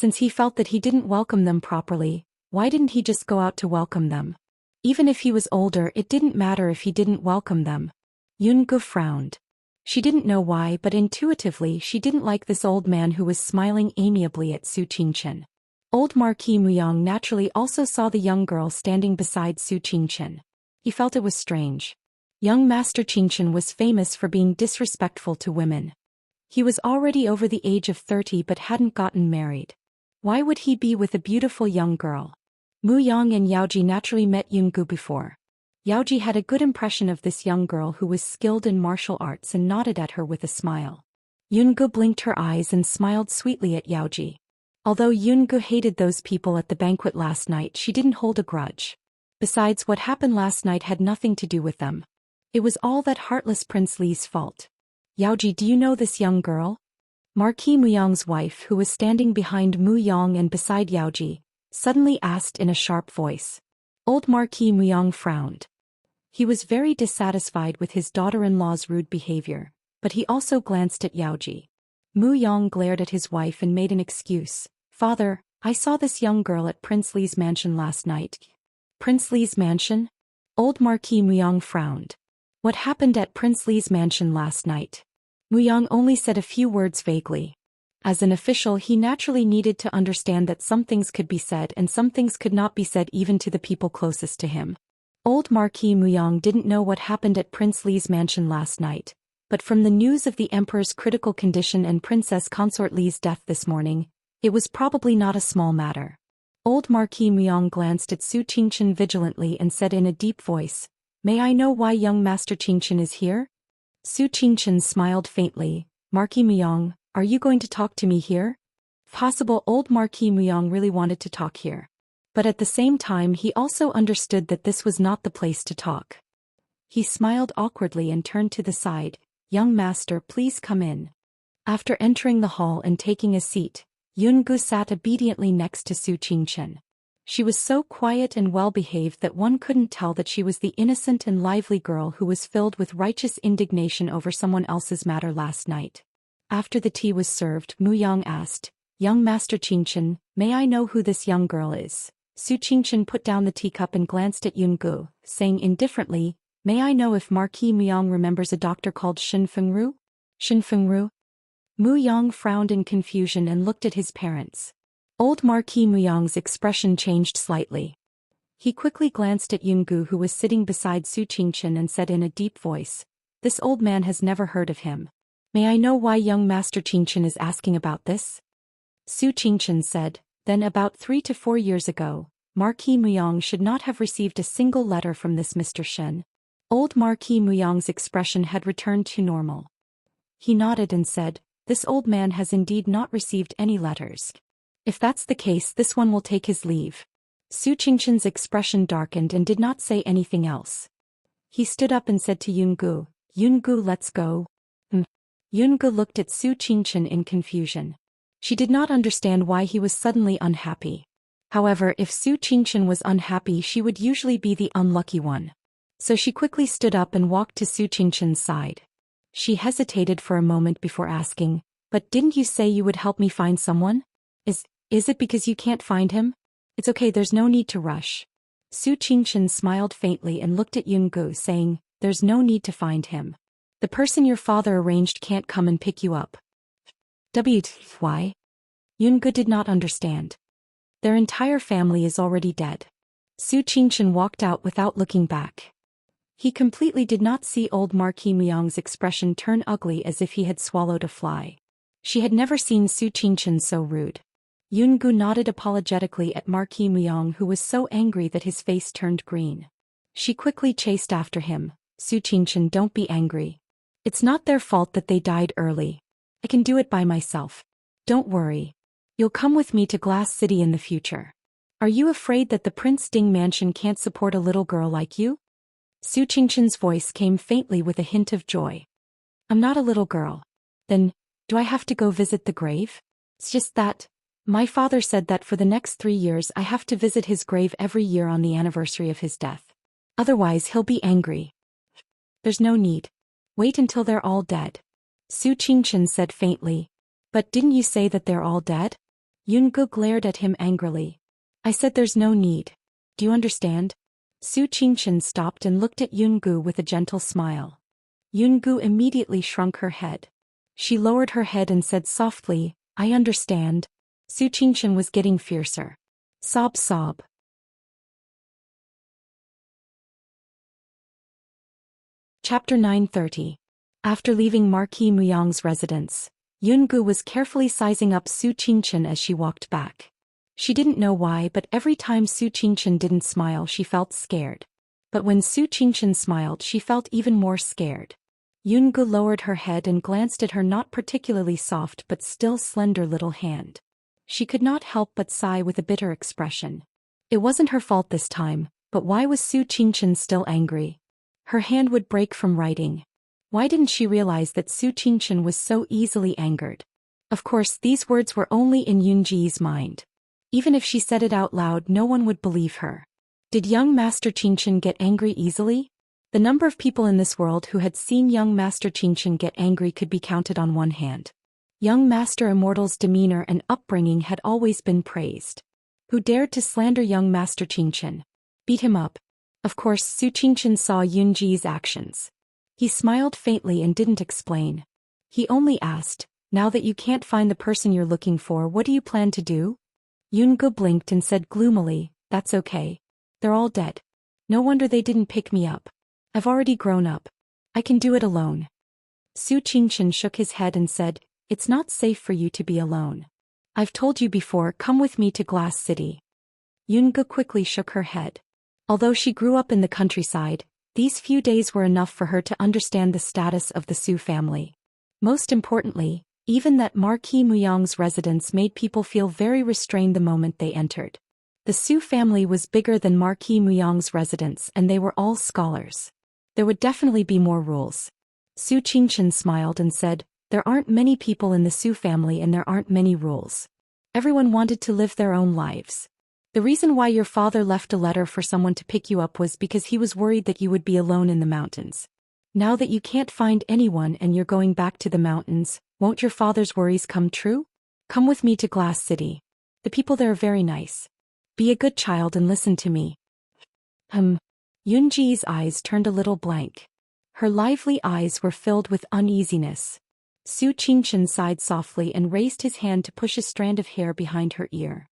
Since he felt that he didn't welcome them properly, why didn't he just go out to welcome them? Even if he was older, it didn't matter if he didn't welcome them. Yungu frowned. She didn't know why, but intuitively she didn't like this old man who was smiling amiably at Su Qingchen. Old Marquis Muyang naturally also saw the young girl standing beside Su Qingchen. He felt it was strange. Young Master Qingchen was famous for being disrespectful to women. He was already over the age of 30 but hadn't gotten married. Why would he be with a beautiful young girl? Mu Yang and Yaoji naturally met Yungu before. Yaoji had a good impression of this young girl who was skilled in martial arts and nodded at her with a smile. Yungu blinked her eyes and smiled sweetly at Yaoji. Although Yungu hated those people at the banquet last night, she didn't hold a grudge. Besides, what happened last night had nothing to do with them. It was all that heartless Prince Li's fault. Yaoji, do you know this young girl? Marquis Muyang's wife, who was standing behind Mu Yang and beside Yaoji, suddenly asked in a sharp voice. Old Marquis Muyang frowned. He was very dissatisfied with his daughter-in-law's rude behavior, but he also glanced at Yaoji. Mu Yang glared at his wife and made an excuse. Father, I saw this young girl at Prince Li's mansion last night. Prince Li's mansion? Old Marquis Muyang frowned. What happened at Prince Li's mansion last night? Muyang only said a few words vaguely. As an official, he naturally needed to understand that some things could be said and some things could not be said even to the people closest to him. Old Marquis Muyang didn't know what happened at Prince Li's mansion last night, but from the news of the Emperor's critical condition and Princess Consort Li's death this morning, it was probably not a small matter. Old Marquis Muyang glanced at Su Qingchen vigilantly and said in a deep voice, May I know why young Master Qingchen is here? Su Qingchen smiled faintly. Marquis Muyang, are you going to talk to me here? Possible. Old Marquis Muyang really wanted to talk here. But at the same time he also understood that this was not the place to talk. He smiled awkwardly and turned to the side. Young master, please come in. After entering the hall and taking a seat, Yungu sat obediently next to Su Qingchen. She was so quiet and well-behaved that one couldn't tell that she was the innocent and lively girl who was filled with righteous indignation over someone else's matter last night. After the tea was served, Mu Yang asked, Young Master Qingchen, may I know who this young girl is? Su Qingchen put down the teacup and glanced at Yungu, saying indifferently, May I know if Marquis Muyang remembers a doctor called Shin Fengru? Shin Fengru? Mu Yang frowned in confusion and looked at his parents. Old Marquis Muyang's expression changed slightly. He quickly glanced at Yungu who was sitting beside Su Qingchen and said in a deep voice, This old man has never heard of him. May I know why young Master Qingchen is asking about this? Su Qingchen said, Then about 3 to 4 years ago, Marquis Muyang should not have received a single letter from this Mr. Shen. Old Marquis Muyang's expression had returned to normal. He nodded and said, This old man has indeed not received any letters. If that's the case, this one will take his leave. Su Qingchen's expression darkened and did not say anything else. He stood up and said to Yungu, Yungu, let's go. Yungu looked at Su Qingchen in confusion. She did not understand why he was suddenly unhappy. However, if Su Qingchen was unhappy, she would usually be the unlucky one. So she quickly stood up and walked to Su Qingchen's side. She hesitated for a moment before asking, But didn't you say you would help me find someone? Is it because you can't find him? It's okay, there's no need to rush. Su Qingchen smiled faintly and looked at Yungu, saying, There's no need to find him. The person your father arranged can't come and pick you up. Why? Yungu did not understand. Their entire family is already dead. Su Qingchen walked out without looking back. He completely did not see old Marquis Muyong's expression turn ugly as if he had swallowed a fly. She had never seen Su Qingchen so rude. Yungu nodded apologetically at Marquis Muyong, who was so angry that his face turned green. She quickly chased after him. Su Qingchen, don't be angry. It's not their fault that they died early. I can do it by myself. Don't worry. You'll come with me to Glass City in the future. Are you afraid that the Prince Ding mansion can't support a little girl like you? Su Qingchen's voice came faintly with a hint of joy. I'm not a little girl. Then, do I have to go visit the grave? It's just that. My father said that for the next 3 years I have to visit his grave every year on the anniversary of his death. Otherwise he'll be angry. There's no need. Wait until they're all dead. Su Qingchen said faintly. But didn't you say that they're all dead? Yungu glared at him angrily. I said there's no need. Do you understand? Su Qingchen stopped and looked at Yungu with a gentle smile. Yungu immediately shrunk her head. She lowered her head and said softly, I understand. Su Qingchen was getting fiercer. Sob sob. Chapter 930. After leaving Marquis Muyong's residence, Yungu was carefully sizing up Su Qingchen as she walked back. She didn't know why, but every time Su Qingchen didn't smile she felt scared. But when Su Qingchen smiled she felt even more scared. Yungu lowered her head and glanced at her not particularly soft but still slender little hand. She could not help but sigh with a bitter expression. It wasn't her fault this time, but why was Su Qingchen still angry? Her hand would break from writing. Why didn't she realize that Su Qingchen was so easily angered? Of course, these words were only in Yunji's mind. Even if she said it out loud, no one would believe her. Did young Master Qingchen get angry easily? The number of people in this world who had seen young Master Qingchen get angry could be counted on one hand. Young Master Immortal's demeanor and upbringing had always been praised. Who dared to slander young Master Qingchen? Beat him up. Of course, Su Qingchen saw Yunji's actions. He smiled faintly and didn't explain. He only asked, now that you can't find the person you're looking for, what do you plan to do? Yungu blinked and said gloomily, that's okay. They're all dead. No wonder they didn't pick me up. I've already grown up. I can do it alone. Su Qingchen shook his head and said, it's not safe for you to be alone. I've told you before, come with me to Glass City. Yungu quickly shook her head. Although she grew up in the countryside, these few days were enough for her to understand the status of the Su family. Most importantly, even that Marquis Muyong's residence made people feel very restrained the moment they entered. The Su family was bigger than Marquis Muyong's residence and they were all scholars. There would definitely be more rules. Su Qingchen smiled and said, there aren't many people in the Su family and there aren't many rules. Everyone wanted to live their own lives. The reason why your father left a letter for someone to pick you up was because he was worried that you would be alone in the mountains. Now that you can't find anyone and you're going back to the mountains, won't your father's worries come true? Come with me to Glass City. The people there are very nice. Be a good child and listen to me. Yunji's eyes turned a little blank. Her lively eyes were filled with uneasiness. Su Qingchen sighed softly and raised his hand to push a strand of hair behind her ear.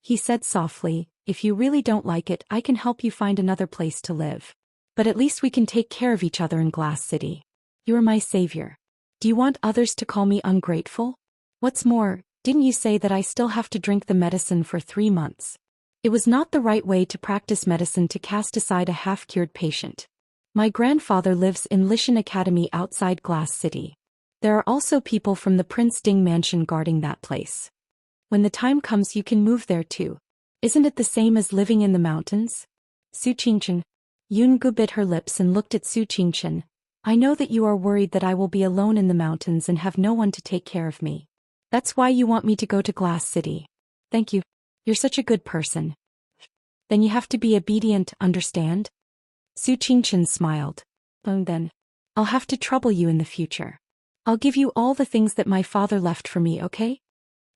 He said softly, if you really don't like it, I can help you find another place to live. But at least we can take care of each other in Glass City. You are my savior. Do you want others to call me ungrateful? What's more, didn't you say that I still have to drink the medicine for 3 months? It was not the right way to practice medicine to cast aside a half-cured patient. My grandfather lives in Lishan Academy outside Glass City. There are also people from the Prince Ding mansion guarding that place. When the time comes you can move there too. Isn't it the same as living in the mountains? Su Qingchen. Yungu bit her lips and looked at Su Qingchen. I know that you are worried that I will be alone in the mountains and have no one to take care of me. That's why you want me to go to Glass City. Thank you. You're such a good person. Then you have to be obedient, understand? Su Qingchen smiled. Then, I'll have to trouble you in the future. I'll give you all the things that my father left for me, okay?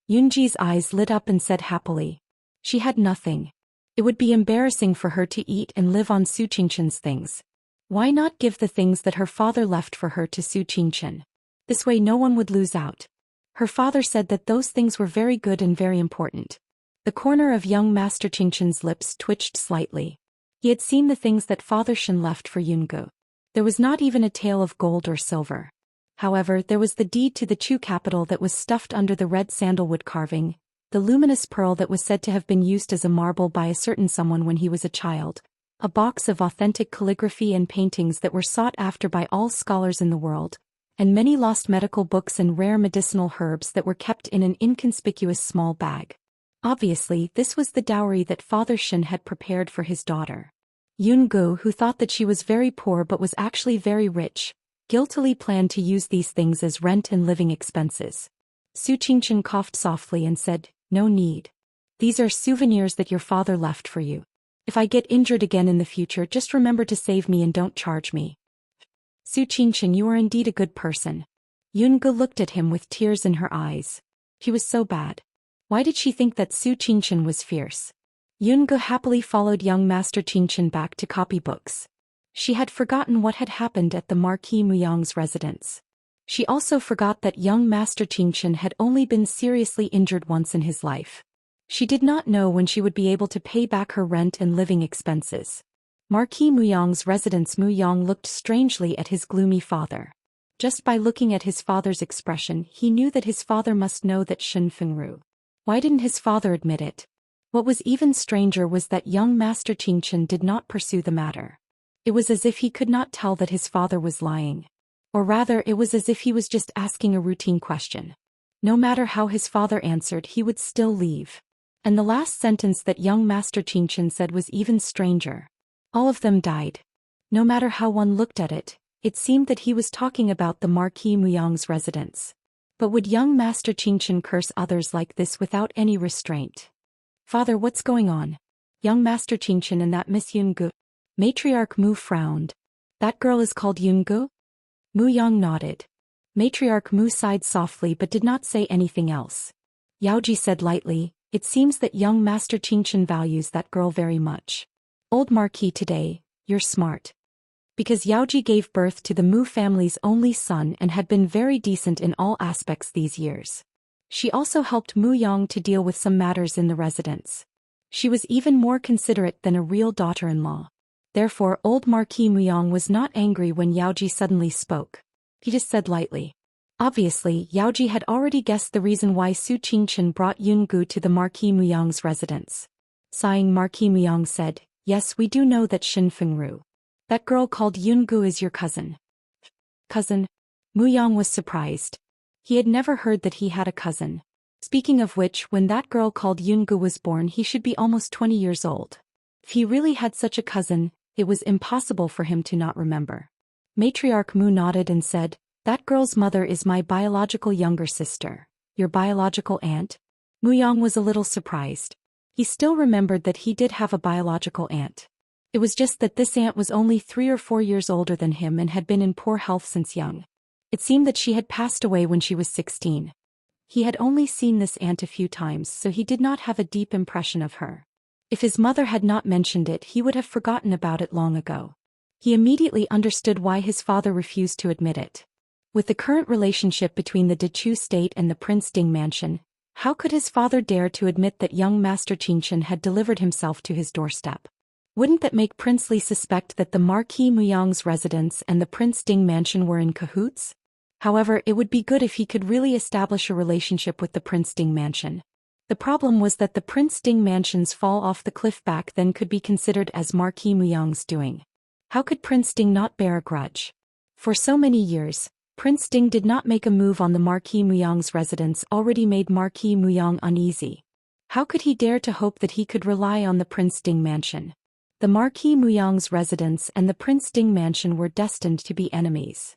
Yunji's eyes lit up and said happily. She had nothing. It would be embarrassing for her to eat and live on Su Qingchen's things. Why not give the things that her father left for her to Su Qingchen? This way no one would lose out. Her father said that those things were very good and very important. The corner of young Master Qingshen's lips twitched slightly. He had seen the things that Father Shen left for Yungu. There was not even a tael of gold or silver. However, there was the deed to the Chu capital that was stuffed under the red sandalwood carving, the luminous pearl that was said to have been used as a marble by a certain someone when he was a child, a box of authentic calligraphy and paintings that were sought after by all scholars in the world, and many lost medical books and rare medicinal herbs that were kept in an inconspicuous small bag. Obviously, this was the dowry that Father Shen had prepared for his daughter. Yungu, who thought that she was very poor but was actually very rich, guiltily planned to use these things as rent and living expenses. Su Qingshen coughed softly and said, "No need. These are souvenirs that your father left for you. If I get injured again in the future, just remember to save me and don't charge me." Su Qingshen, you are indeed a good person. Yungu looked at him with tears in her eyes. She was so bad. Why did she think that Su Qingshen was fierce? Yungu happily followed young Master Qingshen back to copybooks. She had forgotten what had happened at the Marquis Muyang's residence. She also forgot that young Master Qingshen had only been seriously injured once in his life. She did not know when she would be able to pay back her rent and living expenses. Marquis Muyang's residence. Muyang looked strangely at his gloomy father. Just by looking at his father's expression, he knew that his father must know that Shen Fengru. Why didn't his father admit it? What was even stranger was that young Master Qingshen did not pursue the matter. It was as if he could not tell that his father was lying. Or rather, it was as if he was just asking a routine question. No matter how his father answered, he would still leave. And the last sentence that young Master Qingshen said was even stranger. All of them died. No matter how one looked at it, it seemed that he was talking about the Marquis Muyang's residence. But would young Master Qingshen curse others like this without any restraint? "Father, what's going on?" Young Master Qingshen and that Miss Yungu. Matriarch Mu frowned. "That girl is called Yungu?" Muyang nodded. Matriarch Mu sighed softly but did not say anything else. Yaoji said lightly, "It seems that young Master Qingshen values that girl very much. Old Marquis today, you're smart." Because Yaoji gave birth to the Mu family's only son and had been very decent in all aspects these years. She also helped Mu Yang to deal with some matters in the residence. She was even more considerate than a real daughter-in-law. Therefore, old Marquis Muyang was not angry when Yaoji suddenly spoke. He just said lightly. Obviously, Yaoji had already guessed the reason why Su Qingshen brought Yungu to the Marquis Muyang's residence. Sighing, Marquis Muyang said, "Yes, we do know that Shen Fengru. That girl called Yungu is your cousin." Cousin? Muyang was surprised. He had never heard that he had a cousin. Speaking of which, when that girl called Yungu was born, he should be almost 20 years old. If he really had such a cousin, it was impossible for him to not remember. Matriarch Mu nodded and said, "That girl's mother is my biological younger sister." "Your biological aunt?" Muyang was a little surprised. He still remembered that he did have a biological aunt. It was just that this aunt was only 3 or 4 years older than him and had been in poor health since young. It seemed that she had passed away when she was 16. He had only seen this aunt a few times, so he did not have a deep impression of her. If his mother had not mentioned it, he would have forgotten about it long ago. He immediately understood why his father refused to admit it. With the current relationship between the Dechu state and the Prince Ding mansion, how could his father dare to admit that young Master Qingshen had delivered himself to his doorstep? Wouldn't that make Prince Li suspect that the Marquis Muyang's residence and the Prince Ding mansion were in cahoots? However, it would be good if he could really establish a relationship with the Prince Ding mansion. The problem was that the Prince Ding mansion's fall off the cliff back then could be considered as Marquis Muyang's doing. How could Prince Ding not bear a grudge? For so many years, Prince Ding did not make a move on the Marquis Muyang's residence already made Marquis Muyang uneasy. How could he dare to hope that he could rely on the Prince Ding mansion? The Marquis Muyang's residence and the Prince Ding mansion were destined to be enemies.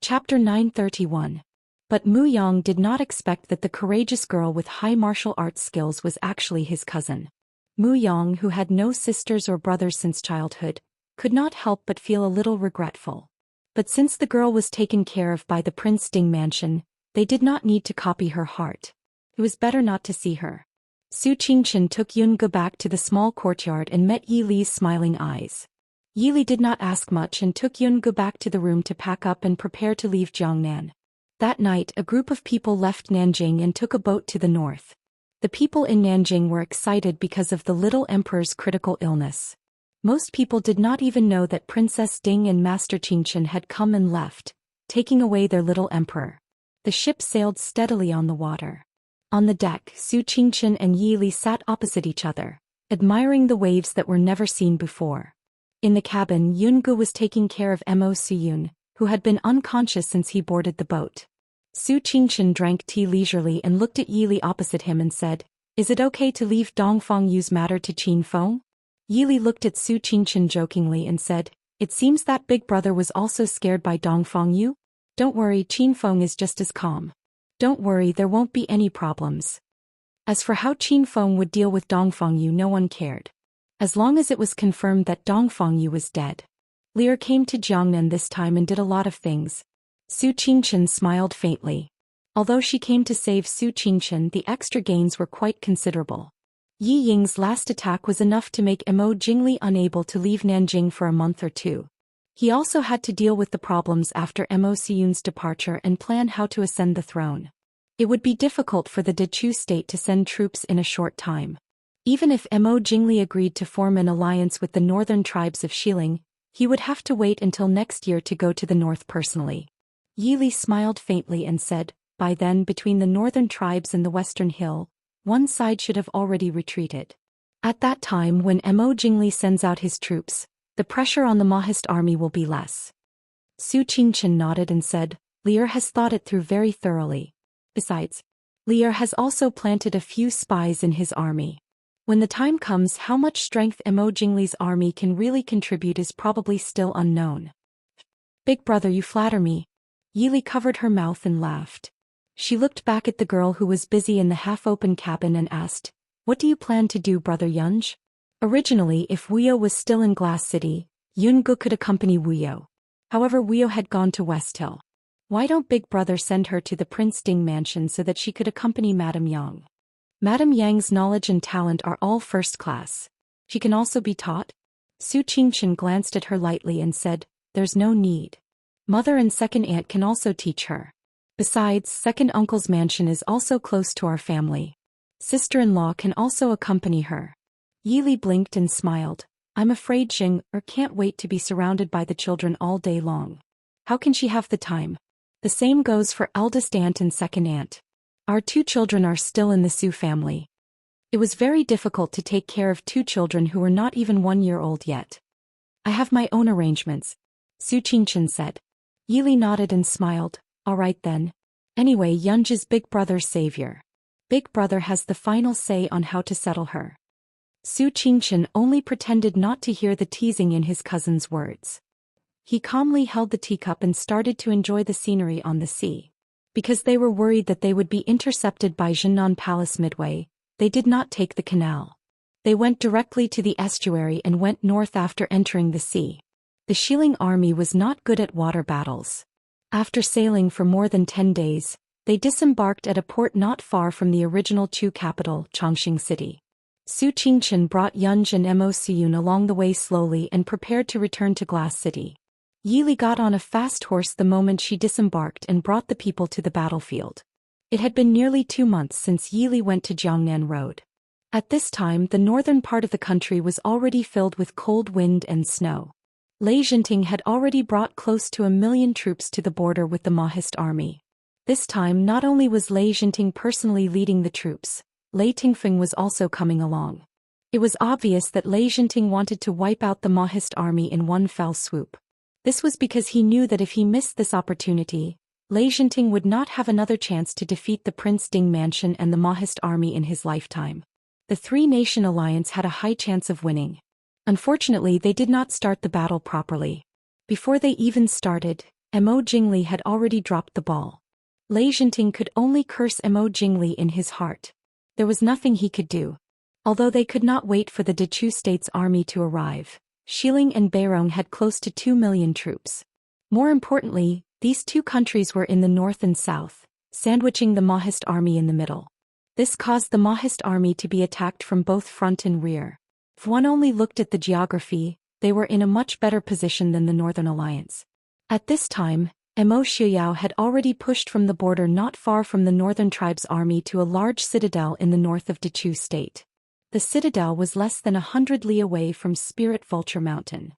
Chapter 931. But Muyang did not expect that the courageous girl with high martial arts skills was actually his cousin. Muyang, who had no sisters or brothers since childhood, could not help but feel a little regretful. But since the girl was taken care of by the Prince Ding mansion, they did not need to copy her heart. It was better not to see her. Su Qingshen took Yungu back to the small courtyard and met Yi Li's smiling eyes. Yi Li did not ask much and took Yungu back to the room to pack up and prepare to leave Jiangnan. That night a group of people left Nanjing and took a boat to the north. The people in Nanjing were excited because of the little emperor's critical illness. Most people did not even know that Princess Ding and Master Qingchen had come and left, taking away their little emperor. The ship sailed steadily on the water. On the deck, Su Qingchen and Yi Li sat opposite each other, admiring the waves that were never seen before. In the cabin, Yungu was taking care of Mo Suyun, who had been unconscious since he boarded the boat. Su Qingchen drank tea leisurely and looked at Yi Li opposite him and said, "Is it okay to leave Dongfang Yu's matter to Qin Feng?" Yi Li looked at Su Qingchen jokingly and said, "It seems that big brother was also scared by Dongfang Yu? Don't worry, Qin Feng is just as calm. Don't worry, there won't be any problems." As for how Qin Feng would deal with Dongfang Yu, no one cared. As long as it was confirmed that Dongfang Yu was dead. Lear came to Jiangnan this time and did a lot of things. Su Qingchen smiled faintly. Although she came to save Su Qingchen, the extra gains were quite considerable. Yi Ying's last attack was enough to make Mo Jingli unable to leave Nanjing for a month or two. He also had to deal with the problems after Mo Siyun's departure and plan how to ascend the throne. It would be difficult for the Dechu state to send troops in a short time. Even if Mo Jingli agreed to form an alliance with the northern tribes of Xiling, he would have to wait until next year to go to the north personally. Yi Li smiled faintly and said, "By then, between the northern tribes and the western hill, one side should have already retreated. At that time, when Mo Jingli sends out his troops, the pressure on the Mahist army will be less." Su Qingchen nodded and said, "Lear has thought it through very thoroughly. Besides, Lear has also planted a few spies in his army. When the time comes, how much strength Mo Jingli's army can really contribute is probably still unknown." "Big brother, you flatter me." Yi Li covered her mouth and laughed. She looked back at the girl who was busy in the half-open cabin and asked, "What do you plan to do, Brother Yunj?" Originally, if Wuyo was still in Glass City, Yungu could accompany Wuyo. However, Wuyo had gone to West Hill. Why don't Big Brother send her to the Prince Ding mansion so that she could accompany Madame Yang? Madame Yang's knowledge and talent are all first class. She can also be taught. Su Qingchen glanced at her lightly and said, "There's no need. Mother and second aunt can also teach her. Besides, second uncle's mansion is also close to our family. Sister-in-law can also accompany her." Yi Li blinked and smiled. "I'm afraid Jing can't wait to be surrounded by the children all day long. How can she have the time? The same goes for eldest aunt and second aunt. Our two children are still in the Su family. It was very difficult to take care of two children who were not even 1 year old yet. I have my own arrangements," Su Qingchen said. Yi Li nodded and smiled. "All right then. Anyway, Yunj is Big Brother's savior. Big Brother has the final say on how to settle her." Su Qingchen only pretended not to hear the teasing in his cousin's words. He calmly held the teacup and started to enjoy the scenery on the sea. Because they were worried that they would be intercepted by Jinnan Palace midway, they did not take the canal. They went directly to the estuary and went north after entering the sea. The Xiling army was not good at water battles. After sailing for more than 10 days, they disembarked at a port not far from the original Chu capital, Chongqing City. Su Qingchen brought Yunj and Mo Siyun along the way slowly and prepared to return to Glass City. Yi Li got on a fast horse the moment she disembarked and brought the people to the battlefield. It had been nearly 2 months since Yi Li went to Jiangnan Road. At this time, the northern part of the country was already filled with cold wind and snow. Lei Jinting had already brought close to 1 million troops to the border with the Mahist army. This time, not only was Lei Jinting personally leading the troops, Lei Tingfeng was also coming along. It was obvious that Lei Jinting wanted to wipe out the Mahist army in one fell swoop. This was because he knew that if he missed this opportunity, Lei Jinting would not have another chance to defeat the Prince Ding mansion and the Mahist army in his lifetime. The three-nation alliance had a high chance of winning. Unfortunately, they did not start the battle properly. Before they even started, Mo Jingli had already dropped the ball. Lei Jinting could only curse Mo Jingli in his heart. There was nothing he could do. Although they could not wait for the Dechu state's army to arrive, Xiling and Beirong had close to 2 million troops. More importantly, these two countries were in the north and south, sandwiching the Mahist army in the middle. This caused the Mahist army to be attacked from both front and rear. If one only looked at the geography, they were in a much better position than the Northern Alliance. At this time, Mo Xiuyao had already pushed from the border not far from the northern tribe's army to a large citadel in the north of Dechu state. The citadel was less than 100 li away from Spirit Vulture Mountain.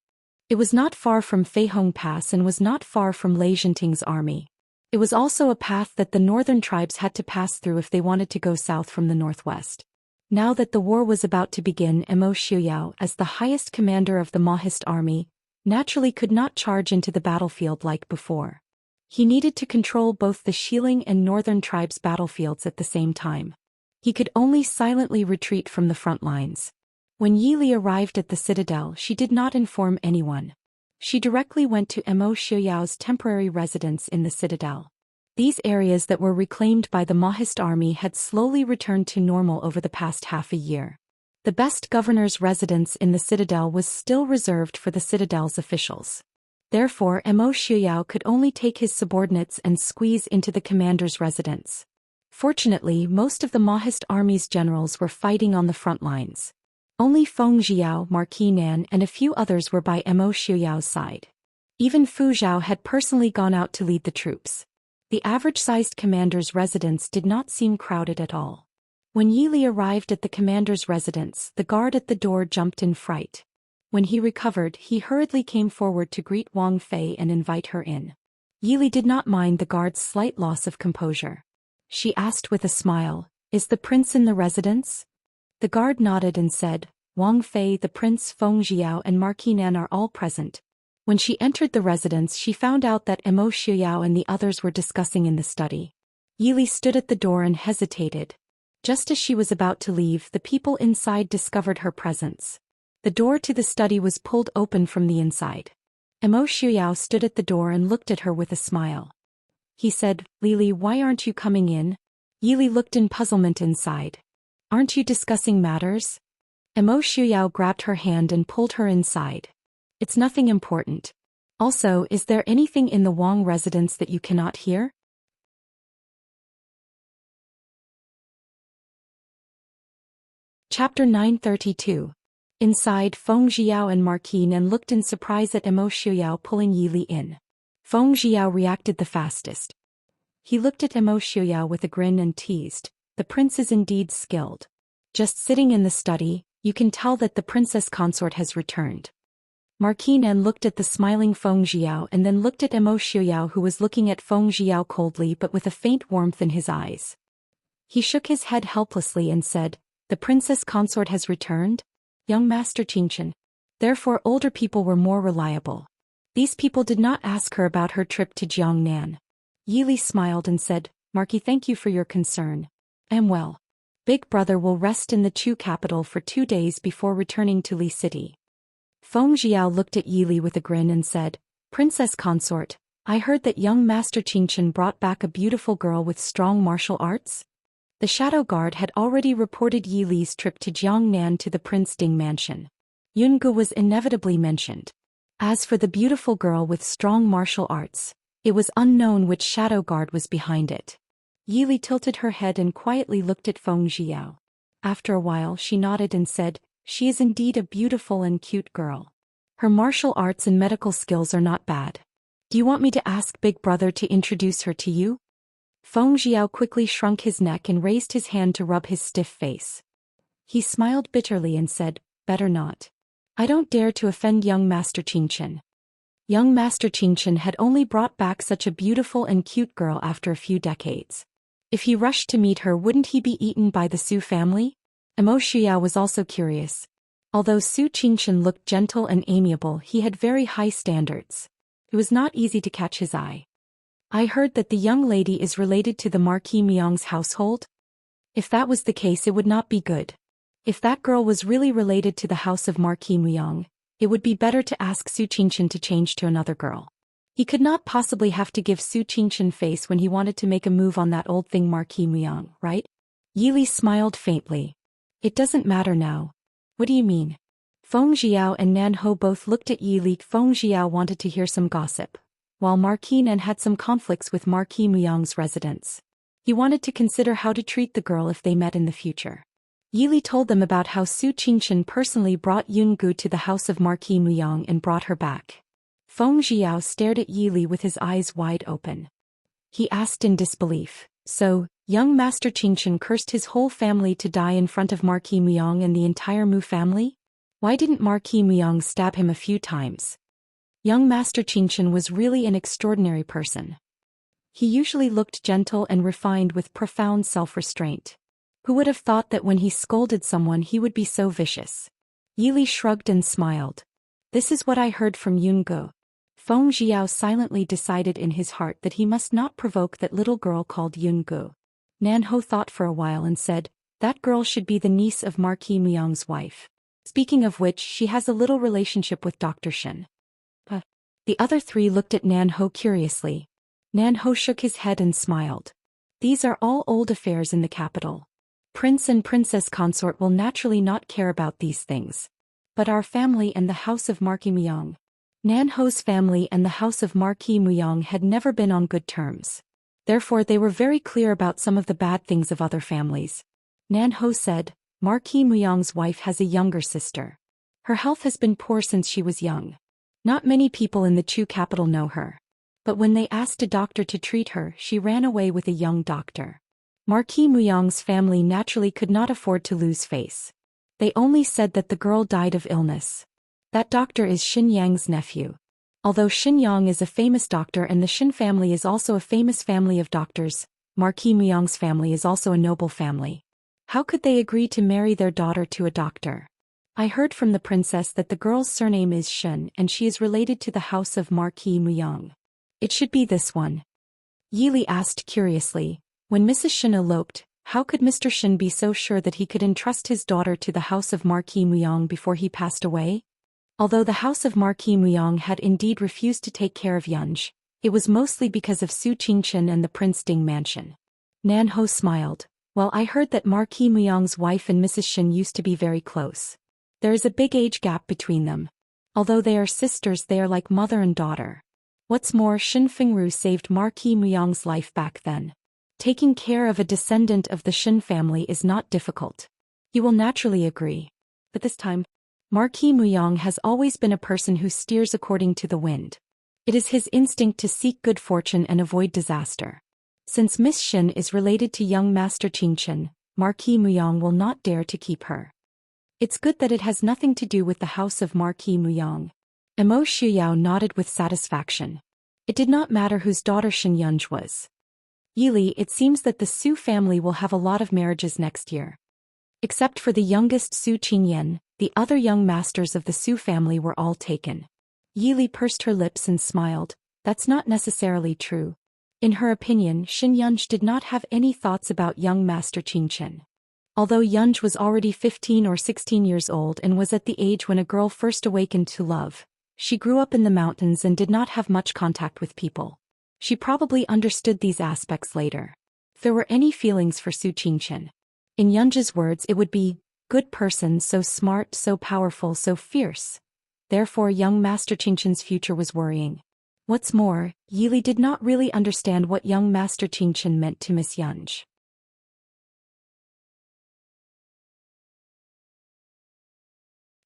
It was not far from Feihong Pass and was not far from Enchanting's army. It was also a path that the northern tribes had to pass through if they wanted to go south from the northwest. Now that the war was about to begin, Mo Xiuyao, as the highest commander of the Mahist army, naturally could not charge into the battlefield like before. He needed to control both the Xiling and northern tribes' battlefields at the same time. He could only silently retreat from the front lines. When Yi Li arrived at the citadel, she did not inform anyone. She directly went to Mo Xiuyao's temporary residence in the citadel. These areas that were reclaimed by the Mahist army had slowly returned to normal over the past half a year. The best governor's residence in the citadel was still reserved for the citadel's officials. Therefore, Mo Xiuyao could only take his subordinates and squeeze into the commander's residence. Fortunately, most of the Mahist army's generals were fighting on the front lines. Only Feng Jiao, Marquis Nan, and a few others were by Mo Xiuyao's side. Even Fu Zhao had personally gone out to lead the troops. The average-sized commander's residence did not seem crowded at all. When Yi Li arrived at the commander's residence, the guard at the door jumped in fright. When he recovered, he hurriedly came forward to greet Wang Fei and invite her in. Yi Li did not mind the guard's slight loss of composure. She asked with a smile, "Is the prince in the residence?" The guard nodded and said, "Wang Fei, the prince, Feng Jiao and Marquis Nan are all present." When she entered the residence, she found out that Mo Xiuyao and the others were discussing in the study. Yi Li stood at the door and hesitated. Just as she was about to leave, the people inside discovered her presence. The door to the study was pulled open from the inside. Mo Xiuyao stood at the door and looked at her with a smile. He said, "Lili, why aren't you coming in?" Yi Li looked in puzzlement inside. "Aren't you discussing matters?" Mo Xiuyao grabbed her hand and pulled her inside. "It's nothing important. Also, is there anything in the Wang residence that you cannot hear?" Chapter 932. Inside, Feng Jiao and Marquis Nan looked in surprise at Mo Xiuyao pulling Yi Li in. Feng Jiao reacted the fastest. He looked at Mo Xiuyao with a grin and teased, "The prince is indeed skilled. Just sitting in the study, you can tell that the princess consort has returned." Marquis Nan looked at the smiling Feng Jiao and then looked at Mo Xiuyao, who was looking at Feng Jiao coldly but with a faint warmth in his eyes. He shook his head helplessly and said, "The princess consort has returned? Young Master Qingchen." Therefore older people were more reliable. These people did not ask her about her trip to Jiangnan. Yi Li smiled and said, "Marquis, thank you for your concern. I am well. Big brother will rest in the Chu capital for 2 days before returning to Li City." Feng Jiao looked at Yi Li with a grin and said, "Princess consort, I heard that young Master Qingchen brought back a beautiful girl with strong martial arts?" The Shadow Guard had already reported Yi Li's trip to Jiangnan to the Prince Ding mansion. Yungu was inevitably mentioned. As for the beautiful girl with strong martial arts, it was unknown which Shadow Guard was behind it. Yi Li tilted her head and quietly looked at Feng Jiao. After a while she nodded and said, "She is indeed a beautiful and cute girl. Her martial arts and medical skills are not bad. Do you want me to ask Big Brother to introduce her to you?" Feng Jiao quickly shrunk his neck and raised his hand to rub his stiff face. He smiled bitterly and said, "Better not. I don't dare to offend young Master Qingchen." Young Master Qingchen had only brought back such a beautiful and cute girl after a few decades. If he rushed to meet her, wouldn't he be eaten by the Su family? Mo Xiuyao was also curious. Although Su Qingchen looked gentle and amiable, he had very high standards. It was not easy to catch his eye. "I heard that the young lady is related to the Marquis Miang's household?" If that was the case, it would not be good. If that girl was really related to the house of Marquis Miang, it would be better to ask Su Qingchen to change to another girl. He could not possibly have to give Su Qingchen face when he wanted to make a move on that old thing Marquis Miang, right? Yi Li smiled faintly. "It doesn't matter now." "What do you mean?" Feng Jiao and Nan Ho both looked at Yi Li. Feng Jiao wanted to hear some gossip, while Marquis Nan had some conflicts with Marquis Miang's residence. He wanted to consider how to treat the girl if they met in the future. Yi Li told them about how Su Qingchen personally brought Yungu to the house of Marquis Miang and brought her back. Feng Jiao stared at Yi Li with his eyes wide open. He asked in disbelief, "So, young Master Qingchen cursed his whole family to die in front of Marquis Muyang and the entire Mu family? Why didn't Marquis Muyang stab him a few times?" Young Master Qingchen was really an extraordinary person. He usually looked gentle and refined with profound self-restraint. Who would have thought that when he scolded someone he would be so vicious? Yi Li shrugged and smiled. "This is what I heard from Yun Ge." Feng Jiao silently decided in his heart that he must not provoke that little girl called Yun Ge. Nan Ho thought for a while and said, "That girl should be the niece of Marquis Muyang's wife. Speaking of which, she has a little relationship with Dr. Shen." The other three looked at Nan Ho curiously. Nan Ho shook his head and smiled. "These are all old affairs in the capital. Prince and princess consort will naturally not care about these things. But our family and the house of Marquis Muyang." Nan Ho's family and the house of Marquis Muyang had never been on good terms. Therefore they were very clear about some of the bad things of other families. Nan Ho said, "Marquis Muyang's wife has a younger sister. Her health has been poor since she was young. Not many people in the Chu capital know her. But when they asked a doctor to treat her, she ran away with a young doctor. Marquis Muyang's family naturally could not afford to lose face. They only said that the girl died of illness. That doctor is Xin Yang's nephew. Although Xin Yang is a famous doctor and the Xin family is also a famous family of doctors, Marquis Muyang's family is also a noble family. How could they agree to marry their daughter to a doctor? I heard from the princess that the girl's surname is Shen and she is related to the house of Marquis Muyang. It should be this one." Yi Li asked curiously, "When Mrs. Shen eloped, how could Mr. Shen be so sure that he could entrust his daughter to the house of Marquis Muyang before he passed away?" Although the house of Marquis Muyang had indeed refused to take care of Yunj, it was mostly because of Su Qingchen and the Prince Ding mansion. Nan Ho smiled. "Well, I heard that Marquis Muyang's wife and Mrs. Shen used to be very close. There is a big age gap between them. Although they are sisters, they are like mother and daughter. What's more, Shin Fengru saved Marquis Muyang's life back then. Taking care of a descendant of the Shin family is not difficult. You will naturally agree. But this time, Marquis Muyang has always been a person who steers according to the wind. It is his instinct to seek good fortune and avoid disaster. Since Miss Shin is related to young Master Qingchen, Marquis Muyang will not dare to keep her. It's good that it has nothing to do with the house of Marquis Muyang." Emo Shuyao nodded with satisfaction. It did not matter whose daughter Shin Yunj was. "Yi Li, it seems that the Su family will have a lot of marriages next year. Except for the youngest Su Qingyan, the other young masters of the Su family were all taken." Yi Li pursed her lips and smiled. "That's not necessarily true." In her opinion, Shin Yunj did not have any thoughts about young Master Qingchen. Although Yunj was already 15 or 16 years old and was at the age when a girl first awakened to love, she grew up in the mountains and did not have much contact with people. She probably understood these aspects later. If there were any feelings for Su Qingchen, in Yunj's words it would be, "Good person, so smart, so powerful, so fierce." Therefore young Master Qingchen's future was worrying. What's more, Yi Li did not really understand what young Master Qingchen meant to Miss Yunj.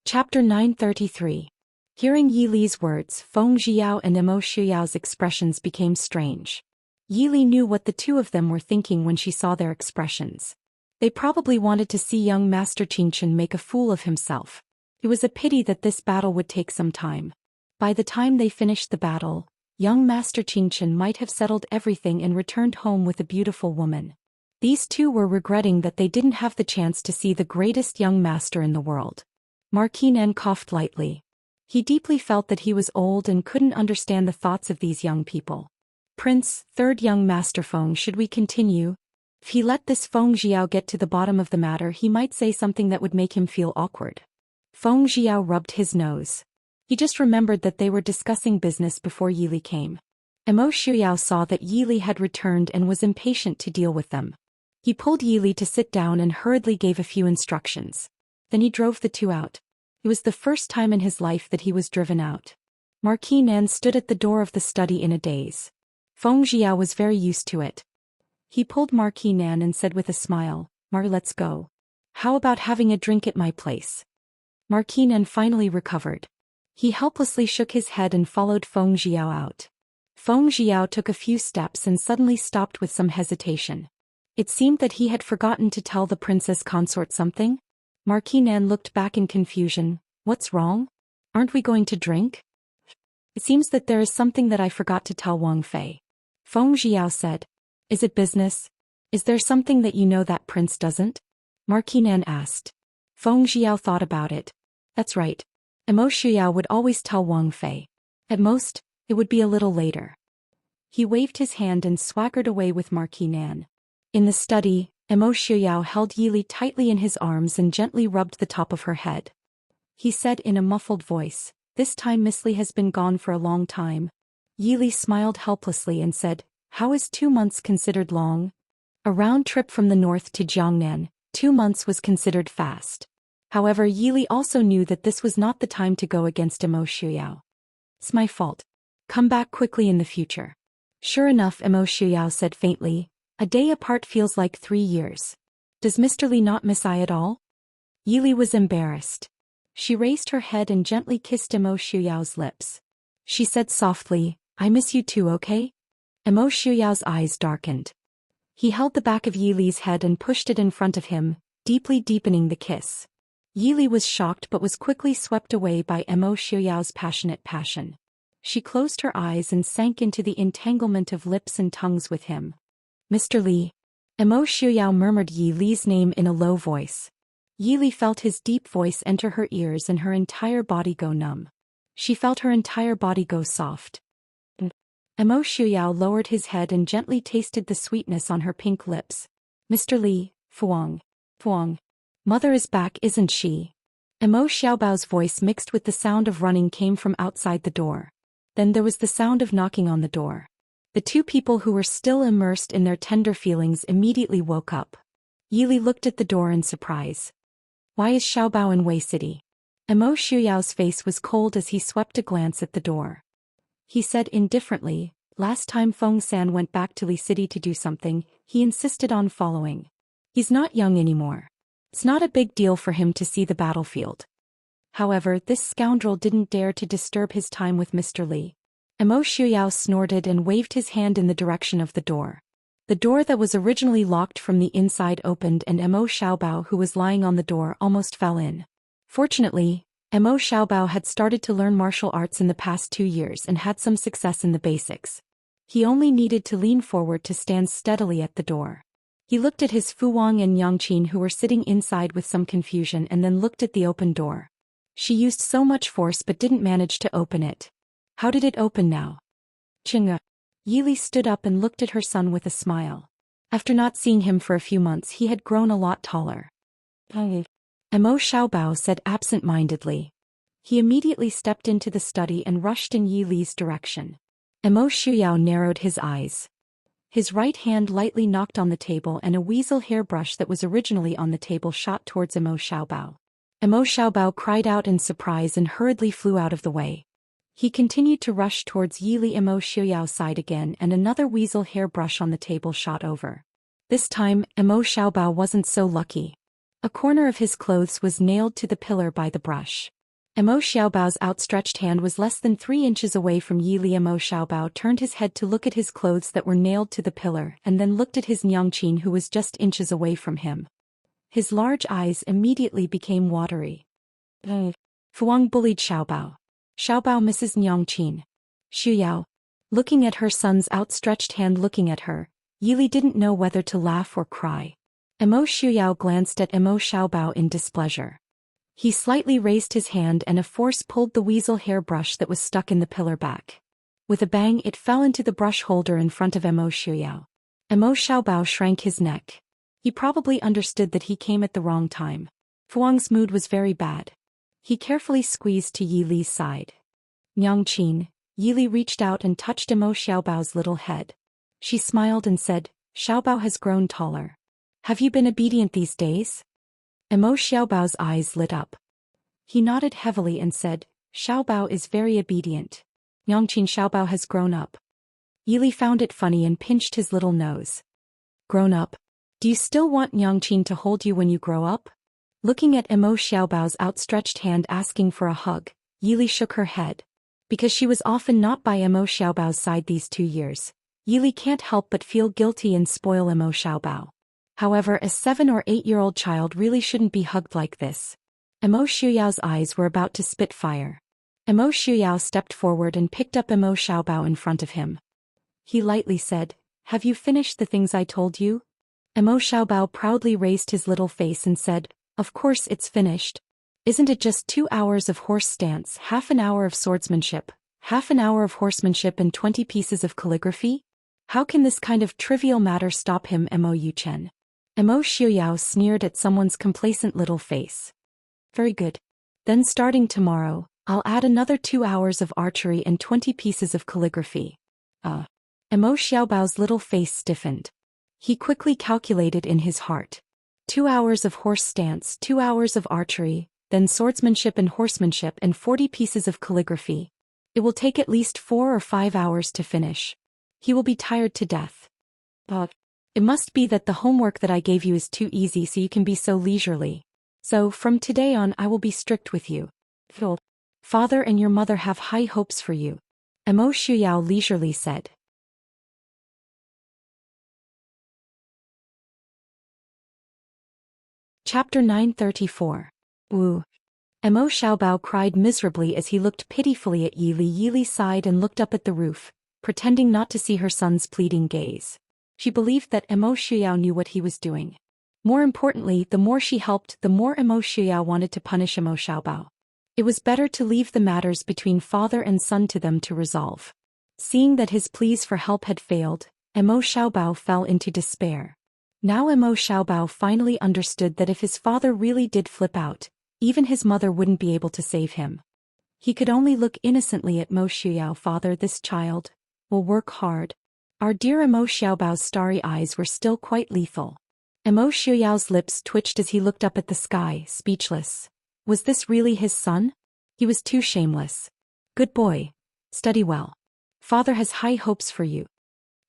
Chapter 933. Hearing Yi Li's words, Feng Jiao and Emo Shuyao's expressions became strange. Yi Li knew what the two of them were thinking when she saw their expressions. They probably wanted to see young Master Qingchen make a fool of himself. It was a pity that this battle would take some time. By the time they finished the battle, young Master Qingchen might have settled everything and returned home with a beautiful woman. These two were regretting that they didn't have the chance to see the greatest young master in the world. Marquis Nan coughed lightly. He deeply felt that he was old and couldn't understand the thoughts of these young people. "Prince, third young master Feng, should we continue?" If he let this Feng Jiao get to the bottom of the matter, he might say something that would make him feel awkward. Feng Jiao rubbed his nose. He just remembered that they were discussing business before Yi Li came. Emo Shuyao saw that Yi Li had returned and was impatient to deal with them. He pulled Yi Li to sit down and hurriedly gave a few instructions. Then he drove the two out. It was the first time in his life that he was driven out. Marquis Nan stood at the door of the study in a daze. Feng Jiao was very used to it. He pulled Marquis Nan and said with a smile, "Mar, let's go. How about having a drink at my place?" Marquis Nan finally recovered. He helplessly shook his head and followed Feng Xiao out. Feng Xiao took a few steps and suddenly stopped with some hesitation. It seemed that he had forgotten to tell the princess consort something. Marquis Nan looked back in confusion. What's wrong? Aren't we going to drink? It seems that there is something that I forgot to tell Wang Fei. Feng Xiao said. Is it business? Is there something that you know that prince doesn't? Marquis Nan asked. Feng Xiao thought about it. That's right. Emo Xiao would always tell Wang Fei. At most, it would be a little later. He waved his hand and swaggered away with Marquis Nan. In the study, Emo Xiao held Yili tightly in his arms and gently rubbed the top of her head. He said in a muffled voice, "This time Miss Li has been gone for a long time." Yili smiled helplessly and said, "How is 2 months considered long?" A round trip from the north to Jiangnan, 2 months was considered fast. However, Yili also knew that this was not the time to go against Emo Xiao. It's my fault. Come back quickly in the future. Sure enough, Emo Xiao said faintly, a day apart feels like 3 years. Does Mr. Li not miss I at all? Yili was embarrassed. She raised her head and gently kissed Emo Xiao's lips. She said softly, I miss you too, okay? Emo Xiao's eyes darkened. He held the back of Yili's head and pushed it in front of him, deeply deepening the kiss. Yili was shocked but was quickly swept away by Emo Xiao's passionate passion. She closed her eyes and sank into the entanglement of lips and tongues with him. Mr. Li. Emo Xiao murmured Yi Li's name in a low voice. Yili felt his deep voice enter her ears and her entire body go numb. She felt her entire body go soft. Emo Xiao lowered his head and gently tasted the sweetness on her pink lips. Mr. Li, Fuang. Fuang. Mother is back, isn't she? Emo Xiaobao's voice mixed with the sound of running came from outside the door. Then there was the sound of knocking on the door. The 2 people who were still immersed in their tender feelings immediately woke up. Yili looked at the door in surprise. Why is Xiaobao in Wei City? Emo Xiao's face was cold as he swept a glance at the door. He said indifferently, last time Feng San went back to Li City to do something, he insisted on following. He's not young anymore. It's not a big deal for him to see the battlefield. However, this scoundrel didn't dare to disturb his time with Mr. Li. Emo Xiao snorted and waved his hand in the direction of the door. The door that was originally locked from the inside opened and Emo Xiaobao, who was lying on the door, almost fell in. Fortunately, Emo Xiaobao had started to learn martial arts in the past 2 years and had some success in the basics. He only needed to lean forward to stand steadily at the door. He looked at his Fu Wang and Yangqin, who were sitting inside with some confusion, and then looked at the open door. She used so much force but didn't manage to open it. How did it open now? Chinga. Yili stood up and looked at her son with a smile. After not seeing him for a few months, he had grown a lot taller. Emo Xiaobao said absent-mindedly. He immediately stepped into the study and rushed in Yili's direction. Emo Xiao narrowed his eyes. His right hand lightly knocked on the table and a weasel hairbrush that was originally on the table shot towards Emo Xiaobao. Emo Xiaobao cried out in surprise and hurriedly flew out of the way. He continued to rush towards Yili. Emo Xiao's side again and another weasel hairbrush on the table shot over. This time, Emo Xiaobao wasn't so lucky. A corner of his clothes was nailed to the pillar by the brush. Emo Xiaobao's outstretched hand was less than 3 inches away from Yili. Emo Xiaobao turned his head to look at his clothes that were nailed to the pillar and then looked at his Yangqin, who was just inches away from him. His large eyes immediately became watery. Fuang bullied Xiaobao. Xiaobao misses Yangqin. Xu. Looking at her son's outstretched hand looking at her, Yili didn't know whether to laugh or cry. Emo Xiao glanced at Emo Xiaobao in displeasure. He slightly raised his hand and a force pulled the weasel hairbrush that was stuck in the pillar back. With a bang, it fell into the brush holder in front of Emo Xiao. Emo Xiaobao shrank his neck. He probably understood that he came at the wrong time. Fuang's mood was very bad. He carefully squeezed to Yili's side. Yangqin. Yili reached out and touched Emo Xiaobao's little head. She smiled and said, Xiaobao has grown taller. Have you been obedient these days? Emo Xiaobao's eyes lit up. He nodded heavily and said, Xiaobao is very obedient. Yangqin, Xiaobao has grown up. Yili found it funny and pinched his little nose. Grown up? Do you still want Yangqin to hold you when you grow up? Looking at Emo Xiaobao's outstretched hand asking for a hug, Yili shook her head. Because she was often not by Emo Xiaobao's side these 2 years, Yili can't help but feel guilty and spoil Emo Xiaobao. However, a 7 or 8-year-old child really shouldn't be hugged like this. Emo Xiaoyao's eyes were about to spit fire. Emo Xiaoyao stepped forward and picked up Emo Xiaobao in front of him. He lightly said, "Have you finished the things I told you?" Emo Xiaobao proudly raised his little face and said, "Of course it's finished. Isn't it just 2 hours of horse stance, half an hour of swordsmanship, half an hour of horsemanship and 20 pieces of calligraphy? How can this kind of trivial matter stop him?" Emo Yuchen. Emo Xiaoyao sneered at someone's complacent little face. "Very good. Then starting tomorrow, I'll add another 2 hours of archery and 20 pieces of calligraphy." Emo Xiaobao's little face stiffened. He quickly calculated in his heart. 2 hours of horse stance, 2 hours of archery, then swordsmanship and horsemanship and 40 pieces of calligraphy. It will take at least 4 or 5 hours to finish. He will be tired to death. But it must be that the homework that I gave you is too easy so you can be so leisurely. So from today on I will be strict with you. Father and your mother have high hopes for you. Emo Xiaoyao leisurely said. Chapter 934. Wu. Emo Xiaobao cried miserably as he looked pitifully at Yili. Yili sighed and looked up at the roof, pretending not to see her son's pleading gaze. She believed that Emo Xiaoyao knew what he was doing. More importantly, the more she helped, the more Emo Xiaoyao wanted to punish Emo Xiaobao. It was better to leave the matters between father and son to them to resolve. Seeing that his pleas for help had failed, Emo Xiaobao fell into despair. Now Emo Xiaobao finally understood that if his father really did flip out, even his mother wouldn't be able to save him. He could only look innocently at Mo Xiaoyao. "Father, this child will work hard." Our dear Emo Xiaobao's starry eyes were still quite lethal. Emo Xiaoyao's lips twitched as he looked up at the sky, speechless. Was this really his son? He was too shameless. "Good boy. Study well. Father has high hopes for you."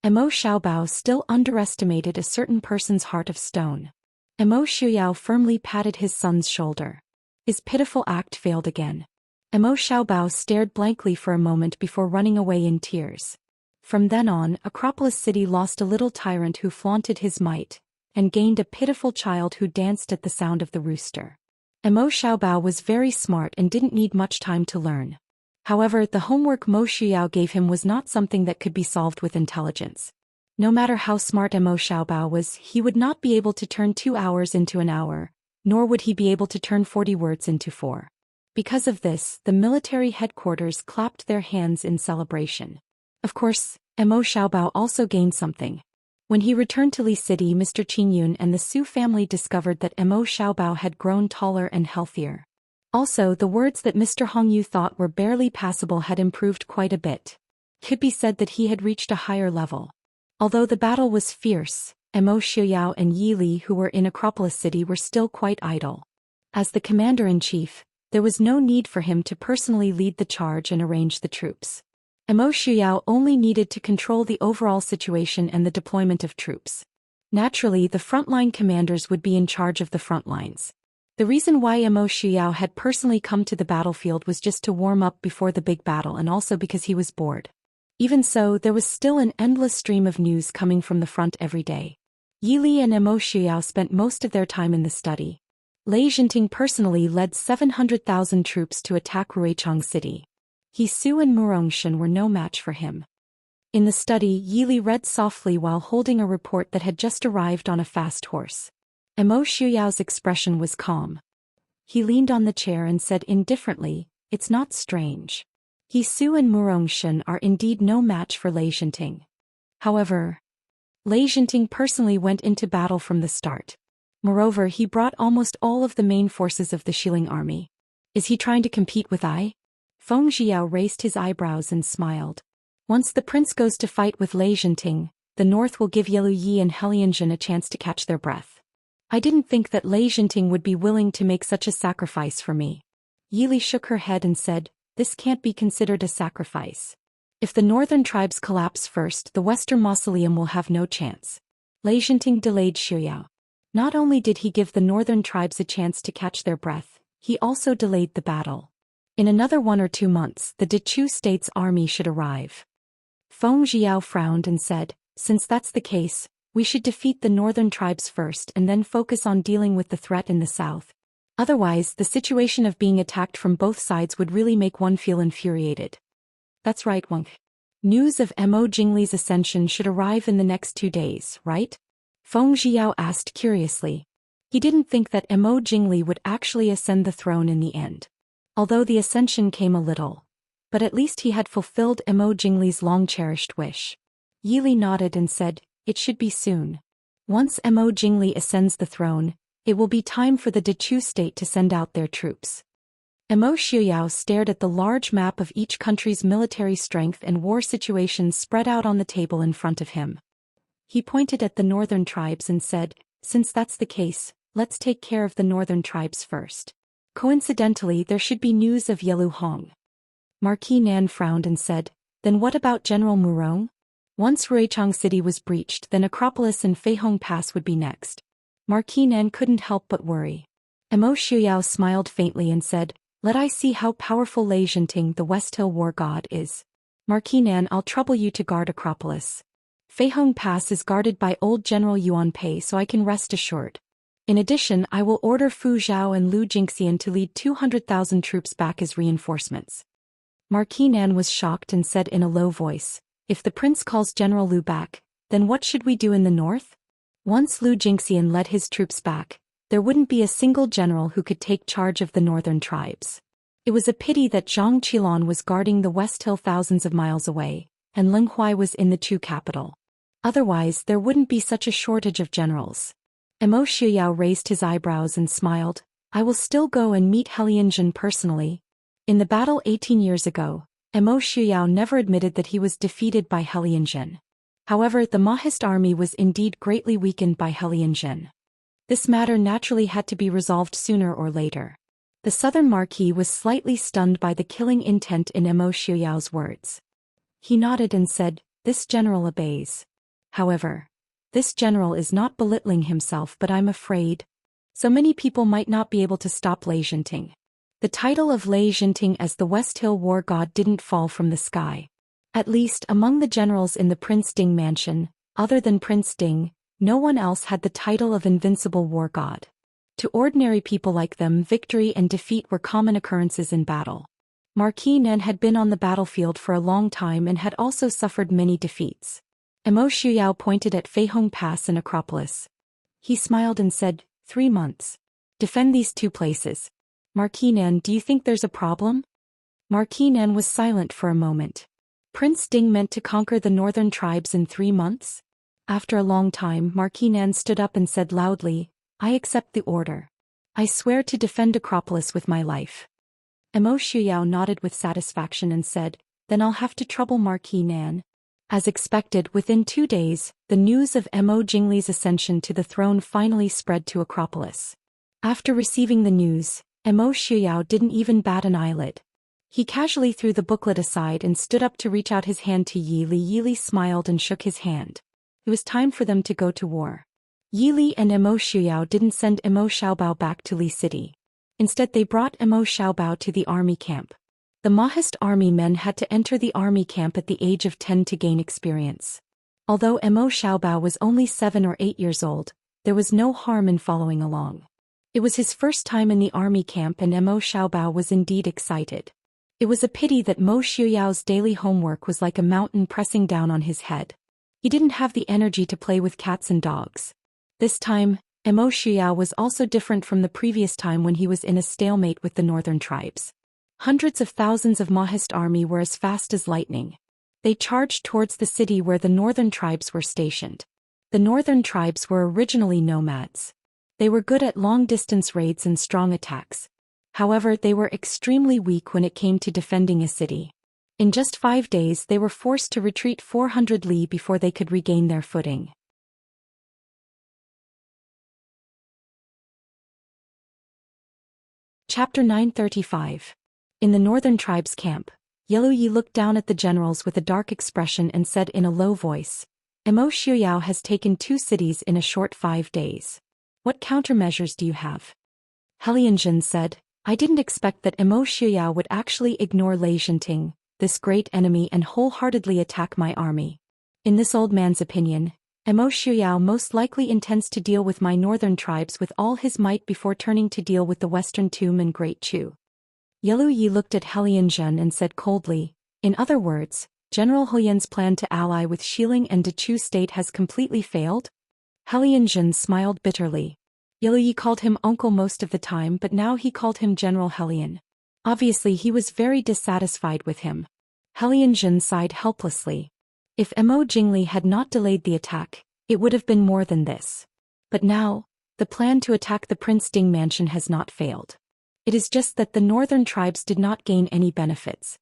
Emo Xiaobao still underestimated a certain person's heart of stone. Emo Xiaoyao firmly patted his son's shoulder. His pitiful act failed again. Emo Xiaobao stared blankly for a moment before running away in tears. From then on, Acropolis City lost a little tyrant who flaunted his might, and gained a pitiful child who danced at the sound of the rooster. Emo Xiaobao was very smart and didn't need much time to learn. However, the homework Mo Xiaoyao gave him was not something that could be solved with intelligence. No matter how smart Emo Xiaobao was, he would not be able to turn 2 hours into an hour, nor would he be able to turn 40 words into 4. Because of this, the military headquarters clapped their hands in celebration. Of course, Emo Xiaobao also gained something. When he returned to Li City, Mr. Qingyun and the Su family discovered that Emo Xiaobao had grown taller and healthier. Also, the words that Mr. Hongyu thought were barely passable had improved quite a bit. It could be said that he had reached a higher level. Although the battle was fierce, Emo Xiaoyao and Yi Li, who were in Acropolis City, were still quite idle. As the commander-in-chief, there was no need for him to personally lead the charge and arrange the troops. Emo Xiaoyao only needed to control the overall situation and the deployment of troops. Naturally, the frontline commanders would be in charge of the front lines. The reason why Emo Xiaoyao had personally come to the battlefield was just to warm up before the big battle, and also because he was bored. Even so, there was still an endless stream of news coming from the front every day. Yi Li and Emo Xiaoyao spent most of their time in the study. Lei Jinting personally led 700,000 troops to attack Ruichang City. He Su and Murongshan were no match for him. In the study, Yi Li read softly while holding a report that had just arrived on a fast horse. Emo Xiaoyao's expression was calm. He leaned on the chair and said indifferently, "It's not strange. He Su and Murongshan are indeed no match for Lei Jinting. However, Lei Jinting personally went into battle from the start. Moreover, he brought almost all of the main forces of the Shilling army. Is he trying to compete with I?" Feng Jiao raised his eyebrows and smiled. "Once the prince goes to fight with Lei Jinting, the north will give Yelu Yi and Helianjin a chance to catch their breath. I didn't think that Lei Jinting would be willing to make such a sacrifice for me." Yi Li shook her head and said, "This can't be considered a sacrifice. If the northern tribes collapse first, the western mausoleum will have no chance." Lei Jinting delayed Xiaoyao. Not only did he give the northern tribes a chance to catch their breath, he also delayed the battle. In another 1 or 2 months, the Dechu state's army should arrive. Feng Jiao frowned and said, since that's the case, we should defeat the northern tribes first and then focus on dealing with the threat in the south. Otherwise, the situation of being attacked from both sides would really make one feel infuriated. That's right, Wang. News of Mo Jingli's ascension should arrive in the next 2 days, right? Feng Jiao asked curiously. He didn't think that Mo Jingli would actually ascend the throne in the end. Although the ascension came a little. But at least he had fulfilled Mo Jingli's long-cherished wish. Yili nodded and said, it should be soon. Once Mo Jingli ascends the throne, it will be time for the Dechu state to send out their troops. Mo Xiuyao stared at the large map of each country's military strength and war situations spread out on the table in front of him. He pointed at the northern tribes and said, since that's the case, let's take care of the northern tribes first. Coincidentally, there should be news of Yelu Hong. Marquis Nan frowned and said, then what about General Murong? Once Ruichang City was breached, then Acropolis and Feihong Pass would be next. Marquis Nan couldn't help but worry. Mo Xiuyao smiled faintly and said, let I see how powerful Lei Jinting, the West Hill war god, is. Marquis Nan, I'll trouble you to guard Acropolis. Feihong Pass is guarded by old General Yuan Pei, so I can rest assured. In addition, I will order Fu Zhao and Lu Jingxian to lead 200,000 troops back as reinforcements. Marquis Nan was shocked and said in a low voice, if the prince calls General Lu back, then what should we do in the north? Once Lu Jingxian led his troops back, there wouldn't be a single general who could take charge of the northern tribes. It was a pity that Zhang Qilon was guarding the West Hill thousands of miles away, and Ling Huai was in the Chu capital. Otherwise, there wouldn't be such a shortage of generals. Mo Xiuyao raised his eyebrows and smiled, I will still go and meet Helianjin personally. In the battle 18 years ago, Mo Xiuyao never admitted that he was defeated by Helianjin. However, the Mahist army was indeed greatly weakened by Helianjin. This matter naturally had to be resolved sooner or later. The southern marquis was slightly stunned by the killing intent in Mo Xiuyao's words. He nodded and said, this general obeys. However, this general is not belittling himself, but I'm afraid. So many people might not be able to stop Lei Jinting. The title of Lei Jinting as the West Hill war god didn't fall from the sky. At least among the generals in the Prince Ding mansion, other than Prince Ding, no one else had the title of invincible war god. To ordinary people like them, victory and defeat were common occurrences in battle. Marquis Nan had been on the battlefield for a long time and had also suffered many defeats. Mo Xiuyao pointed at Feihong Pass and Acropolis. He smiled and said, 3 months. Defend these 2 places. Marquis Nan, do you think there's a problem? Marquis Nan was silent for a moment. Prince Ding meant to conquer the northern tribes in 3 months? After a long time, Marquis Nan stood up and said loudly, I accept the order. I swear to defend Acropolis with my life. Mo Xiuyao nodded with satisfaction and said, then I'll have to trouble Marquis Nan. As expected, within 2 days, the news of Mo Jingli's ascension to the throne finally spread to Acropolis. After receiving the news, Mo Xiuyao didn't even bat an eyelid. He casually threw the booklet aside and stood up to reach out his hand to Yi Li. Yi Li smiled and shook his hand. It was time for them to go to war. Yi Li and Mo Xiuyao didn't send Mo Xiaobao back to Li City. Instead, they brought Mo Xiaobao to the army camp. The Mahist army men had to enter the army camp at the age of 10 to gain experience. Although Mo Xiaobao was only 7 or 8 years old, there was no harm in following along. It was his first time in the army camp and Mo Xiaobao was indeed excited. It was a pity that Mo Xiuyao's daily homework was like a mountain pressing down on his head. He didn't have the energy to play with cats and dogs. This time, Mo Xiuyao was also different from the previous time when he was in a stalemate with the northern tribes. Hundreds of thousands of Mahist army were as fast as lightning. They charged towards the city where the northern tribes were stationed. The northern tribes were originally nomads. They were good at long-distance raids and strong attacks. However, they were extremely weak when it came to defending a city. In just 5 days they were forced to retreat 400 li before they could regain their footing. Chapter 935. In the northern tribes' camp, Yellow Yi looked down at the generals with a dark expression and said in a low voice, Mo Xiuyao has taken 2 cities in a short 5 days. What countermeasures do you have? Helianjin said, I didn't expect that Emo Xiuyao would actually ignore Enchanting, this great enemy, and wholeheartedly attack my army. In this old man's opinion, Emo Xiuyao most likely intends to deal with my northern tribes with all his might before turning to deal with the western Tomb and Great Chu. Yelu Yi looked at Helianzhen and said coldly, in other words, General Huyan's plan to ally with Xiling and Dechu state has completely failed? Helianzhen smiled bitterly. Yelu Yi called him uncle most of the time, but now he called him General Helian. Obviously he was very dissatisfied with him. Helianzhen sighed helplessly. If Emo Jingli had not delayed the attack, it would have been more than this. But now, the plan to attack the Prince Ding mansion has not failed. It is just that the northern tribes did not gain any benefits.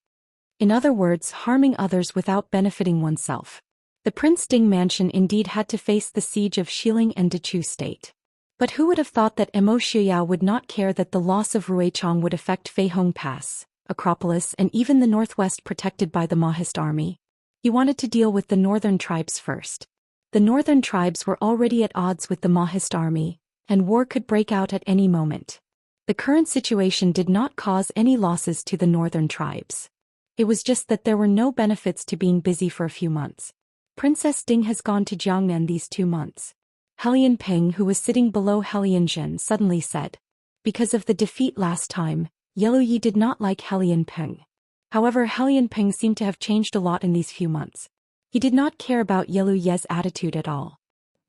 In other words, harming others without benefiting oneself. The Prince Ding mansion indeed had to face the siege of Xiling and Dechu state. But who would have thought that Emo Xiuyao would not care that the loss of Ruichang would affect Feihong Pass, Acropolis, and even the northwest protected by the Mahist army? He wanted to deal with the northern tribes first. The northern tribes were already at odds with the Mahist army, and war could break out at any moment. The current situation did not cause any losses to the northern tribes. It was just that there were no benefits to being busy for a few months. Princess Ding has gone to Jiangnan these 2 months. Helian Peng, who was sitting below Helianzhen, suddenly said. Because of the defeat last time, Yelu Yi did not like Helian Peng. However, Helian Peng seemed to have changed a lot in these few months. He did not care about Yelu Ye's attitude at all.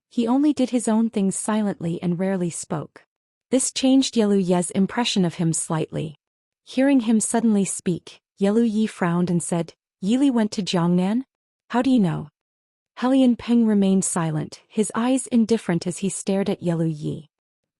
He only did his own things silently and rarely spoke. This changed Yelu Ye's impression of him slightly. Hearing him suddenly speak, Yelu Yi frowned and said, Yili went to Jiangnan? How do you know? Helian Peng remained silent, his eyes indifferent as he stared at Yelu Yi.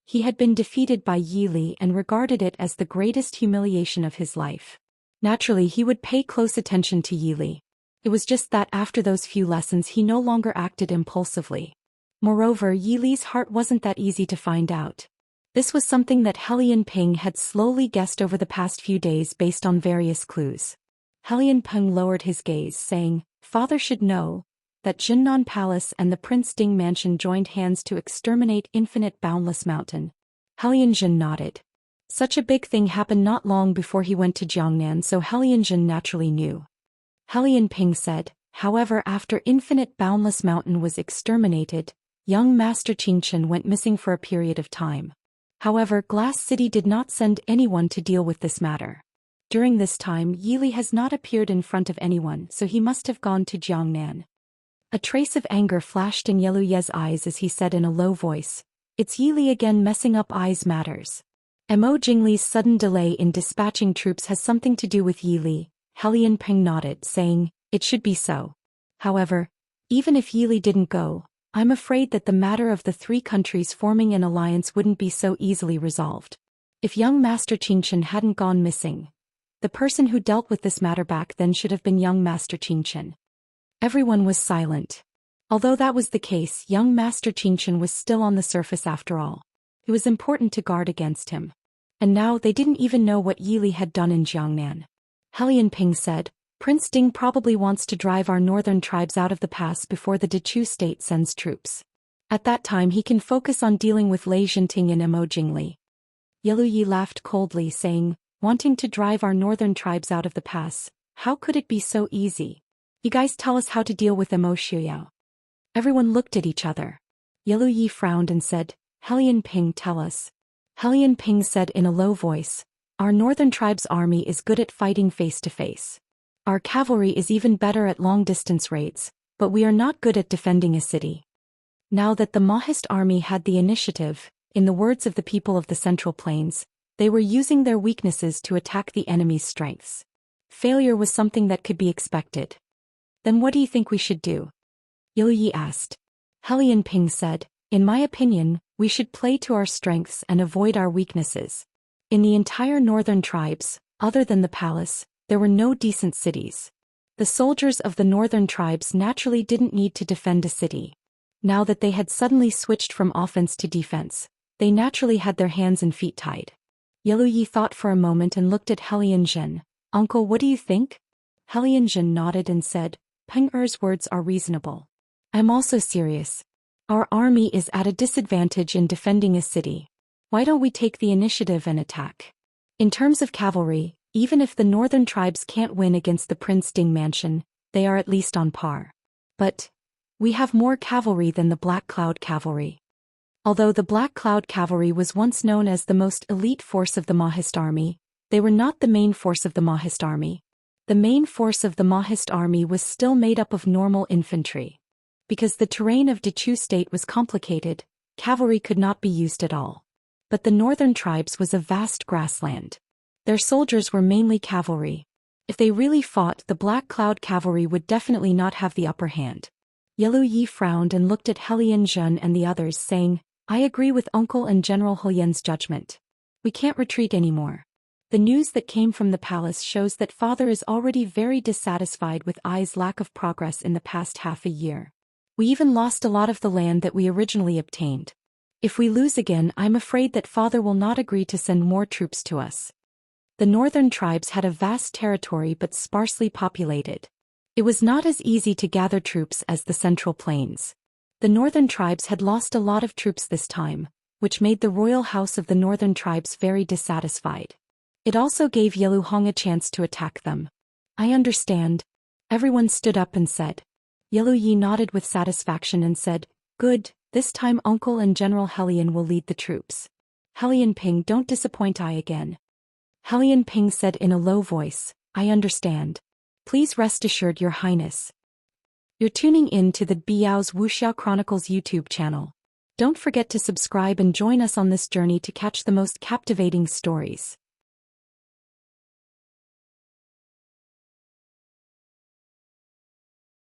He had been defeated by Yili and regarded it as the greatest humiliation of his life. Naturally, he would pay close attention to Yili. It was just that after those few lessons he no longer acted impulsively. Moreover, Yili's heart wasn't that easy to find out. This was something that Helian Peng had slowly guessed over the past few days based on various clues. Helian Peng lowered his gaze, saying, Father should know that Jinnan Palace and the Prince Ding Mansion joined hands to exterminate Infinite Boundless Mountain. Helianzhen nodded. Such a big thing happened not long before he went to Jiangnan, so Helianzhen naturally knew. Helian Peng said, however, after Infinite Boundless Mountain was exterminated, young Master Qingchen went missing for a period of time. However, Glass City did not send anyone to deal with this matter. During this time, Yili has not appeared in front of anyone, so he must have gone to Jiangnan. A trace of anger flashed in Yelu Ye's eyes as he said in a low voice, It's Yili again messing up eyes matters. Emo Jingli's sudden delay in dispatching troops has something to do with Yili. Helian Peng nodded, saying, It should be so. However, even if Yili didn't go, I'm afraid that the matter of the 3 countries forming an alliance wouldn't be so easily resolved. If young Master Qingchen hadn't gone missing, the person who dealt with this matter back then should have been young Master Qingchen. Everyone was silent. Although that was the case, young Master Qingchen was still on the surface after all. It was important to guard against him. And now they didn't even know what Yili had done in Jiangnan. Helian Peng said, Prince Ding probably wants to drive our northern tribes out of the pass before the Dechu state sends troops. At that time he can focus on dealing with Enchanting and Emo Jingli. Yelu Yi laughed coldly, saying, Wanting to drive our northern tribes out of the pass, how could it be so easy? You guys tell us how to deal with Emo Xiuyao. Everyone looked at each other. Yelu Yi frowned and said, Helian Peng, tell us. Helian Peng said in a low voice, Our northern tribe's army is good at fighting face to face. Our cavalry is even better at long-distance raids, but we are not good at defending a city. Now that the Mahist army had the initiative, in the words of the people of the Central Plains, they were using their weaknesses to attack the enemy's strengths. Failure was something that could be expected. Then what do you think we should do? Yelu Yi asked. Helian Peng said, In my opinion, we should play to our strengths and avoid our weaknesses. In the entire northern tribes, other than the palace, there were no decent cities. The soldiers of the northern tribes naturally didn't need to defend a city. Now that they had suddenly switched from offense to defense, they naturally had their hands and feet tied. Yelu Yi thought for a moment and looked at Helianzhen. Uncle, what do you think? Helianzhen nodded and said, Peng Er's words are reasonable. I'm also serious. Our army is at a disadvantage in defending a city. Why don't we take the initiative and attack? In terms of cavalry, even if the northern tribes can't win against the Prince Ding Mansion, they are at least on par. But we have more cavalry than the Black Cloud Cavalry. Although the Black Cloud Cavalry was once known as the most elite force of the Mahist army, they were not the main force of the Mahist army. The main force of the Mahist army was still made up of normal infantry. Because the terrain of Dechu state was complicated, cavalry could not be used at all. But the northern tribes was a vast grassland. Their soldiers were mainly cavalry. If they really fought, the Black Cloud Cavalry would definitely not have the upper hand. Yellow Yi frowned and looked at Helian Zhen and the others, saying, I agree with Uncle and General Hulian's judgment. We can't retreat anymore. The news that came from the palace shows that Father is already very dissatisfied with Ai's lack of progress in the past half a year. We even lost a lot of the land that we originally obtained. If we lose again, I'm afraid that Father will not agree to send more troops to us. The northern tribes had a vast territory but sparsely populated. It was not as easy to gather troops as the Central Plains. The northern tribes had lost a lot of troops this time, which made the royal house of the northern tribes very dissatisfied. It also gave Yelu Hong a chance to attack them. I understand. Everyone stood up and said. Yelu Yi nodded with satisfaction and said, Good, this time Uncle and General Helian will lead the troops. Helian Ping, don't disappoint I again. Helian Ping said in a low voice, I understand. Please rest assured, Your Highness. You're tuning in to the Biao's Wuxiao Chronicles YouTube channel. Don't forget to subscribe and join us on this journey to catch the most captivating stories.